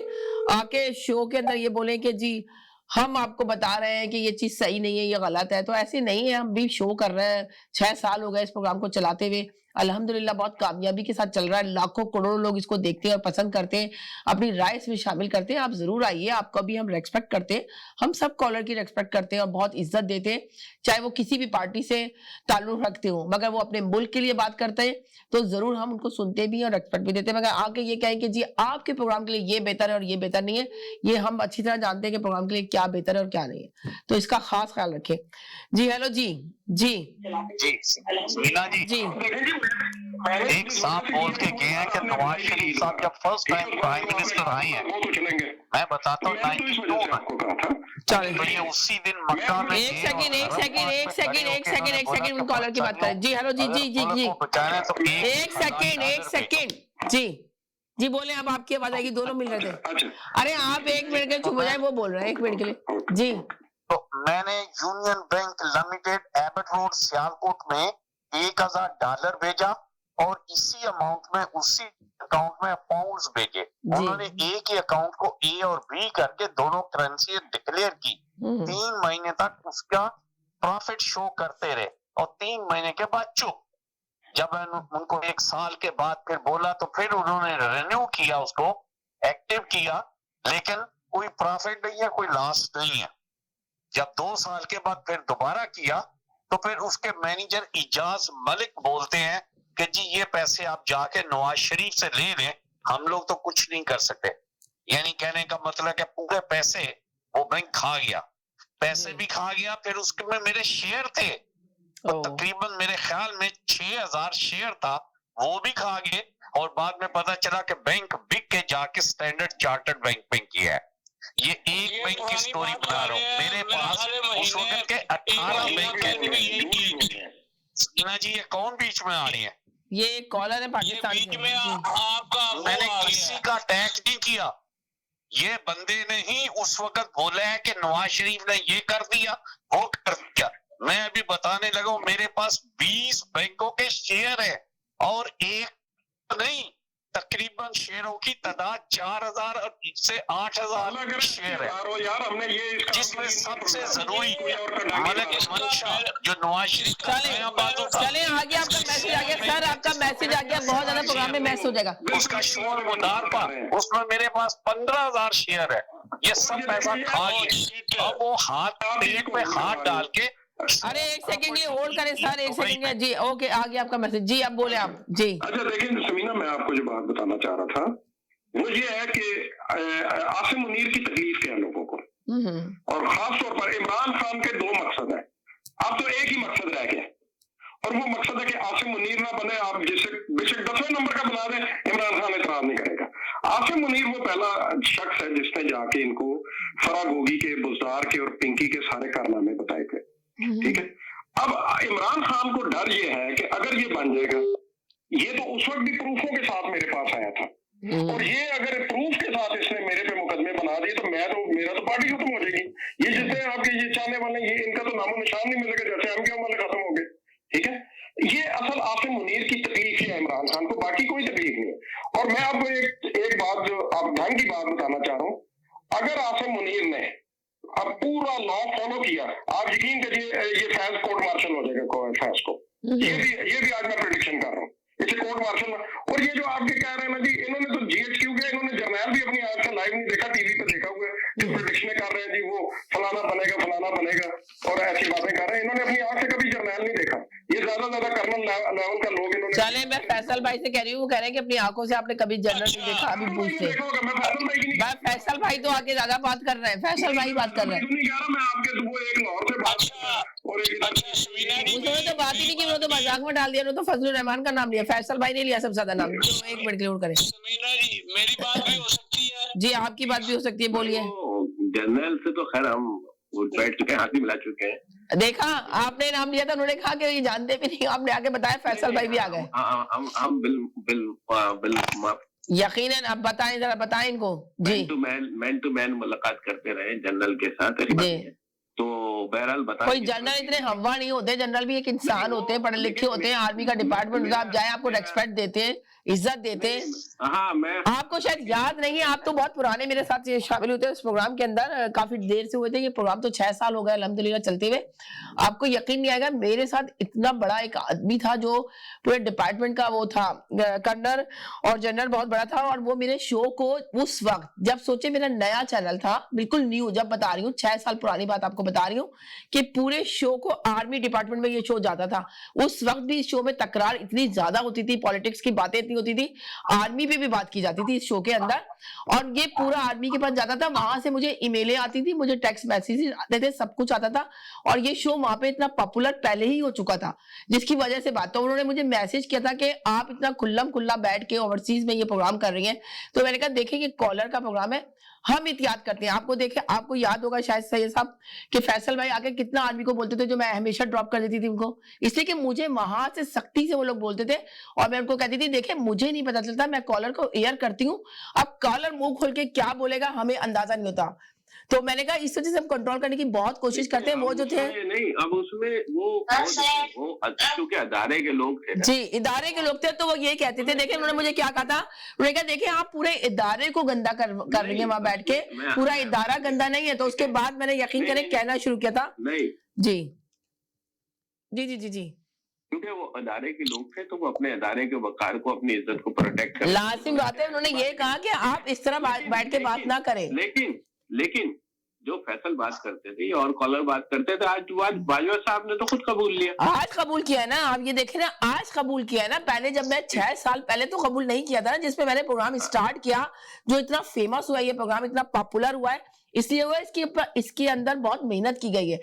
आके शो के अंदर ये बोलें कि जी हम आपको बता रहे हैं कि ये चीज सही नहीं है, ये गलत है, तो ऐसे नहीं है। हम भी शो कर रहे हैं, 6 साल हो गए इस प्रोग्राम को चलाते हुए, अल्हम्दुलिल्लाह बहुत कामयाबी के साथ चल रहा है। लाखों करोड़ों लोग इसको देखते हैं और पसंद करते हैं, अपनी राय इसमें शामिल करते हैं। आप जरूर आइए, आपका भी हम रेस्पेक्ट करते हैं, हम सब कॉलर की रेस्पेक्ट करते हैं और बहुत इज्जत देते हैं, चाहे वो किसी भी पार्टी से ताल्लुक रखते हो। मगर वो अपने मुल्क के लिए बात करते हैं तो जरूर हम उनको सुनते भी और रेस्पेक्ट भी देते हैं। मगर आके ये कहें कि जी आपके प्रोग्राम के लिए ये बेहतर है और ये बेहतर नहीं है, ये हम अच्छी तरह जानते हैं कि प्रोग्राम के लिए क्या बेहतर है और क्या नहीं है, तो इसका खास ख्याल रखें। जी हेलो जी जी मीना जी एक साहब बोल के गए हैं कि नवाज शरीफ साहब जब फर्स्ट टाइम प्राइम मिनिस्टर आए हैं, मैं बताता हूँ 92 में, तो ये उसी दिन मक्का में एक सेकंड कॉलर की बात करें। जी हेलो जी जी जी जी एक सेकंड जी बोले, अब आपकी आवाज आएगी, दोनों मिल रहे थे। अरे आप 1 मिनट के लिए चुप हो जाए, वो बोल रहे हैं 1 मिनट के लिए जी। तो मैंने union bank limited Abbott road Sialkot में $1000 भेजा और इसी अमाउंट में उसी अकाउंट में पाउंड्स भेजे। उन्होंने एक ही अकाउंट को ए और बी करके दोनों करेंसी डिक्लेयर की। 3 महीने तक उसका प्रॉफिट शो करते रहे और 3 महीने के बाद चुप। जब उनको 1 साल के बाद फिर बोला तो फिर उन्होंने रिन्यू किया, उसको एक्टिव किया, लेकिन कोई प्रॉफिट नहीं है, कोई लॉस नहीं है। जब 2 साल के बाद फिर दोबारा किया तो फिर उसके मैनेजर इजाज मलिक बोलते हैं कि जी ये पैसे आप जाके नवाज शरीफ से ले लें, हम लोग तो कुछ नहीं कर सकते। यानी कहने का मतलब है पूरे पैसे वो बैंक खा गया, पैसे भी खा गया, फिर उसके में मेरे शेयर थे, तो तकरीबन मेरे ख्याल में 6000 शेयर था, वो भी खा गए। और बाद में पता चला कि बैंक बिक के जाके स्टैंडर्ड चार्टर्ड बैंक में किया है। ये एक बैंक की स्टोरी बता रहा हूँ, मेरे पास उस वक्त के 18 बैंक है। मीना जी ये कौन बीच में आ रही है? ये कॉलर है पाकिस्तान में आपका। मैंने किसी का टैग नहीं किया, ये बंदे ने ही उस वक्त बोला है कि नवाज शरीफ ने ये कर दिया वो कर दिया। मैं अभी बताने लगा हूं, मेरे पास 20 बैंकों के शेयर है और एक नहीं, तकरीबन शेयरों की तादाद 4000 से 8000 शेयर है, जिसमें सबसे जरूरी मलिक मंशा जो नवाज शरीफ। चले आगे, आपका मैसेज आ गया सर, आपका मैसेज आ गया, बहुत ज्यादा प्रोग्राम में मैसेज हो जाएगा। उसका शोर मुदार पर उसमें मेरे पास 15000 शेयर है, ये सब पैसा खा गया। अब वो पेट पे हाथ डाल के, अरे 1 सेकंड ये होल्ड करें सर, 1 सेकंड जी। ओके आ गया आपका मैसेज जी, अब बोले आप जी। अच्छा देखिए समीना, मैं आपको जो बात बताना चाह रहा था वो ये है कि आसिम मुनीर की तकलीफ क्या है लोगों को, और खास तौर पर इमरान खान के 2 मकसद है। अब तो एक ही मकसद रह गया और वो मकसद है कि आसिम मुनीर ना बने। आप जैसे बेशक 10वें नंबर का बना दें, इमरान खान एतराज नहीं करेगा। आसिम मुनीर वो पहला शख्स है जिसने जाके इनको फराग होगी के, बुजदार के और पिंकी के सारे कारनामे बताए थे, ठीक है। अब इमरान खान को डर ये है कि अगर ये बन जाएगा, ये तो उस वक्त भी प्रूफों के साथ मेरे पास आया था, और ये अगर प्रूफ के साथ इसने मेरे पे मुकदमे बना दिए तो मेरा तो पार्टी खत्म हो जाएगी। ये जितने आपके ये चाहने वाले, ये इनका तो नामो निशान नहीं मिलेगा, जैसे हम क्या वाले खत्म हो गए, ठीक है। ये असल आसिम मुनीर की तकलीफ है इमरान खान को, बाकी कोई तकलीफ नहीं है। और मैं आपको एक बात जो आप ढंग की बात बताना चाह रहा हूँ, अगर आसिम मुनीर ने अब पूरा लॉ फॉलो किया, आप यकीन करिए ये फैज कोर्ट मार्शल हो जाएगा फैज को। ये भी आज मैं प्रेडिक्शन कर रहा हूँ, इसे कोर्ट मार्शल। और ये जो आपके कह रहे हैं ना जी, इन्होंने तो GHQ के इन्होंने जर्नल भी अपनी आंख से लाइव नहीं देखा, टीवी पे देखा हुआ है, जो प्रेडिक्शन कर रहे हैं जी वो फलाना बनेगा और ऐसी बातें कर रहे हैं। इन्होंने अपनी आंख से कभी जर्नल नहीं देखा, ये ज्यादा कर्नल लेवल का लोग इन्होंने। चले मैं फैसल भाई से कह रही हूँ, वो कह रहे हैं कि अपनी आंखों से आपने कभी जर्नल नहीं देखा, अभी पूछते। फैसल भाई तो आके ज्यादा बात कर रहे हैं, फैसल भाई बात कर रहे हैं। मैं आपके वो एक लाहौर से बात, और उन्होंने तो बात ही नहीं की, उन्होंने तो मजाक में डाल दिया, उन्होंने तो फजलुर रहमान का नाम लिया, फैसल भाई ने लिया सबसे ज्यादा नाम। तो एक मिनट क्लियर करें। समीना जी, मेरी बात भी हो सकती है? जी आपकी बात भी हो सकती है, बोलिए। जनरल से तो खैर हम उठ बैठ चुके हैं, हाथ भी मिला चुके हैं। देखा, आपने नाम लिया था, उन्होंने कहा कि ये जानते भी नहीं, आपने आगे बताया फैसल भाई भी आ गए। हम बिल यकीनन। अब बताएं, जरा बताएं इनको। जी, मैन टू मैन मुलाकात करते रहे जनरल के साथ, ऐसी बात नहीं है। तो बहरहाल बता, कोई जनरल इतने हवा नहीं होते, जनरल भी एक इंसान होते हैं, पढ़े लिखे होते हैं, आर्मी का डिपार्टमेंट होता है, आप जाए आपको रेस्पेक्ट देते हैं, इज्जत देते हैं। हाँ, मैं आपको शायद याद नहीं है, आप तो बहुत पुराने मेरे साथ शामिल होते हैं इस प्रोग्राम के अंदर, काफी देर से हुए थे, ये प्रोग्राम तो 6 साल हो गए अल्हम्दुलिल्लाह चलते हुए। आपको यकीन नहीं आएगा, मेरे साथ इतना बड़ा एक आदमी था जो पूरे डिपार्टमेंट का वो था, कर्नल और जनरल बहुत बड़ा था, और वो मेरे शो को उस वक्त, जब सोचे मेरा नया चैनल था, बिल्कुल न्यू, जब बता रही हूँ 6 साल पुरानी बात आपको बता रही हूँ, कि पूरे शो को आर्मी डिपार्टमेंट में ये शो जाता था। उस वक्त भी इस शो में तकरार इतनी ज्यादा होती थी, पॉलिटिक्स की बातें इतनी होती थी, आर्मी पे भी बात की जाती थी इस शो के अंदर, और ये पूरा आर्मी के पास जाता था, वहां से मुझे ईमेलें आती थी, मुझे टेक्स्ट मैसेजेस आते थे, सब कुछ आता था, और ये शो वहां पे इतना पॉपुलर पहले ही हो चुका था, जिसकी वजह से बात। तो उन्होंने मुझे मैसेज किया था कि आप इतना खुल्लम खुल्ला बैठ के ओवरसीज में ये प्रोग्राम कर रही हैं, तो मैंने कहा देखिए, ये कॉलर का प्रोग्राम है, हम इतियाद करते हैं। आपको देखे, आपको याद होगा शायद सैयद साहब कि फैसल भाई आके कितना आर्मी को बोलते थे, जो मैं हमेशा ड्रॉप कर देती थी उनको, इसलिए कि मुझे वहां से सख्ती से वो लोग बोलते थे, और मैं उनको कहती थी देखे मुझे नहीं पता चलता, मैं कॉलर को एयर करती हूँ, अब कॉलर मुंह खोल के क्या बोलेगा हमें अंदाजा नहीं होता। तो मैंने कहा इस वजह से हम कंट्रोल करने की बहुत कोशिश करते हैं। वो जो थे नहीं, अब उसमें वो क्योंकि अदारे के लोग थे जी, इदारे के लोग थे, तो वो ये कहते थे, देखे उन्होंने मुझे क्या कहा था, उन्होंने कहा देखे आप पूरे इदारे को गंदा कर रही है वहां बैठ के, पूरा इदारा गंदा नहीं है। तो उसके बाद मैंने यकीन करें कहना शुरू किया था। नहीं जी जी जी जी जी, क्योंकि वो अदारे के लोग थे, तो वो अपने अदारे के वकार को, अपनी इज्जत को प्रोटेक्ट कर, लाजिम बात है। उन्होंने ये कहा कि आप इस तरह बैठ के बात ना करें। लेकिन जो फैसल बात करते थे और कॉलर बात करते थे, आज बाजवा साहब ने तो खुद कबूल लिया। आज कबूल किया है ना, आप ये देखें ना, आज कबूल किया है ना। पहले जब मैं 6 साल पहले तो कबूल नहीं किया था ना, जिसमें मैंने प्रोग्राम स्टार्ट किया, जो इतना फेमस हुआ, ये प्रोग्राम इतना पॉपुलर हुआ है, इसलिए हुआ इसके अंदर बहुत मेहनत की गई है,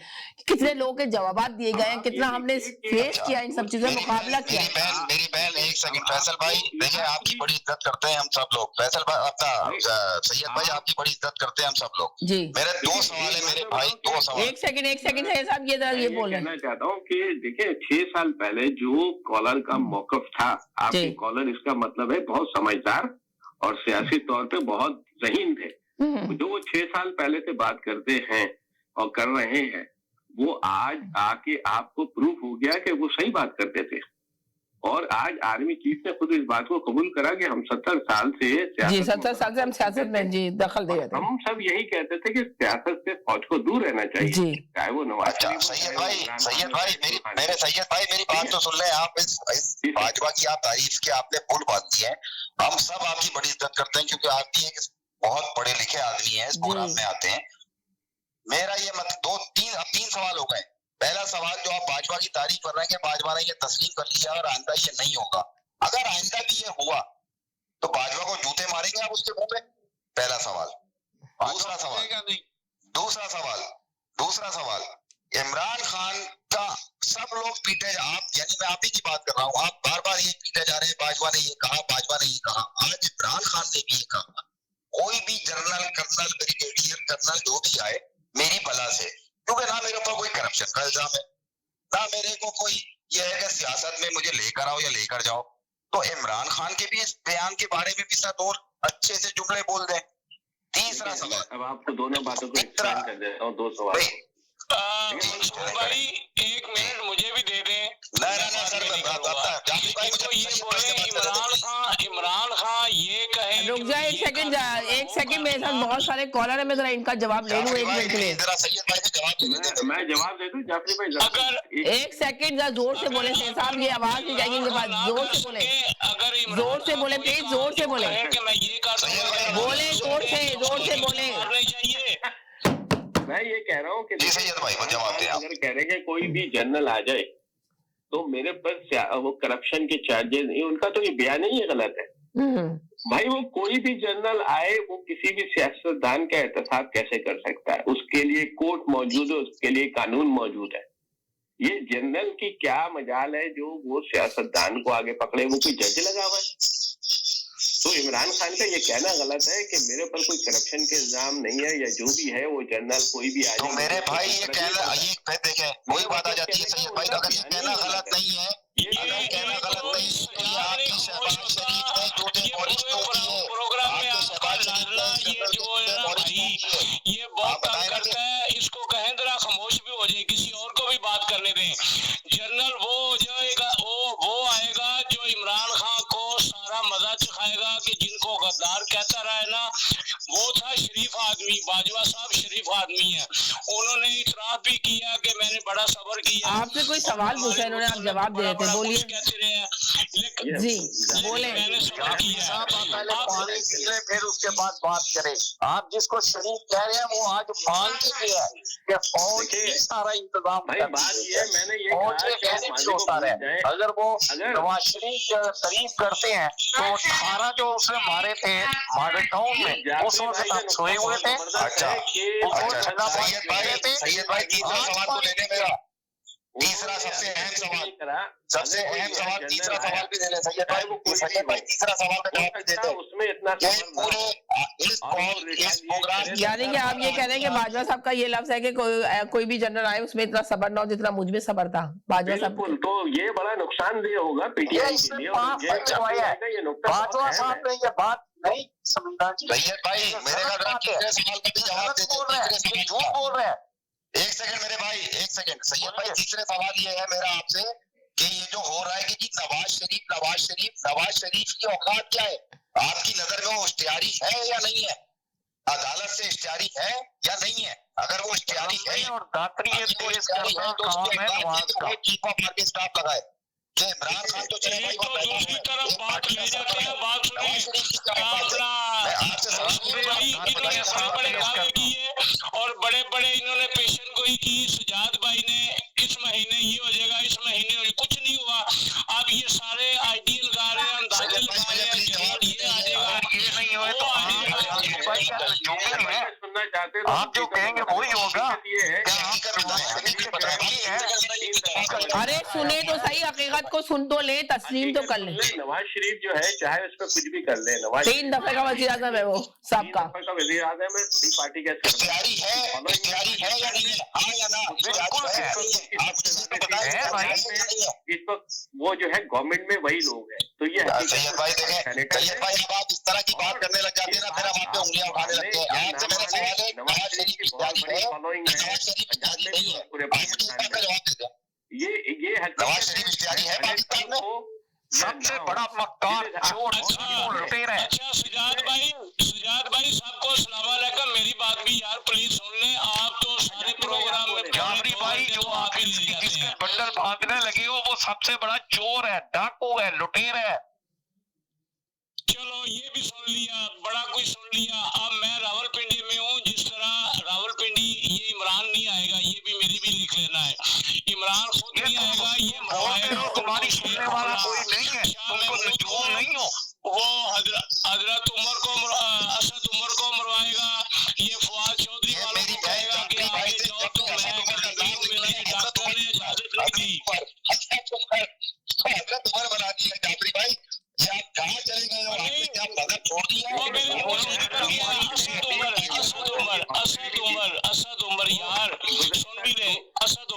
कितने लोगों के जवाब दिए गए हैं, कितना हमने फेस किया, इन सब चीजों का मुकाबला किया। मेरी बहन एक सेकंड, फैसल भाई देखिए, आपकी बड़ी इज्जत करते हैं हम सब लोग, फैसल भाई अपना सैयद भाई आपकी बड़ी इज्जत करते हैं हम सब लोग जी। मेरे 2 सवाल है मेरे भाई, 2 सवाल। एक सेकंड है साहब, ये बोल रहे हैं। कहना चाहता हूँ कि देखिए 6 साल पहले जो कॉलर का मौकफ था, आपके कॉलर, इसका मतलब है बहुत समझदार और सियासी तौर पे बहुत ज़हीन थे। जो वो 6 साल पहले से बात करते हैं और कर रहे हैं, वो आज आके आपको प्रूफ हो गया कि वो सही बात करते थे, और आज आर्मी चीफ ने खुद इस बात को कबूल करा कि हम 70 साल से जी 70 साल से हम सियासत में जी दखल दे रहे थे। हम सब यही कहते थे कि सियासत से फौज को दूर रहना चाहिए, चाहे वो नवाज। सैयद भाई मेरी बात तो सुन ले आप। इस भाजपा की आप तारीफ के आपने पुल बांध दी है, हम सब आपकी बड़ी इज्जत करते हैं, क्योंकि आप भी एक बहुत पढ़े लिखे आदमी है, इस प्रोग्राम में आते हैं। मेरा ये तीन सवाल हो गए। पहला सवाल, जो आप भाजपा की तारीफ कर रहे हैं कि भाजपा ने ये तस्लीम कर लिया और आइंदा ये नहीं होगा, अगर आइंदा भी ये हुआ तो भाजपा को जूते मारेंगे आप उसके मुंह पे? पहला सवाल। दूसरा सवाल, इमरान खान का सब लोग पीटे, आप यानी मैं आप ही की बात कर रहा हूँ, आप बार बार ये पीटे जा रहे हैं, भाजपा ने ये कहा, भाजपा ने ये कहा। आज इमरान खान ने भी ये कहा, कोई भी जनरल, कर्नल, ब्रिगेडियर कर्नल जो भी आए मेरी भला से, क्योंकि ना मेरे ऊपर कोई करप्शन का इल्जाम है, ना मेरे को कोई ये है कि सियासत में मुझे लेकर आओ या लेकर जाओ। तो इमरान खान के भी इस बयान के बारे में भी साथ और अच्छे से जुमले बोल दें। तीसरा सवाल, अब आपको दोनों बातों को एक्सप्लेन कर देता हूँ। 2 सवाल भाई, 1 मिनट मुझे भी दे दें। इमरान खान ये कहे, रुक जाए एक सेकंड मेरे साथ बहुत सारे कॉलर है, मैं जरा इनका जवाब ले लूं 1 मिनट के लिए। मैं जवाब दे दूं जाफरी भाई? अगर 1 सेकंड जरा जोर से बोले साहब, ये आवाज नहीं जाएगी इनके पास, जोर से बोले, जोर से बोले प्लीज, जोर से बोले, बोले जोर से बोले। मैं ये कह रहा हूँ कि अगर कह रहे हैं कोई भी जनरल आ जाए तो मेरे पर वो करप्शन के चार्जेस नहीं, उनका तो ये बयान ही गलत है भाई। वो कोई भी जनरल आए, वो किसी भी सियासतदान का एहतसाब कैसे कर सकता है? उसके लिए कोर्ट मौजूद है, उसके लिए कानून मौजूद है। ये जनरल की क्या मजाल है जो वो सियासतदान को आगे पकड़े, वो कोई जज लगा हुआ है। तो इमरान खान का ये कहना गलत है कि मेरे ऊपर कोई करप्शन के इल्जाम नहीं है या जो भी है वो जनरल कोई भी आ तो मेरे भाई ये कहना, ये देखें वही बात आ जाती है सैयद भाई, अगर ये कहना गलत नहीं है, अगर कहना गलत नहीं है तो ये आपकी शहबाज शरीफ ने जो पॉलिश होती है प्रोग्राम में आपका लाडला ये जो है ना भाई ये बहुत तंग करता है, इसको कहें जरा खामोश भी हो जाए, किसी और को भी बात करने दें। जनरल वो हो जाएगा, वो आएगा जो इमरान खान को सारा मजा चखाएगा कि जिनको गद्दार कहता रहा है ना, वो था शरीफ आदमी, बाजवा साहब शरीफ आदमी है, उन्होंने इतराफ भी किया कि मैंने बड़ा सब्र किया। आपसे कोई सवाल पूछा इन्होंने, आप जवाब दे रहे थे, बोलिए जी बोले। मैंने पहले पानी पी ले फिर उसके बाद बात करें। आप जिसको शरीफ कह रहे हैं वो आज मान चुके हैं कि फौज ही सारा इंतजाम भाई बात ये है, मैंने ये फौज के कहने भी होता है। अगर वो नवाज शरीफ तारीफ करते हैं तो 18 जो उसने मारे थे हमारे टाउन में उस वक्त आप सोए हुए थे। अच्छा सैयद भाई तीसरा सवाल तो लेने मेरा, तीसरा सबसे अहम सवाल तीसरा सवाल भी दे ले सैयद भाई तीसरा सवाल का जवाब भी देते उसमें इतना पूरे इस प्रोग्राम, यानी कि आप ये कह रहे हैं कि बाजवा साहब का ये लफ्ज है कि कोई भी जनरल आए उसमें इतना सब्र ना हो जितना मुझ में सब्र था बाजवा साहब। तो ये बड़ा नुकसानदेह होगा पीटीआई के लिए। बाजवा साहब ने ये बात नहीं समझा। सैयद भाई मेरे सवाल का भी जवाब देते, झूठ बोल रहे हैं। एक सेकंड मेरे भाई, एक सेकंड सैयद भाई, तीसरे सवाल ये है मेरा आपसे कि ये जो हो रहा है कि नवाज शरीफ की औकात क्या है आपकी नजर में? वो इश्तिहारी है या नहीं है? अदालत से इश्तिहारी है या नहीं है? अगर वो इश्तिहारी है और दातरी है तो चीफ ऑफ मार्केट स्टाफ लगाए कि इमरान खान तो चले भाई दूसरी तरफ बात ले जाते हैं, बात सुनिए और बड़े बड़े इन्होंने पेशन गोई की। सजाद भाई ने इस महीने ये हो जाएगा, इस महीने कुछ नहीं हुआ। अब ये सारे आइडियल गा रहे हैं, अंदाजे लगा रहे हैं, ये आ जाएगा, ये नहीं हुआ तो सुनना चाहते आप जो कहेंगे वही होगा। अरे सुने तो सही, हकीकत को सुन तो ले, तस्लीम तो कर ले। नवाज शरीफ जो है चाहे उस पर कुछ भी कर ले, नवाज 3 दफे का वज़ीर आज़म है वो सबका वज़ीर आज़म है, पार्टी का इश्तिहारी है या नहीं है? हाँ या ना? बिल्कुल है। इस वक्त वो जो है गवर्नमेंट में वही लोग हैं। तो ये सैयद भाई देखें, सैयद भाई अब आप इस तरह की बात करने लग जाते हैं ना, फिर हम आप पे उंगलियां उठाने लगते हैं। आपसे मेरा सवाल है, नवाज शरीफ इश्तिहारी है, नवाज शरीफ इश्तिहारी नहीं है? आप मुझे इसका जवाब दे दें। ये नवाज शरीफ इश्तिहारी है पाकिस्तान में? सबसे बड़ा मक्कार चोर लुटेरा है। अच्छा सुजात भाई सबको अस्सलाम वालेकुम, मेरी बात भी यार प्लीज सुन ले। आप तो सारे प्रोग्राम में जाफरी भाई जो आप जिसके बंडल बांधने लगे हो वो सबसे बड़ा चोर है, डाकू है, लुटेरा है। चलो ये भी सुन लिया, बड़ा कुछ सुन लिया। अब मैं रावलपिंडी में हूँ, जिस तरह रावलपिंडी ये इमरान नहीं आएगा, ये भी मेरी भी लिख लेना है। इमरान खुद नहीं आएगा, ये तुम्हारी सुनने वाला कोई नहीं है, तुमको नजूम नहीं हो। वो हजरत उमर को असद उमर को मरवाएगा, ये फवाद चौधरी वालों को कहेगा कि आगे जाओ तो मैं डॉक्टर ने इजाजत नहीं दी। हजरत उमर बना दिया जाफरी भाई, ये आप कहाँ चले गए हो? आपने क्या मदद छोड़ असद उमर यार सुन भी ले, असद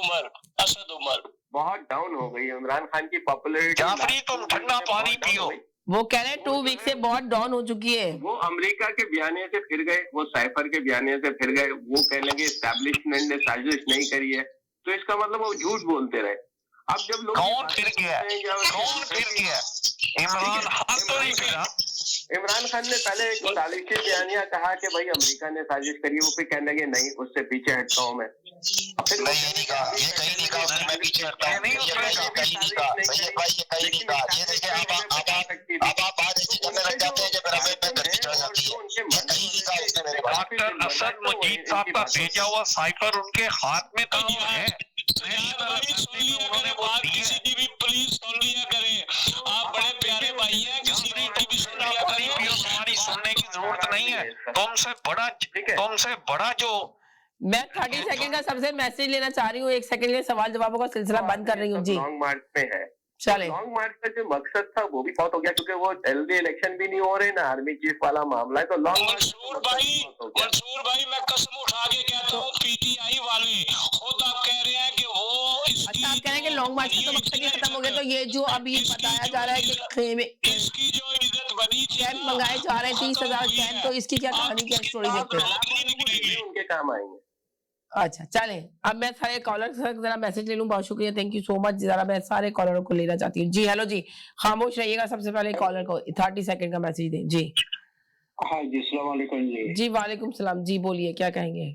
उमर बहुत डाउन हो गई इमरान खान की पॉपुलैरिटी। जाफरी तुम ठंडा पानी पियो। वो कह रहे हैं 2 वीक से बहुत डाउन हो चुकी है। वो अमेरिका के बयाने से फिर गए, वो साइफर के बयाने से फिर गए, वो कहने लगे एस्टैब्लिशमेंट ने साजिश नहीं करी है, तो इसका मतलब वो झूठ बोलते रहे। अब जब लोग कौन फिर गया? इमरान खान तो नहीं फिरा। इमरान खान ने पहले एक तारीखी बयानिया कहा कि भाई अमेरिका ने साजिश करी, वो फिर कहने लगे नहीं उससे पीछे हटता हूँ मैं। फिर नहीं, ये नहीं कहा, ये कहीं नहीं कहा उसने मैं पीछे हटता हूँ, ये कहीं नहीं कहा सैयद भाई, ये कहीं नहीं कहा। ये देखिए अब आप बात ऐसी करने लग जाते हैं कि फिर हमें पे गर्मी चढ़ जाती है। ये कहीं नहीं कहा उसने मेरे पास। डॉक्टर असद मुजीद साहब का भेजा हुआ साइफर उनके हाथ में तो है। उन्होंने बात किसी की भी प्लीज सुन लिया करें, आप बड़े प्यारे भाई हैं, किसी की भी सुन लिया करें। तुम्हारी सुनने की जरूरत नहीं है। तुमसे बड़ा जो मैं 30 सेकंड का सबसे मैसेज लेना चाह रही हूँ, 1 सेकंड के सवाल जवाबों का सिलसिला बंद कर रही हूँ जी। लॉन्ग मार्च में है, चले लॉन्ग मार्च का जो मकसद था वो भी बहुत हो गया, क्योंकि वो जल्दी इलेक्शन भी नहीं हो रहे ना आर्मी चीफ वाला मामला है, तो लॉन्ग मंसूर भाई मैं कसम उठा के कहता हूँ पीटीआई वाले खुद आप कह रहे हैं कि वो अच्छा आप कह रहे हैं कि लॉन्ग मार्च का तो मकसद ही खत्म हो गया, तो ये जो अभी बताया जा रहा है कि खेमे इसकी जो इज्जत बनी थी कैंप मंगाए जा रहे हैं 30,000 कैंप, तो इसकी क्या कहानी क्या स्टोरी देखते हैं? उनके काम आएंगे। अच्छा चले, अब मैं सारे कॉलर से जरा मैसेज ले लूं। बहुत शुक्रिया, थैंक यू सो मच। जरा मैं सारे कॉलरों को लेना चाहती हूँ जी। हेलो जी, खामोश रहिएगा, सबसे पहले कॉलर को 30 सेकंड का मैसेज दें जी। हाँ जी, अस्सलाम वालेकुम जी। जी वालेकुम सलाम जी, बोलिए क्या कहेंगे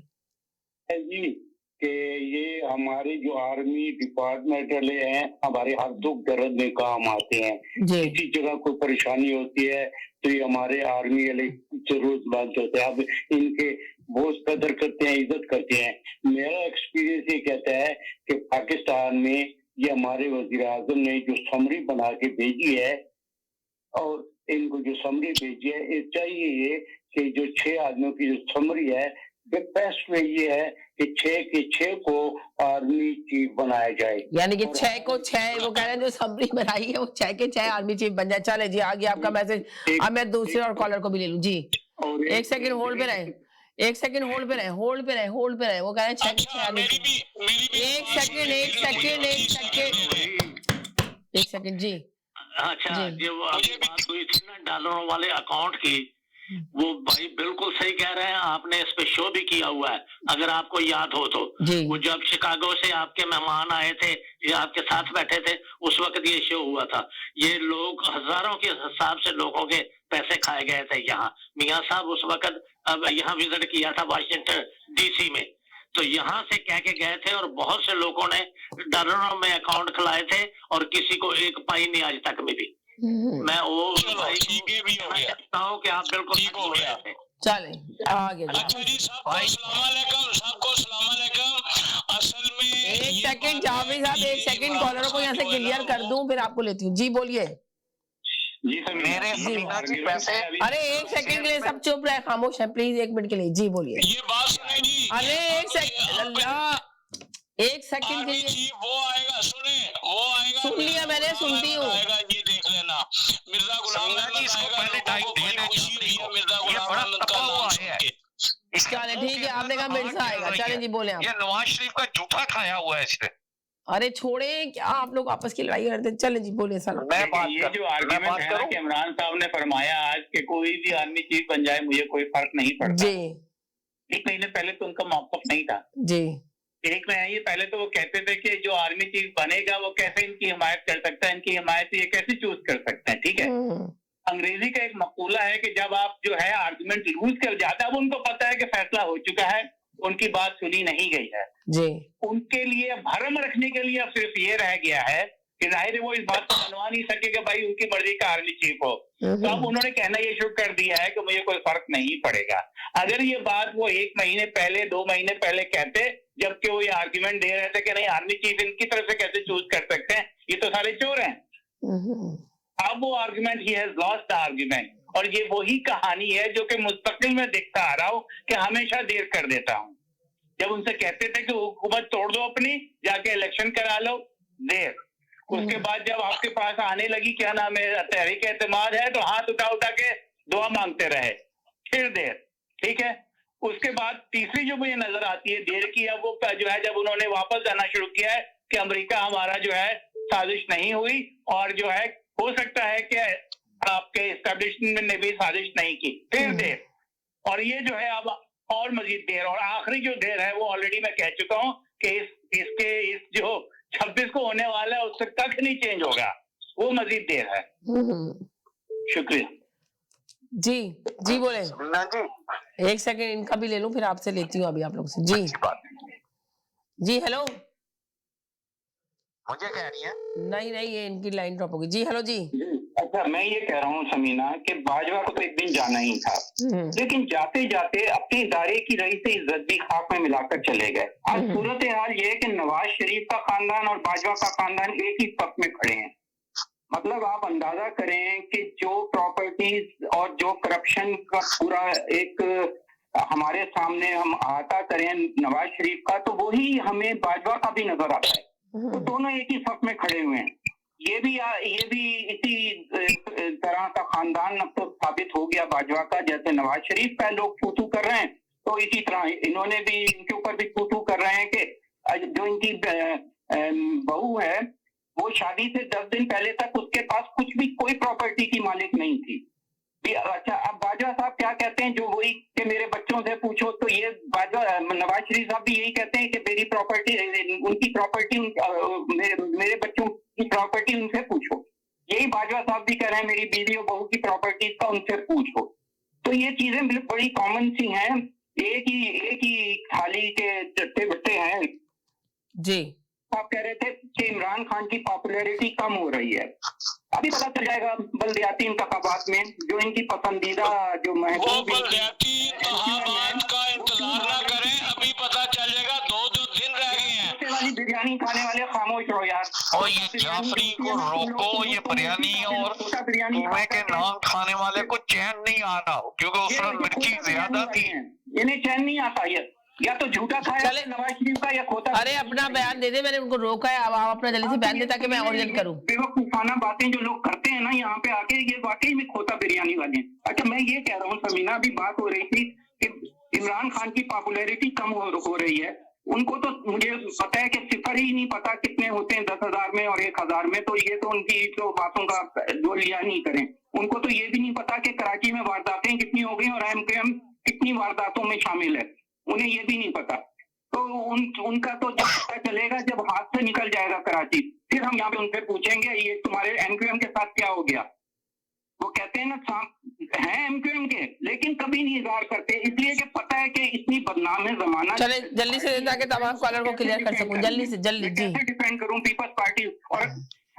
जी? कि ये हमारे जो आर्मी डिपार्टमेंट वाले हैं हमारे हर दुख दर्द में काम आते हैं। किसी जगह कोई परेशानी होती है तो ये हमारे आर्मी वाले जरूरतमंद होते हैं, अब इनके बहुत कदर करते हैं, इज्जत करते हैं। मेरा एक्सपीरियंस ये कहता है कि पाकिस्तान में ये हमारे वजीर आजम ने जो समरी बना के भेजी है, और इनको जो समरी भेजी है, ये चाहिए ये कि जो 6 आदमियों की जो समरी है, बेस्ट में ये है कि 6 के 6 को आर्मी चीफ बनाया जाए। यानी कि 6 को 6 वो कह रहे हैं जो समरी बनाई है वो 6 के 6 आर्मी चीफ बन जाए। चले जी, आगे आपका मैसेज। अब मैं दूसरे और कॉलर को भी ले लूं जी। 1 सेकंड होल्ड पे रहे, 1 सेकंड होल्ड पे रहे, होल्ड पे रहे, होल्ड पे रहे। वो कह रहे हैं 6 के 6 army chief. 1 second 1 second 1 second 1 second जी। अच्छा, जो अभी बात हुई थी ना डॉलरों वाले अकाउंट की, वो भाई बिल्कुल सही कह रहे हैं, आपने इस पे शो भी किया हुआ है अगर आपको याद हो तो। वो जब शिकागो से आपके मेहमान आए थे या आपके साथ बैठे थे, उस वक्त ये शो हुआ था। ये लोग हजारों के हिसाब से लोगों के पैसे खाए गए थे। यहाँ मियाँ साहब उस वक्त अब यहाँ विजिट किया था वाशिंगटन डीसी में, तो यहाँ से कह के गए थे और बहुत से लोगों ने डॉलरों में अकाउंट खुलाए थे और किसी को 1 पाई नहीं आज तक मिली। मैं वो भाई भी हो गया हूँ कि आप बिल्कुल ठीक हो गया। चले आगे। अच्छा जी, सबको सलाम अलैकुम। असल में 1 सेकंड जावेद साहब, 1 सेकंड कॉलरों को यहाँ से क्लियर कर दूं, फिर आपको लेती हूँ जी। बोलिए जी सर। मेरे पैसे, अरे 1 सेकंड के लिए सब चुप रहे, खामोश है प्लीज, 1 मिनट के लिए जी। बोलिए ये बात सुने जी। अरे 1 सेकंड अल्लाह, 1 सेकंड के लिए वो आएगा, सुने वो आएगा। सुन लिया मैंने, सुनती हूँ। ये देख लेना, मिर्जा गुलाम अहमद आएगा, खुशी हुई है मिर्जा गुलाम अहमद का नाम सुन के। चले ठीक है, आपने कहा मिर्जा आएगा। चले जी, बोले आप। ये नवाज शरीफ का जूठा खाया हुआ है इसने। अरे छोड़े, क्या आप लोग आपस की लड़ाई करते हैं। चले जी, बोले सलाम। ये जो आर्गुमेंट है ना कि इमरान साहब ने फरमाया आज कि कोई भी आर्मी चीफ बन जाए मुझे कोई फर्क नहीं पड़ता जी। 1 महीने पहले तो उनका मौक़िफ़ नहीं था जी। 1 महीने पहले तो वो कहते थे कि जो आर्मी चीफ बनेगा वो कैसे इनकी हिमायत कर सकता है, इनकी हिमायत ये कैसे चूज कर सकते हैं। ठीक है, अंग्रेजी का एक मकूला है कि जब आप जो है आर्गुमेंट लूज कर जाता है, अब उनको पता है कि फैसला हो चुका है, उनकी बात सुनी नहीं गई है जी। उनके लिए भरम रखने के लिए अब सिर्फ ये रह गया है कि जाहिर है वो इस बात को मनवा नहीं सके कि भाई उनकी मर्जी का आर्मी चीफ हो, तो अब उन्होंने कहना ये शुरू कर दिया है कि मुझे कोई फर्क नहीं पड़ेगा। अगर ये बात वो 1 महीने पहले 2 महीने पहले कहते, जबकि वो ये आर्ग्यूमेंट दे रहे थे कि नहीं आर्मी चीफ इनकी तरफ से कैसे चूज कर सकते हैं, ये तो सारे चोर हैं। अब वो argument, he has lost the argument, और ये वही कहानी है जो कि मुस्तकिल में देखता आ रहा हूं कि हमेशा देर कर देता हूं। जब उनसे कहते थे कि हुकूमत तोड़ दो अपनी, जाके इलेक्शन करा लो, देर। उसके बाद जब आपके पास आने लगी क्या नाम है तहरीक एतमाद है, तो हाथ उठा उठा के दुआ मांगते रहे, फिर देर। ठीक है, उसके बाद तीसरी जो मुझे नजर आती है देर की है, वो जो है जब उन्होंने वापस जाना शुरू किया है कि अमेरिका हमारा जो है साजिश नहीं हुई, और जो है हो सकता है कि आपके एस्टेब्लिशमेंट ने भी साजिश नहीं की, फिर देर। और ये जो है अब और मजीद देर, और आखिरी जो देर है वो ऑलरेडी मैं कह चुका हूं कि इस जो 26 को होने वाला है उससे तक नहीं चेंज होगा, वो मजीद देर है। शुक्रिया जी। जी बोले जी। 1 सेकंड इनका भी ले लूं, फिर आपसे लेती हूँ अभी आप लोग से जी। जी हेलो, मुझे कह रही है? नहीं ये इनकी लाइन ड्रॉप होगी जी। हेलो जी। अच्छा, मैं ये कह रहा हूँ समीना कि बाजवा को तो एक दिन जाना ही था, लेकिन जाते जाते अपने इदारे की रही से इज्जत भी खाक में मिलाकर चले गए। अब सूरत हाल ये है कि नवाज शरीफ का खानदान और बाजवा का खानदान एक ही पक्ष में खड़े हैं। मतलब आप अंदाजा करें कि जो प्रॉपर्टीज और जो करप्शन का पूरा एक हमारे सामने हम अहाता करें नवाज शरीफ का, तो वही हमें बाजवा का भी नजर आता है। तो दोनों एक ही सफ में खड़े हुए हैं। ये भी इसी तरह का खानदान अब तो साबित हो गया बाजवा का, जैसे नवाज शरीफ का लोग फूटू कर रहे हैं, तो इसी तरह इन्होंने भी, इनके ऊपर भी फूटू कर रहे हैं कि जो इनकी बहू है वो शादी से 10 दिन पहले तक उसके पास कुछ भी कोई प्रॉपर्टी की मालिक नहीं थी। अच्छा, अब बाजवा साहब क्या कहते हैं, जो वही कि मेरे बच्चों से पूछो, तो ये बाजवा नवाज शरीफ साहब भी यही कहते हैं कि मेरी प्रॉपर्टी, उनकी प्रॉपर्टी, मेरे बच्चों की प्रॉपर्टी उनसे पूछो। यही बाजवा साहब भी कह रहे हैं मेरी बीवी और बहू की प्रॉपर्टी का उनसे पूछो। तो ये चीजें बड़ी कॉमन सी हैं, एक ही थाली के चट्टे बट्टे हैं जी। आप कह रहे थे कि इमरान खान की पॉपुलैरिटी कम हो रही है, अभी पता चल जाएगा बल्दियाती इंतखाबात में जो इनकी पसंदीदा जो महबूब बल्दियाती इंतखाबात का इंतजार ना करें, अभी पता चल जाएगा। 2 दिन रह गए हैं। वाली बिरयानी खाने वाले खामोश रहो यार। और ये जाफरी को रोको, ये बिरयानी और कुएं के नान खाने वाले को चैन नहीं आ रहा, क्योंकि उसमें मिर्ची ज्यादा थी। इन्हें चैन नहीं आता, ये या तो झूठा खाया नवाज शरीफ का या खोता। अरे अपना बयान दे दे, मैंने उनको रोका है, अब आप अपना जल्दी से बयान दे ताकि मैं ऑर्डर करूं। बेवकूफाना बातें जो लोग करते हैं ना यहाँ पे आके, ये वाकई में खोता बिरयानी वाले। अच्छा, मैं ये कह रहा हूँ समीना, अभी बात हो रही थी कि इमरान खान की पॉपुलैरिटी कम हो रही है। उनको तो मुझे पता है कि सिफर ही नहीं पता कितने होते हैं 10,000 में और 1,000 में, तो ये तो उनकी तो बातों का जो लिया नहीं करें। उनको तो ये भी नहीं पता कि कराची में वारदातें कितनी हो गई और एमकेएम कितनी वारदातों में शामिल है, उन्हें ये भी नहीं पता। तो उनका तो जब पता चलेगा जब हाथ से निकल जाएगा कराची, फिर हम यहाँ पे उनसे पूछेंगे ये तुम्हारे एमक्यूएम के साथ क्या हो गया। वो कहते हैं ना हैं एमक्यूएम के, लेकिन कभी नहीं इजहार करते, इसलिए कि पता है कि इतनी बदनाम है जमाना। चले जल्दी से ताकि तमाम कॉलर को क्लियर कर सकूं, जल्दी से जल्दी जी। कैसे डिपेंड करूं पीपल्स पार्टी, और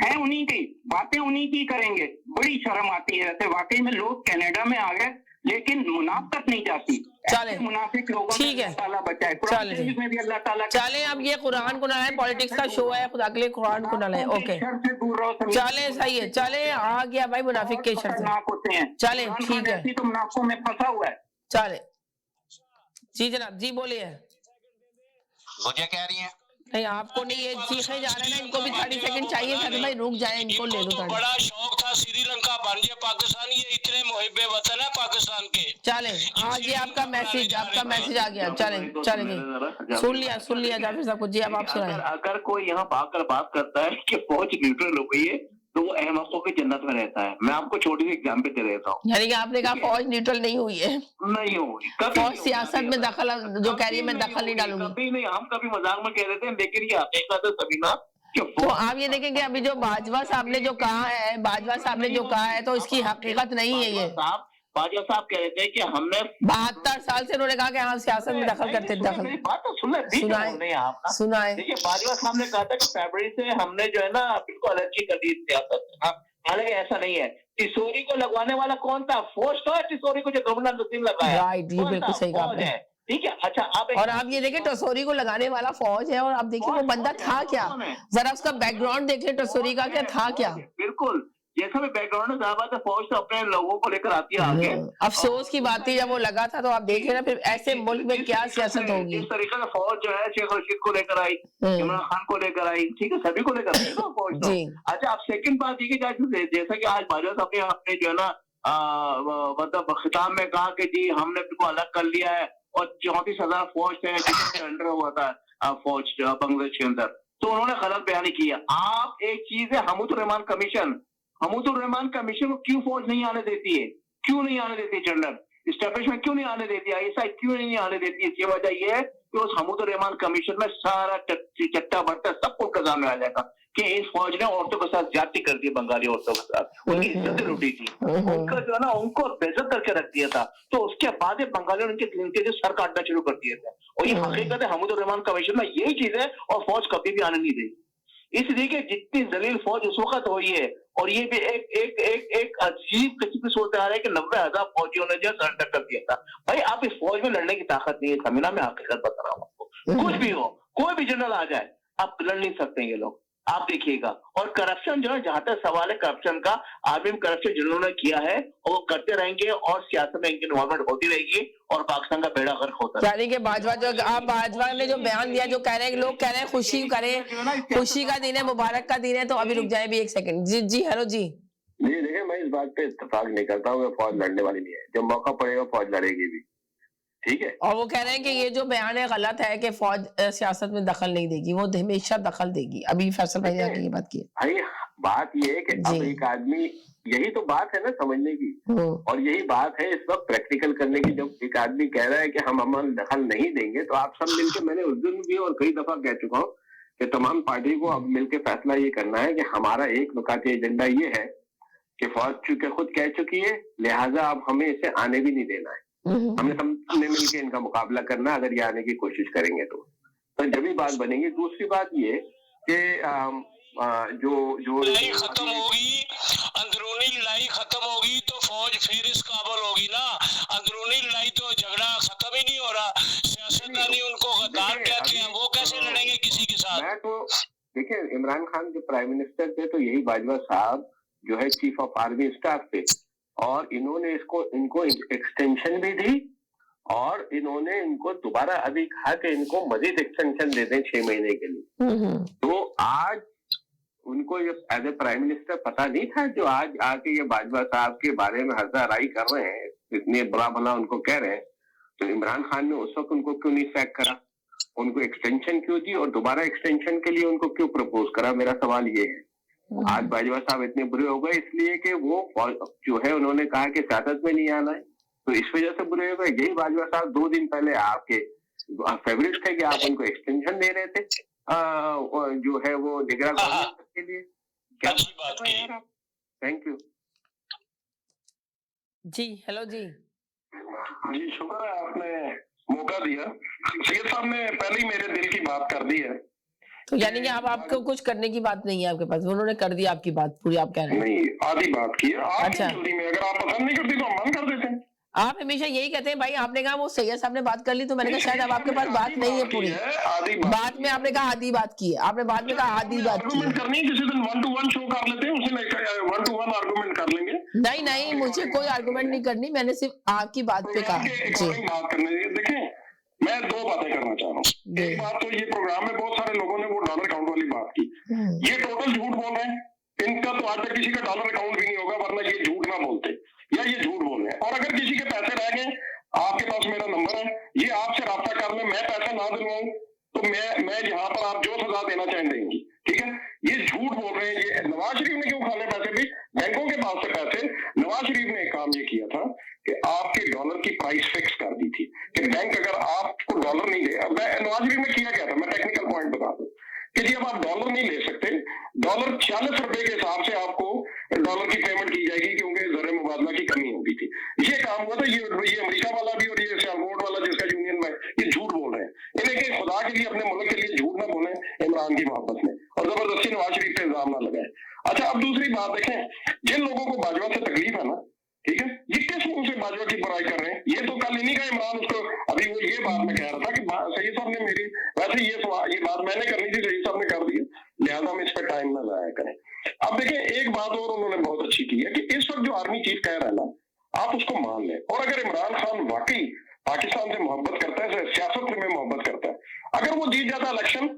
है उन्हीं की बातें उन्हीं की करेंगे। बड़ी शर्म आती है ऐसे, वाकई में लोग कनाडा में आ गए लेकिन मुनाफत नहीं जाती। चले मुनाफिक लोगों ठीक है, चले अब ये कुरान को ना लाए, पॉलिटिक्स का शो है, खुदा के लिए कुरान को ना लाए। ओके चले, सही है, चले आ गया भाई मुनाफिक के शर्त होते हैं। चले ठीक है, तो मुनाफों में फंसा हुआ है। चले जी जनाब, जी बोलिए। मुझे कह रही है नहीं, आपको नहीं, ये चीखे जा रहे हैं ना, इनको भी 30 सेकंड चाहिए था, तो भाई रुक जाए, इनको ले लो। तो बड़ा शौक था श्रीलंका बन जाए पाकिस्तान, ये इतने मुहिब्बे वतन है पाकिस्तान के। चले आ गया आपका मैसेज आ गया। चले जी, सुन लिया जाफर साहब को। जी अब आप सुनाएं। अगर कोई यहाँ आकर बात करता है कि फौज न्यूट्रल हो गई है तो वो अहमकों की जन्नत में रहता है। मैं आपको छोटी सी एग्जाम्पल दे देता हूँ। यानी कि आपने कहा फौज न्यूट्रल नहीं हुई है, नहीं हुई, फौज सियासत में दखल, जो कह रही है मैं दखल नहीं डालूंगी, कभी नहीं। हम कभी मजाक में कह देते हैं, लेकिन ये हकीकत है सबीना। तो आप ये देखेंगे अभी जो बाजवा साहब ने जो कहा है तो इसकी हकीकत नहीं है। ये बाजवा साहब कह रहे थे कि हमने 72 साल से उन्होंने कहा कि हाँ सियासत में दखल करते, दखल। बात तो सुनाए। देखिए बाजवा साहब ने कहा था कि फरवरी से हमने जो है ना बिल्कुल अलर्जी कर दी सियासत। हालांकि ऐसा नहीं है। टिसोरी को लगवाने वाला कौन था? फौज था टिसोरी को, जो गवर्नर नसीम लगाया। राइट, ये बिल्कुल सही कहा आपने। ठीक है। अच्छा और आप ये देखें टसोरी को लगाने वाला फौज है, और आप देखिए वो बंदा था क्या, जरा उसका बैकग्राउंड देख ले टसोरी का, क्या था क्या। बिल्कुल जैसा भी बैकग्राउंड है, बात है फौज तो अपने लोगों को लेकर आती है आगे। अफसोस की बात है जब वो लगा था, तो आप देख लेना फिर ऐसे मुल्क में क्या सियासत होगी। इस तरीके से फौज जो है शेख रशीद को लेकर आई, इमरान खान को लेकर आई, ठीक है, सभी को लेकर आई ना फौज तो। अच्छा अब सेकंड बात ये कि जैसा कि आज बाजवा साहब ने अपने जो है ना मतलब खिताब में कहा कि जी हमने बिल्कुल अलग कर लिया है, और 34,000 फौज थे जिसके अंडर हुआ था फौज बांग्लादेश के अंदर, तो उन्होंने गलत बयानी किया। आप एक चीज है हमूदुर रहमान कमीशन को क्यों फौज नहीं आने देती है, क्यों नहीं आने देती जनरल इस्टेब्लिशमेंट, क्यों नहीं आने देती ISI, क्यों नहीं आने देती है? इसकी वजह यह है कि उस हमूदुर रहमान कमीशन में सारा चट्टा बट्टा सब कुछ सामने आ जाएगा कि इस फौज ने औरतों के साथ ज्यादती कर दी, बंगाली औरतों के साथ उनकी इज्जत लूटी थी, उनका जो है ना उनको बेइज्जत करके रख दिया था। तो उसके बाद बंगालियों ने उनके जो सर काटना शुरू कर दिए थे, और ये हकीकत है हमूदुर रहमान कमीशन में यही चीज है, और फौज कभी भी आने नहीं देगी। इसलिए कि जितनी जलील फौज उस वक्त हुई है, और ये भी एक अजीब किस्म की सूरत आ रहा है कि 90,000 फौजियों ने जो सरेंडर कर दिया था। भाई आप इस फौज में लड़ने की ताकत नहीं है समीना, मैं हकीकत बता रहा हूँ आपको। कुछ भी हो, कोई भी जनरल आ जाए, आप लड़ नहीं सकते ये लोग। आप देखिएगा। और करप्शन जो है, जहां तक सवाल है करप्शन का, आर्मी में करप्शन जिन्होंने किया है वो करते रहेंगे और सियासत में इनकी इन्वॉल्वमेंट होती रहेगी और पाकिस्तान का बेड़ा गर्क होता है। यानी कि बाजवा जो आप बाजवा ने जो बयान दिया, जो कह रहे हैं, लोग कह रहे हैं खुशी करें, खुशी का दिन है, मुबारक का दिन है, तो अभी रुक जाए भी एक सेकंड। जी हेलो जी। देखिए मैं इस बात पे इत्तेफाक नहीं करता हूँ, फौज लड़ने वाली नहीं है, जब मौका पड़ेगा फौज लड़ेगी भी, ठीक है। और वो कह रहे हैं कि ये जो बयान है गलत है कि फौज सियासत में दखल नहीं देगी, वो हमेशा दखल देगी। अभी फैसल भाई ने आके ये बात की है। भाई बात ये है कि अब एक आदमी, यही तो बात है ना समझने की, और यही बात है इस वक्त प्रैक्टिकल करने की। जब एक आदमी कह रहा है कि हम अमन दखल नहीं देंगे, तो आप सब मिलकर, मैंने उस दिन भी और कई दफा कह चुका हूँ कि तमाम पार्टी को अब मिलकर फैसला ये करना है कि हमारा एक नुकाती एजेंडा ये है कि फौज चूंकि खुद कह चुकी है, लिहाजा अब हमें इसे आने भी नहीं देना है। हमने सबने मिलकर इनका मुकाबला करना, अगर ये आने की कोशिश करेंगे तो जब भी बात बनेगी। दूसरी बात ये कि जो लड़ाई खत्म होगी, अंदरूनी लड़ाई खत्म होगी तो फौज फिर इस काबल होगी ना। अंदरूनी लड़ाई तो झगड़ा खत्म ही नहीं हो रहा, सियासतदानी उनको गद्दार कहते हैं, वो कैसे लड़ेंगे किसी के साथ? मैं तो देखिए, इमरान खान जो प्राइम मिनिस्टर थे तो यही बाजवा साहब जो है चीफ ऑफ आर्मी स्टाफ थे, और इन्होंने इनको एक्सटेंशन भी दी, और इन्होंने इनको दोबारा अभी कहा कि इनको मजीद एक्सटेंशन दे दें 6 महीने के लिए। तो आज उनको ये एज ए प्राइम मिनिस्टर पता नहीं था, जो आज आके ये बाजवा साहब के बारे में हजाराई कर रहे हैं, इतने बुरा भला उनको कह रहे हैं, तो इमरान खान ने उस वक्त उनको क्यों नहीं सैक करा, उनको एक्सटेंशन क्यों दी, और दोबारा एक्सटेंशन के लिए उनको क्यों प्रपोज करा? मेरा सवाल ये है। आज बाजवा साहब इतने बुरे हो गए इसलिए कि वो जो है उन्होंने कहा कि सियासत में नहीं आना है, तो इस वजह से बुरे हो गए। यही बाजवा साहब 2 दिन पहले आपके फेवरेट थे कि आप उनको एक्सटेंशन दे रहे थे, जो है वो निगरान गवर्नमेंट के लिए। क्या बात है? थैंक यू जी। हेलो जी। जी शुक्र है आपने मौका दिया। सैयद साहब ने पहले ही मेरे दिल की बात कर दी है। तो यानी कि अब आपको कुछ करने की बात नहीं है आपके पास, उन्होंने कर दी आपकी बात पूरी, आप कह रहे हैं? नहीं, आधी बात की है। अच्छा, जल्दी में अगर आप पसंद नहीं करती तो हम बंद कर देते हैं। आप हमेशा यही कहते हैं भाई, आपने कहा वो सैयद साहब ने बात कर ली, तो मैंने कहा शायद अब आपके पास बात नहीं है पूरी। बाद में आपने कहा आधी बात की है, आपने बाद में कहा आधी बात की है। करनी किसी दिन 1 to 1 शो कर लेते हैं, उसमें 1 to 1 आर्गुमेंट कर लेंगे। नहीं, मुझे कोई आर्गुमेंट नहीं करनी, मैंने सिर्फ आपकी बात पे कहा। बात करनी है। देखें, मैं 2 बातें करना चाह रहा हूँ। एक बात तो ये प्रोग्राम में बहुत सारे लोगों ने वो डॉलर अकाउंट वाली बात की, ये टोटल झूठ बोल रहे हैं। इनका तो आज तक किसी का डॉलर अकाउंट भी नहीं होगा, वरना ये झूठ ना बोलते, या ये झूठ बोल रहे हैं। और अगर किसी के पैसे रह गए, आपके पास मेरा नंबर है, ये आपसे रब्ता कर ले, मैं पैसा ना दिलवाऊं तो मैं यहाँ पर आप जो सजा देना चाहें देंगी, ठीक है। ये झूठ बोल रहे हैं। ये नवाज शरीफ ने क्यों खाने पैसे भी, बैंकों के पास से पैसे। नवाज शरीफ ने एक काम ये किया था कि आपके डॉलर की प्राइस फिक्स कर दी थी कि बैंक अगर आपको डॉलर नहीं दे, नवाज शरीफ ने किया क्या था, मैं टेक्निकल पॉइंट बता दूं कि जी अब आप डॉलर नहीं ले सकते, डॉलर 40 रुपए के हिसाब से आपको डॉलर की पेमेंट की जाएगी, क्योंकि ज़र मुबादला की कमी होगी थी। ये काम हुआ था। ये अमेरिका वाला भी और ये सैलमोर वाला जिसका यूनियन में, ये झूठ बोल रहे हैं। इन्हें कि खुदा के लिए अपने मुल्क के लिए झूठ ना बोले इमरान की मोहब्बत में, और जबरदस्ती नवाज शरीफ पे इल्जाम ना लगाए। अच्छा, अब दूसरी बात देखें, जिन लोगों को बाजवा से तकलीफ है ना, ठीक है, ये किस मुंह से बाजवा की बुराई कर रहे हैं? ये तो कल इन्हीं का इमरान उसको, अभी वो ये बात मैं कह रहा था कि सैयद साहब ने मेरी, वैसे ये बात मैंने करनी थी, सैयद साहब ने कर दी, लिहाजा हम इस पर टाइम ना लाया करें। अब देखें, एक बात और उन्होंने बहुत अच्छी की है कि इस वक्त जो आर्मी चीफ कह रहा है ना, आप उसको मान लें। और अगर इमरान खान वाकई पाकिस्तान से मोहब्बत करता है, सियासत में मोहब्बत करता है, अगर वो जीत जाता इलेक्शन,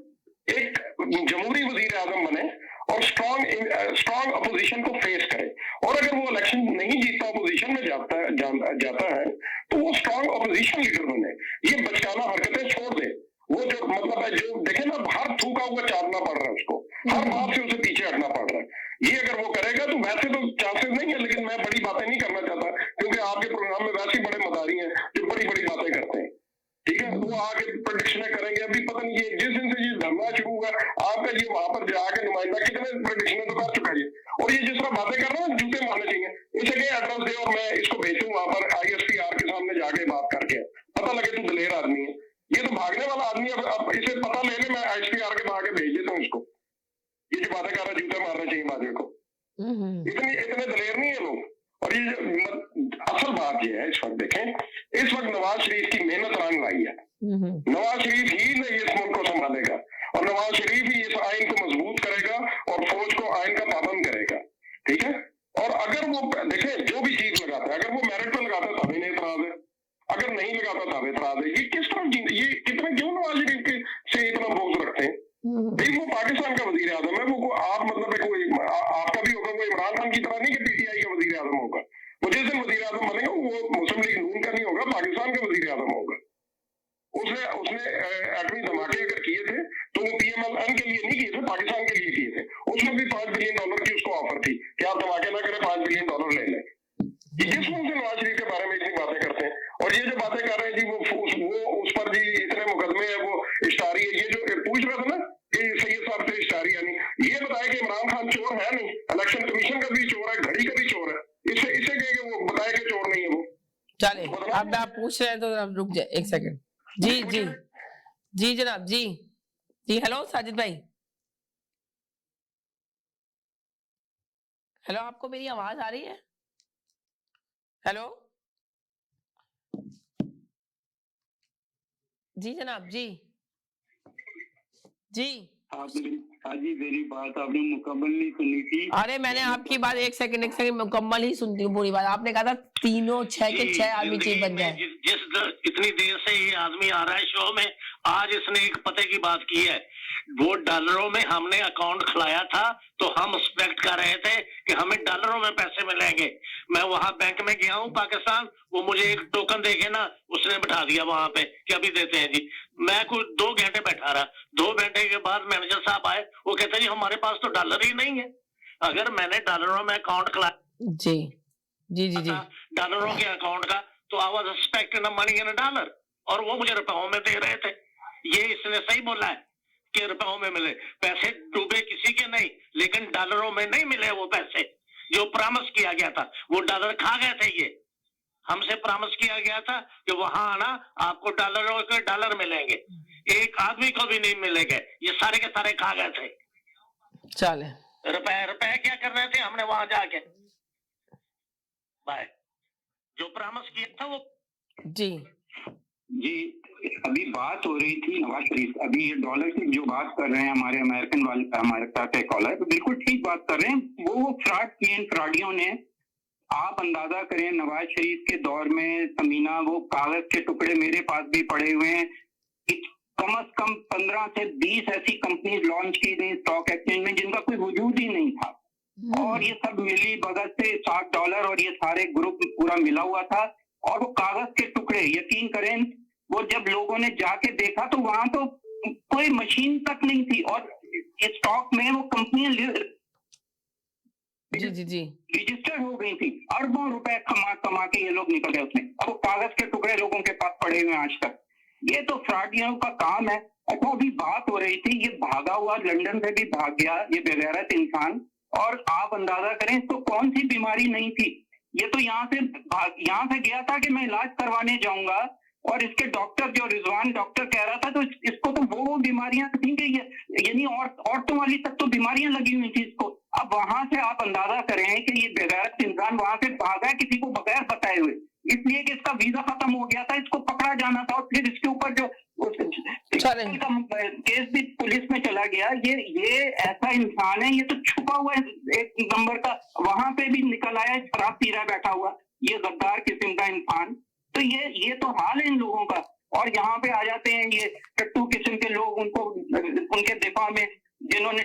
एक जमहूरी वजीर आजम बने और स्ट्रॉन्ग अपोजिशन को फेस करे, और अगर वो इलेक्शन नहीं जीतता, अपोजिशन में जाता है, तो वो स्ट्रॉन्ग अपोजिशन लीडर बने। ये बचकाना हरकतें छोड़ दे। वो जो मतलब है, जो देखे ना, हर थूका हुआ चाटना पड़ रहा है उसको, हर बात से उसे पीछे हटना पड़ रहा है। ये अगर वो करेगा तो वैसे तो चांसेस नहीं है, लेकिन मैं बड़ी बातें नहीं करना चाहता, क्योंकि आपके प्रोग्राम में वैसे ही बड़े मदारी हैं जो बड़ी बड़ी बातें करते हैं, ठीक है। वो आगे प्रेडिक्शन करेंगे। अभी पता नहीं ये जिस दिन से ये धरना शुरू हुआ, आपका ये वहां पर जाके नुमाइंदा कितने प्रेडिक्शन तो कर चुका है, और ये जिस तरह बातें कर रहे हैं, जूते मारने चाहिए। इसे क्या एड्रेस दे और मैं इसको भेजूं वहां पर ISPR के सामने जाके बात करके, पता लगे तू दलेर आदमी है। ये तो भागने वाला आदमी है। अब इसे पता ले ले, मैं ISPR के आगे भेज देता हूँ इसको। ये जो बातें कर रहा है, जूते मारने चाहिए बाजवे को। इतने दलेर नहीं है लोग। और ये असल बात ये है, इस वक्त देखें, इस वक्त नवाज शरीफ की मेहनत रंग लाई है। नवाज शरीफ ही ने इस मुल्क को संभालेगा, और नवाज शरीफ ही इस आइन को मजबूत करेगा, पूछ रहा था ना कि सैयद साहब से इश्तारी यानी ये बताया कि इमरान खान चोर है नहीं, इलेक्शन कमीशन का भी चोर है, घड़ी का भी चोर है, इसे कह के वो बताया कि चोर नहीं है वो। चले अब आप पूछ रहे हैं तो आप रुक जाए एक सेकंड। जी जी जी जनाब जी जी। हेलो साजिद भाई, हेलो, आपको मेरी आवाज आ रही है? हेलो जी जनाब जी जी। हाँ जी, मेरी बात आपने मुकम्मल नहीं सुनी थी। अरे मैंने आपकी बात एक सेकंड मुकम्मल ही सुनती हूँ पूरी बात। आपने कहा था तीनों 6 के 6 आर्मी चीफ बन जाए। इतनी देर से ये आदमी आ रहा है शो में, आज इसने एक पते की बात की है। वो डॉलरों में हमने अकाउंट खुलाया था तो हम एक्सपेक्ट कर रहे थे कि हमें डॉलरों में पैसे मिलेंगे। मैं वहां बैंक में गया हूँ पाकिस्तान, वो मुझे एक टोकन देके ना उसने बिठा दिया वहां पे कि अभी देते हैं जी। मैं कुछ 2 घंटे बैठा रहा, 2 घंटे के बाद मैनेजर साहब आए, वो कहते जी हमारे पास तो डॉलर ही नहीं है। अगर मैंने डॉलरों में अकाउंट खुलाया जी जी जी जी डॉलरों के अकाउंट का, तो I was expecting money in dollar, और वो मुझे रुपयों में दे रहे थे। ये इसने सही बोला है कि रुपयों में मिले पैसे, डूबे किसी के नहीं, लेकिन डॉलरों में नहीं मिले वो पैसे जो प्रॉमिस किया गया था। वो डॉलर खा गए थे, ये हमसे प्रॉमिस किया गया था कि वहां आना आपको डॉलरों के डॉलर मिलेंगे, एक आदमी को भी नहीं मिलेंगे, ये सारे के सारे खा गए थे। चले रुपए क्या कर रहे थे हमने वहां जाके, बाय जो प्रॉमिस किया था वो। जी जी, अभी बात हो रही थी नवाज शरीफ, अभी ये डॉलर की जो बात कर रहे हैं हमारे अमेरिकन वाले, हमारे साथ एक कॉलर, तो बिल्कुल ठीक बात कर रहे हैं। वो फ्रॉड किए इन फ्रॉडियों ने। आप अंदाजा करें नवाज शरीफ के दौर में समीना, वो कागज के टुकड़े मेरे पास भी पड़े हुए हैं, कम से कम 15 से 20 ऐसी कंपनी लॉन्च की गई स्टॉक एक्सचेंज में जिनका कोई वजूद ही नहीं था, और ये सब मिली भगत से $60 और ये सारे ग्रुप पूरा मिला हुआ था। और वो कागज के टुकड़े, यकीन करें, वो जब लोगों ने जाके देखा तो वहां तो कोई मशीन तक नहीं थी, और स्टॉक में वो कंपनियां जी जी जी रजिस्टर हो गई थी। अरबों रुपए कमा के ये लोग निकल गए उसमें। अब वो कागज के टुकड़े लोगों के पास पड़े हुए आज तक। ये तो फ्रॉडियों का काम है। अच्छा, अभी बात हो रही थी, ये भागा हुआ लंदन से भी भाग गया ये बेगैरत इंसान, और आप अंदाजा करें इसको कौन सी बीमारी नहीं थी। ये तो यहाँ से गया था कि मैं इलाज करवाने जाऊंगा, और इसके डॉक्टर जो रिजवान डॉक्टर कह रहा था, तो इसको तो वो बीमारियां थी कि यानी औरतों वाली तक तो बीमारियां लगी हुई थी इसको। अब वहां से आप अंदाजा करें कि ये बेगैरत इंसान वहां से भागा किसी को बगैर बताए हुए, इसलिए कि इसका वीजा खत्म हो गया था, इसको पकड़ा जाना था, और फिर इसके ऊपर जो केस भी पुलिस में चला गया। ये ऐसा इंसान है, ये तो छुपा हुआ है एक नंबर का, वहां पे भी निकल आया शराब पी रहा बैठा हुआ, ये गद्दार किस्म का इंसान। तो ये तो हाल है इन लोगों का। और यहाँ पे आ जाते हैं ये टट्टू किस्म के लोग, उनको उनके दिफा में, जिन्होंने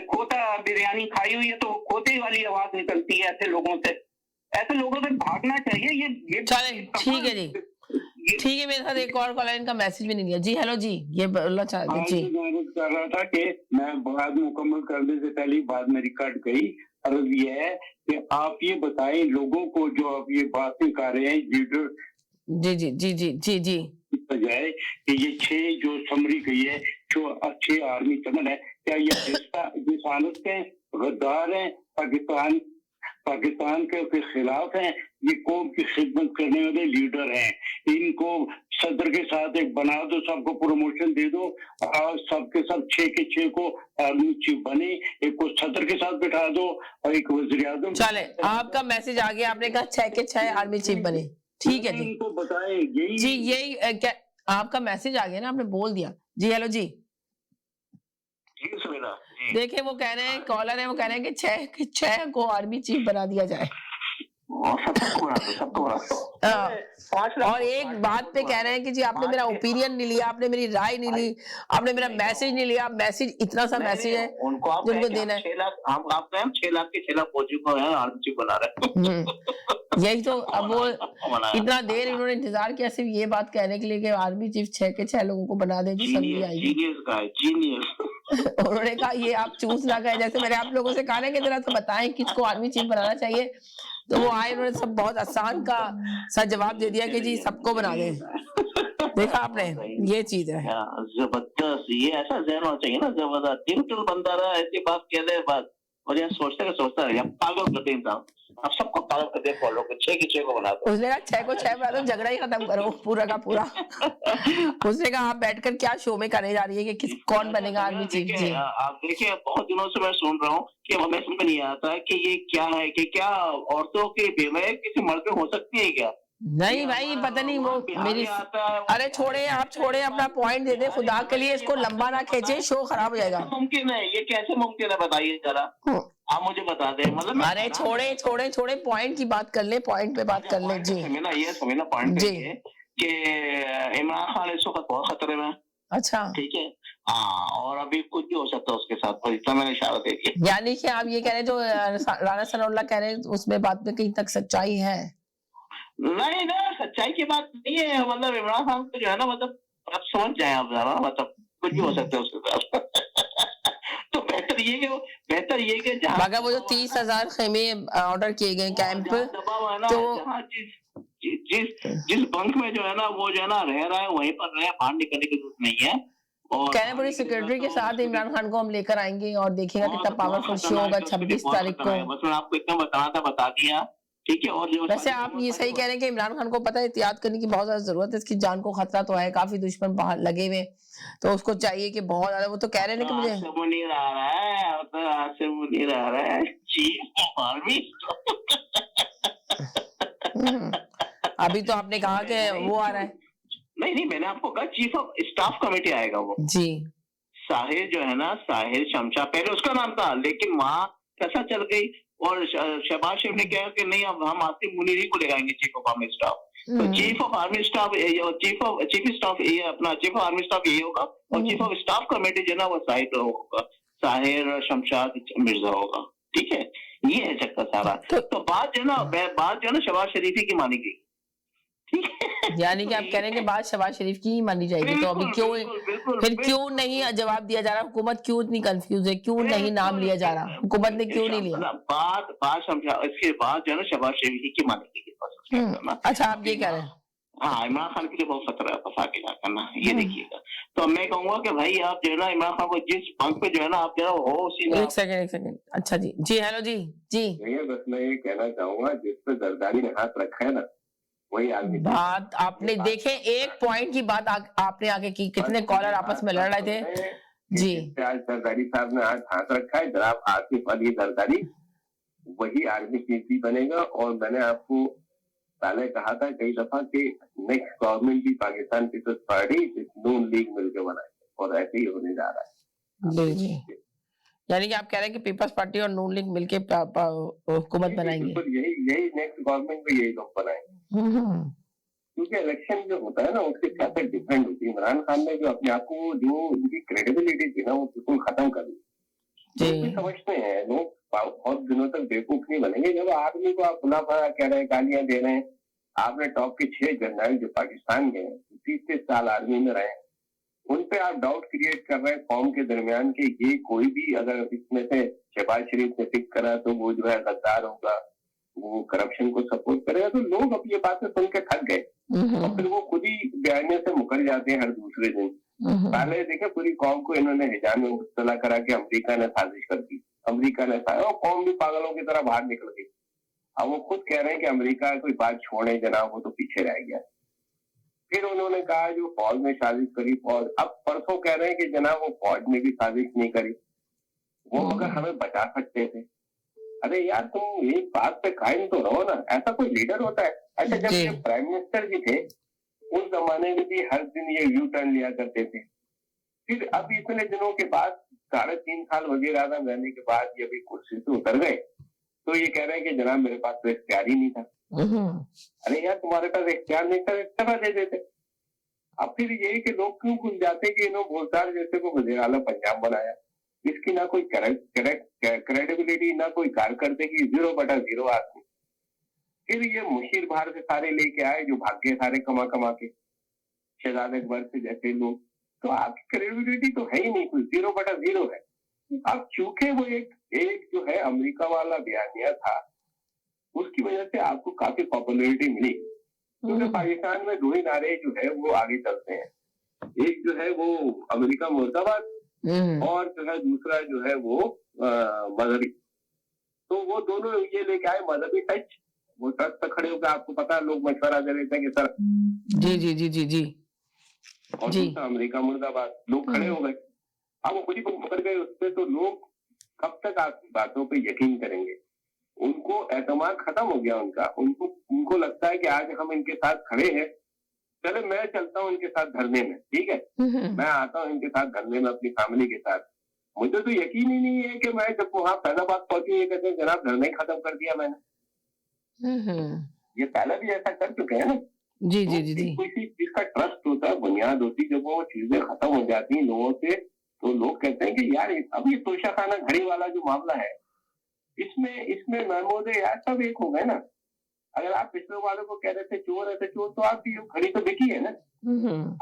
खोता बिरयानी खाई हुई है तो खोते वाली आवाज निकलती है ऐसे लोगों से। ऐसे लोगों से भागना चाहिए। ये ठीक है जी, ठीक है। मेरे साथ एक और कॉलर, इनका मैसेज भी नहीं दिया। जी हेलो जी, ये बोलना चाहते जी। मैं कर रहा था कि मैं बात मुकम्मल करने से पहले बात मेरी कट गई। अर्ज ये है कि आप ये बताएं लोगों को, जो आप ये बातें कर रहे हैं लीडर, जी जी जी जी जी जी, बजाय कि ये 6 जो समरी गई है, जो अच्छे आर्मी चमन है, क्या ये जिसानत हैं, गद्दार हैं, पाकिस्तान के खिलाफ हैं, ये कौम की खिदमत करने वाले लीडर हैं। इनको सदर के साथ एक बना दो, सबको प्रमोशन दे दो, और सबके सब 6 के 6 को आर्मी चीफ बने, एक को सदर के साथ बिठा दो और एक वज़ीर आज़म। चले, आपका मैसेज आ गया, आपने कहा 6 के 6 आर्मी चीफ बने, ठीक है जी। इनको बताए जी, यही क्या आपका मैसेज आ गया ना, आपने बोल दिया। जी हेलो जी, देखिए वो कह रहे हैं, कॉलर है, वो कह रहे हैं कि 6 के 6 को आर्मी चीफ बना दिया जाए। और एक बात पे कह रहे हैं कि जी आपने मेरा ओपिनियन नहीं लिया, आपने मेरी राय नहीं ली, आपने मेरा मैसेज नहीं लिया। मैसेज इतना सा मैसेज है जिनको देना है। 6 लाख हम आपको 6 लाख के 6 लाख फौजी को आर्मी चीफ बना रहे। यही तो, अब वो इतना देर इन्होंने इंतजार किया सिर्फ ये बात कहने के लिए कि आर्मी चीफ 6 के 6 लोगों को बना दे जी, समझ आएगी। उन्होंने कहा ये आप चूज ना करें, जैसे मैंने आप लोगों से कहा ना कि जरा तो बताएं किसको आर्मी चीफ बनाना चाहिए, तो वो आए, उन्होंने सब बहुत आसान का सा जवाब दे दिया कि जी सबको बना दें। देखा आपने, ये चीज है जबरदस्त। ये ऐसा जहन होना चाहिए ना, जबरदस्त टिल बंदा रहा, ऐसी बात कह दे बात, और यहाँ सोचता रहे पागल करते इंसान। आप सबको पागल करते फॉलो को, 6 की 6 को बना दो। उसने कहा 6 को 6 बना दो, झगड़ा ही खत्म करो पूरा का पूरा। उसने कहा आप बैठकर क्या शो में करने जा रही है कि कौन बनेगा आर्मी चीफ। जी आप देखिए, बहुत दिनों से मैं सुन रहा हूँ कि हमें समझ नहीं आता है कि ये क्या है, कि क्या औरतों की बीमारी किसी मर्द में हो सकती है क्या? नहीं भाई, पता नहीं वो मेरी, अरे छोड़े, आप छोड़े, अपना पॉइंट दे दे खुदा के लिए, इसको लंबा ना खींचे, शो खराब हो जाएगा। मुमकिन है ये, कैसे मुमकिन है बताइए जरा, आप मुझे बता दें। मतलब अरे छोड़े पॉइंट की बात कर ले, पॉइंट पे बात कर ले। जी समझना पॉइंट जी कि इमरान खान इस वक्त बहुत खतरे में। अच्छा ठीक है, हाँ, और अभी कुछ भी हो सकता है उसके साथ, पर इतना मैंने इशारा दे दिया। यानी कि आप ये कह रहे हैं जो राणा सनाउल्लाह कह रहे हैं उसमें बात में कहीं तक सच्चाई है? नहीं ना, सच्चाई की बात नहीं है, मतलब इमरान खान को जो है ना, मतलब आप समझ जाए आप जरा, मतलब कुछ भी हो सकता है उसके साथ। तो बेहतर ये कि मगर वो जो 30,000 खेमे ऑर्डर किए गए कैंप, तो जिस बंक में जो है ना, वो जो है ना रह रहा है वहीं पर रहे, बाहर निकलने की जरूरत नहीं है। और कहने पूरी सिक्योरिटी के साथ इमरान खान को हम लेकर आएंगे और देखिएगा कितना पावरफुल शो होगा 26 तारीख को। बस मैं आपको इतना बताना था, बता दिया, ठीक है। और जो वैसे आप ये सही कह रहे हैं कि इमरान खान को पता है एहतियात करने की बहुत ज्यादा जरूरत है, इसकी जान को खतरा तो है, काफी दुश्मन बाहर लगे हुए, तो उसको चाहिए कि बहुत ज्यादा, वो तो कह रहे हैं कि मुझे मुनीर आ रहा है चीफ ऑफ आर्मी। अभी तो आपने कहा कि वो आ रहा है। नहीं, मैंने आपको कहा चीफ ऑफ स्टाफ कमेटी आएगा वो जी। साहिर जो है ना, साहिर शमशा पहले उसका नाम था, लेकिन वहाँ कैसा चल गई, और शहबाज शरीफ ने कहा कि नहीं, अब हम आसिफ मुनीर ही को लगाएंगे चीफ ऑफ आर्मी स्टाफ। तो chief of army staff, chief staff ये अपना चीफ ऑफ आर्मी स्टाफ यही होगा, और चीफ ऑफ स्टाफ कमेटी जो है ना वो साहिर होगा, साहिर शमशाद मिर्जा होगा। ठीक है, ये है चक्कर सारा। तो बात जो है ना शहबाज शरीफ की मानी गई। यानी कि आप कह रहे हैं कि बात शहबाज शरीफ की ही मानी जाएगी, तो अभी क्यों नहीं जवाब दिया जा रहा? हुकूमत क्यों इतनी कंफ्यूज है, क्यों नहीं नाम लिया जा रहा? हुकूमत ने क्यों नहीं लिया? बात समझा, इसके बाद जो है ना शहबाज शरीफ की मानी गई। अच्छा, आप ये कह रहे हैं? हाँ, इमरान खान के लिए बहुत खतरा है, फंसा के क्या करना, ये देखिएगा। तो मैं कहूंगा कि भाई आप जो है ना इमरान खान को जिस पंख पे जो है ना आप जो है हो उसी में। एक सेकंड। अच्छा जी हेलो जी। बस मैं ये कहना चाहूंगा, जिस पे जरदारी ने हाथ रखा है ना, वही आदमी। बात आपने देखे, एक पॉइंट की बात आपने आगे की, कितने कॉलर आपस में लड़ रहे थे जी। आज जरदारी साहब ने आज हाथ रखा है, जनाब आसिफ अली जरदारी वही आर्मी चीफ बनेगा। और मैंने आपको पहले कहा था कई दफा कि नेक्स्ट गवर्नमेंट भी पाकिस्तान पीपल्स पार्टी नून लीग मिलकर बनाएगी, और ऐसे ही होने जा रहा है। यानी कि आप कह रहे हैं कि पीपल्स पार्टी और नून लीग मिलकर हुकूमत बनाएंगे? यही नेक्स्ट गवर्नमेंट में यही लोग बनाएंगे, क्योंकि इलेक्शन जो होता है ना उसके कैसे डिपेंड होती है। इमरान खान ने जो अपने आप को, जो उनकी क्रेडिबिलिटी थी ना, वो बिल्कुल खत्म कर दी। समझते हैं लोग, बहुत दिनों तक बेवकूफ नहीं बनेंगे। जब आदमी को आप खुला भरा कह रहे हैं, गालियां दे रहे हैं, आपने टॉप के 6 जनरल जो पाकिस्तान के 30 साल आर्मी में रहे, उन पे आप डाउट क्रिएट कर रहे हैं कौम के दरमियान कि ये कोई भी अगर इसमें से शहबाज शरीफ ने पिक करा तो वो जो है गद्दार होगा, वो करप्शन को सपोर्ट करेगा। तो लोग अब ये बातें सुन के थक गए, और फिर वो खुद ही बयाने से मुकर जाते हैं हर दूसरे दिन। पहले देखे पूरी कौम को इन्होंने हिजाब में मुब्तला करा के अमेरिका ने साजिश कर दी, अमेरिका ने कौम भी पागलों की तरह बाहर निकल गई। अब वो खुद कह रहे हैं कि अमेरिका कोई बात छोड़े जनाब, वो तो पीछे रह गया। फिर उन्होंने कहा जो फौज में साजिश करी फौज, अब परसों कह रहे हैं कि जनाब वो फौज में भी साजिश नहीं करी, वो मगर हमें बचा सकते थे। अरे यार तुम एक बात पे कायम तो रहो ना, ऐसा कोई लीडर होता है? अच्छा, जब ये प्राइम मिनिस्टर जी थे उस जमाने में भी हर दिन ये यू टर्न लिया करते थे। फिर अब इतने दिनों के बाद 3.5 साल वजीर आजम रहने के बाद ये भी कुर्सी से उतर गए, तो ये कह रहे हैं कि जनाब मेरे पास तो इख्तियार ही नहीं था। अरे यार तुम्हारे पास इख्तियार नहीं था, इस्तीफा दे देते। अब फिर यही कि लोग क्यों भूल जाते कि इन्होंने बोलतार जैसे को वजीर आला पंजाब बनाया, इसकी ना कोई क्रेडिबिलिटी ना कोई कारकर्दगी, 0/0 आदमी। फिर ये मुशीर बाहर से सारे लेके आए जो भाग्य सारे कमा के, शहजाद अकबर से जैसे लोग, तो आपकी क्रेडिबिलिटी तो है ही नहीं, कोई 0/0 है। अब चूंकि वो एक जो है अमेरिका वाला बयानिया था, उसकी वजह से आपको काफी पॉपुलैरिटी मिली। क्योंकि पाकिस्तान में दो ही नारे जो है वो आगे चलते हैं, एक जो है वो अमेरिका मुर्दाबाद और जो है दूसरा जो है वो मजहबी। तो वो दोनों ये लेके आए मजहबी टच, वो ट्रक पे खड़े होकर, आपको पता है लोग मशवरा दे रहे थे कि सर जी जी जी जी जी और दूसरा अमेरिका मुर्दाबाद, लोग खड़े हो गए। अब वो खुद ही पकड़ गए उस पर, तो लोग कब तक आपकी बातों पे यकीन करेंगे? उनको एतमाद खत्म हो गया उनका, उनको लगता है कि आज हम इनके साथ खड़े हैं, चले मैं चलता हूँ इनके साथ धरने में, ठीक है, मैं आता हूँ इनके साथ धरने में अपनी फैमिली के साथ। मुझे तो यकीन ही नहीं है कि मैं जब वहां फैजाबाद पहुंची ये कहते हैं जनाब धरना ही खत्म कर दिया मैंने। ये पहले भी ऐसा कर चुके हैं ना। जी जी जी जी। किसी चीज का ट्रस्ट होता है, बुनियाद होती, जब वो चीजें खत्म हो जाती हैं लोगों से, तो लोग कहते हैं कि यार अब ये तोशाखाना घड़ी वाला जो मामला है, इसमें महमूद यार सब एक हो गए ना। अगर आप पिछले वालों को कह रहे थे चोर है तो आपकी घड़ी तो बिकी है ना,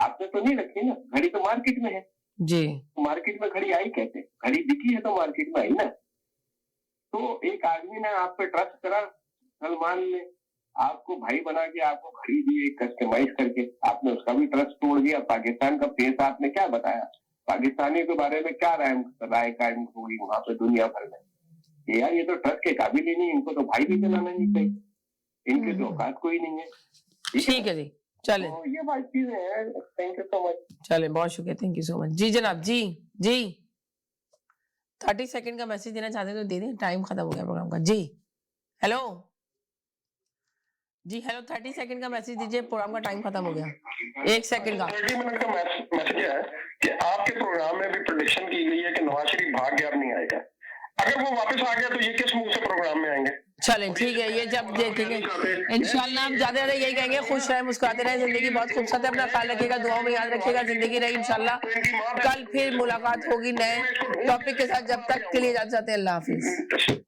आपने तो नहीं रखी ना, घड़ी तो मार्केट में है जी। मार्केट में घड़ी आई कैसे? घड़ी बिकी है तो मार्केट में आई ना। तो एक आदमी ने आप पे ट्रस्ट करा, सलमान ने आपको भाई बना के आपको घड़ी दी कस्टमाइज करके, आपने उसका भी ट्रस्ट तोड़ दिया। पाकिस्तान का फेस आपने क्या बताया, पाकिस्तानियों के बारे में क्या राय कायम होगी वहां पे दुनिया भर में? यार ये तो ट्रस्ट के काबिल ही नहीं, इनको तो भाई भी चलाना नहीं चाहिए, इनके तो औकात कोई नहीं है। ठीक है जी, चले ये बात चीजें हैं। Thank you so much. चले, बहुत शुक्रिया, थैंक यू सो मच। जी जनाब, जी जी 30 सेकंड का मैसेज देना चाहते हैं तो दे दें, टाइम खत्म हो गया प्रोग्राम का। जी हेलो, जी हेलो, 30 सेकंड का मैसेज दीजिए, प्रोग्राम का टाइम खत्म हो गया। 1 सेकंड का 30 मिनट का मैसेज है कि आपके प्रोग्राम में भी प्रेडिक्शन की गई है कि नवाज शरीफ भाग गया, अब नहीं आएगा। अगर वो वापस आ गया तो ये किस मुंह से प्रोग्राम में आएंगे? चलें ठीक है, ये जब देखेंगे इंशाल्लाह हम ज्यादा यही कहेंगे, खुश रहें, मुस्कुराते रहें, जिंदगी बहुत खूबसूरत है, अपना ख्याल रखिएगा, दुआओं में याद रखिएगा, जिंदगी रही इंशाल्लाह। कल फिर मुलाकात होगी नए टॉपिक के साथ, जब तक के लिए इजाजत चाहते हैं, अल्लाह हाफिज।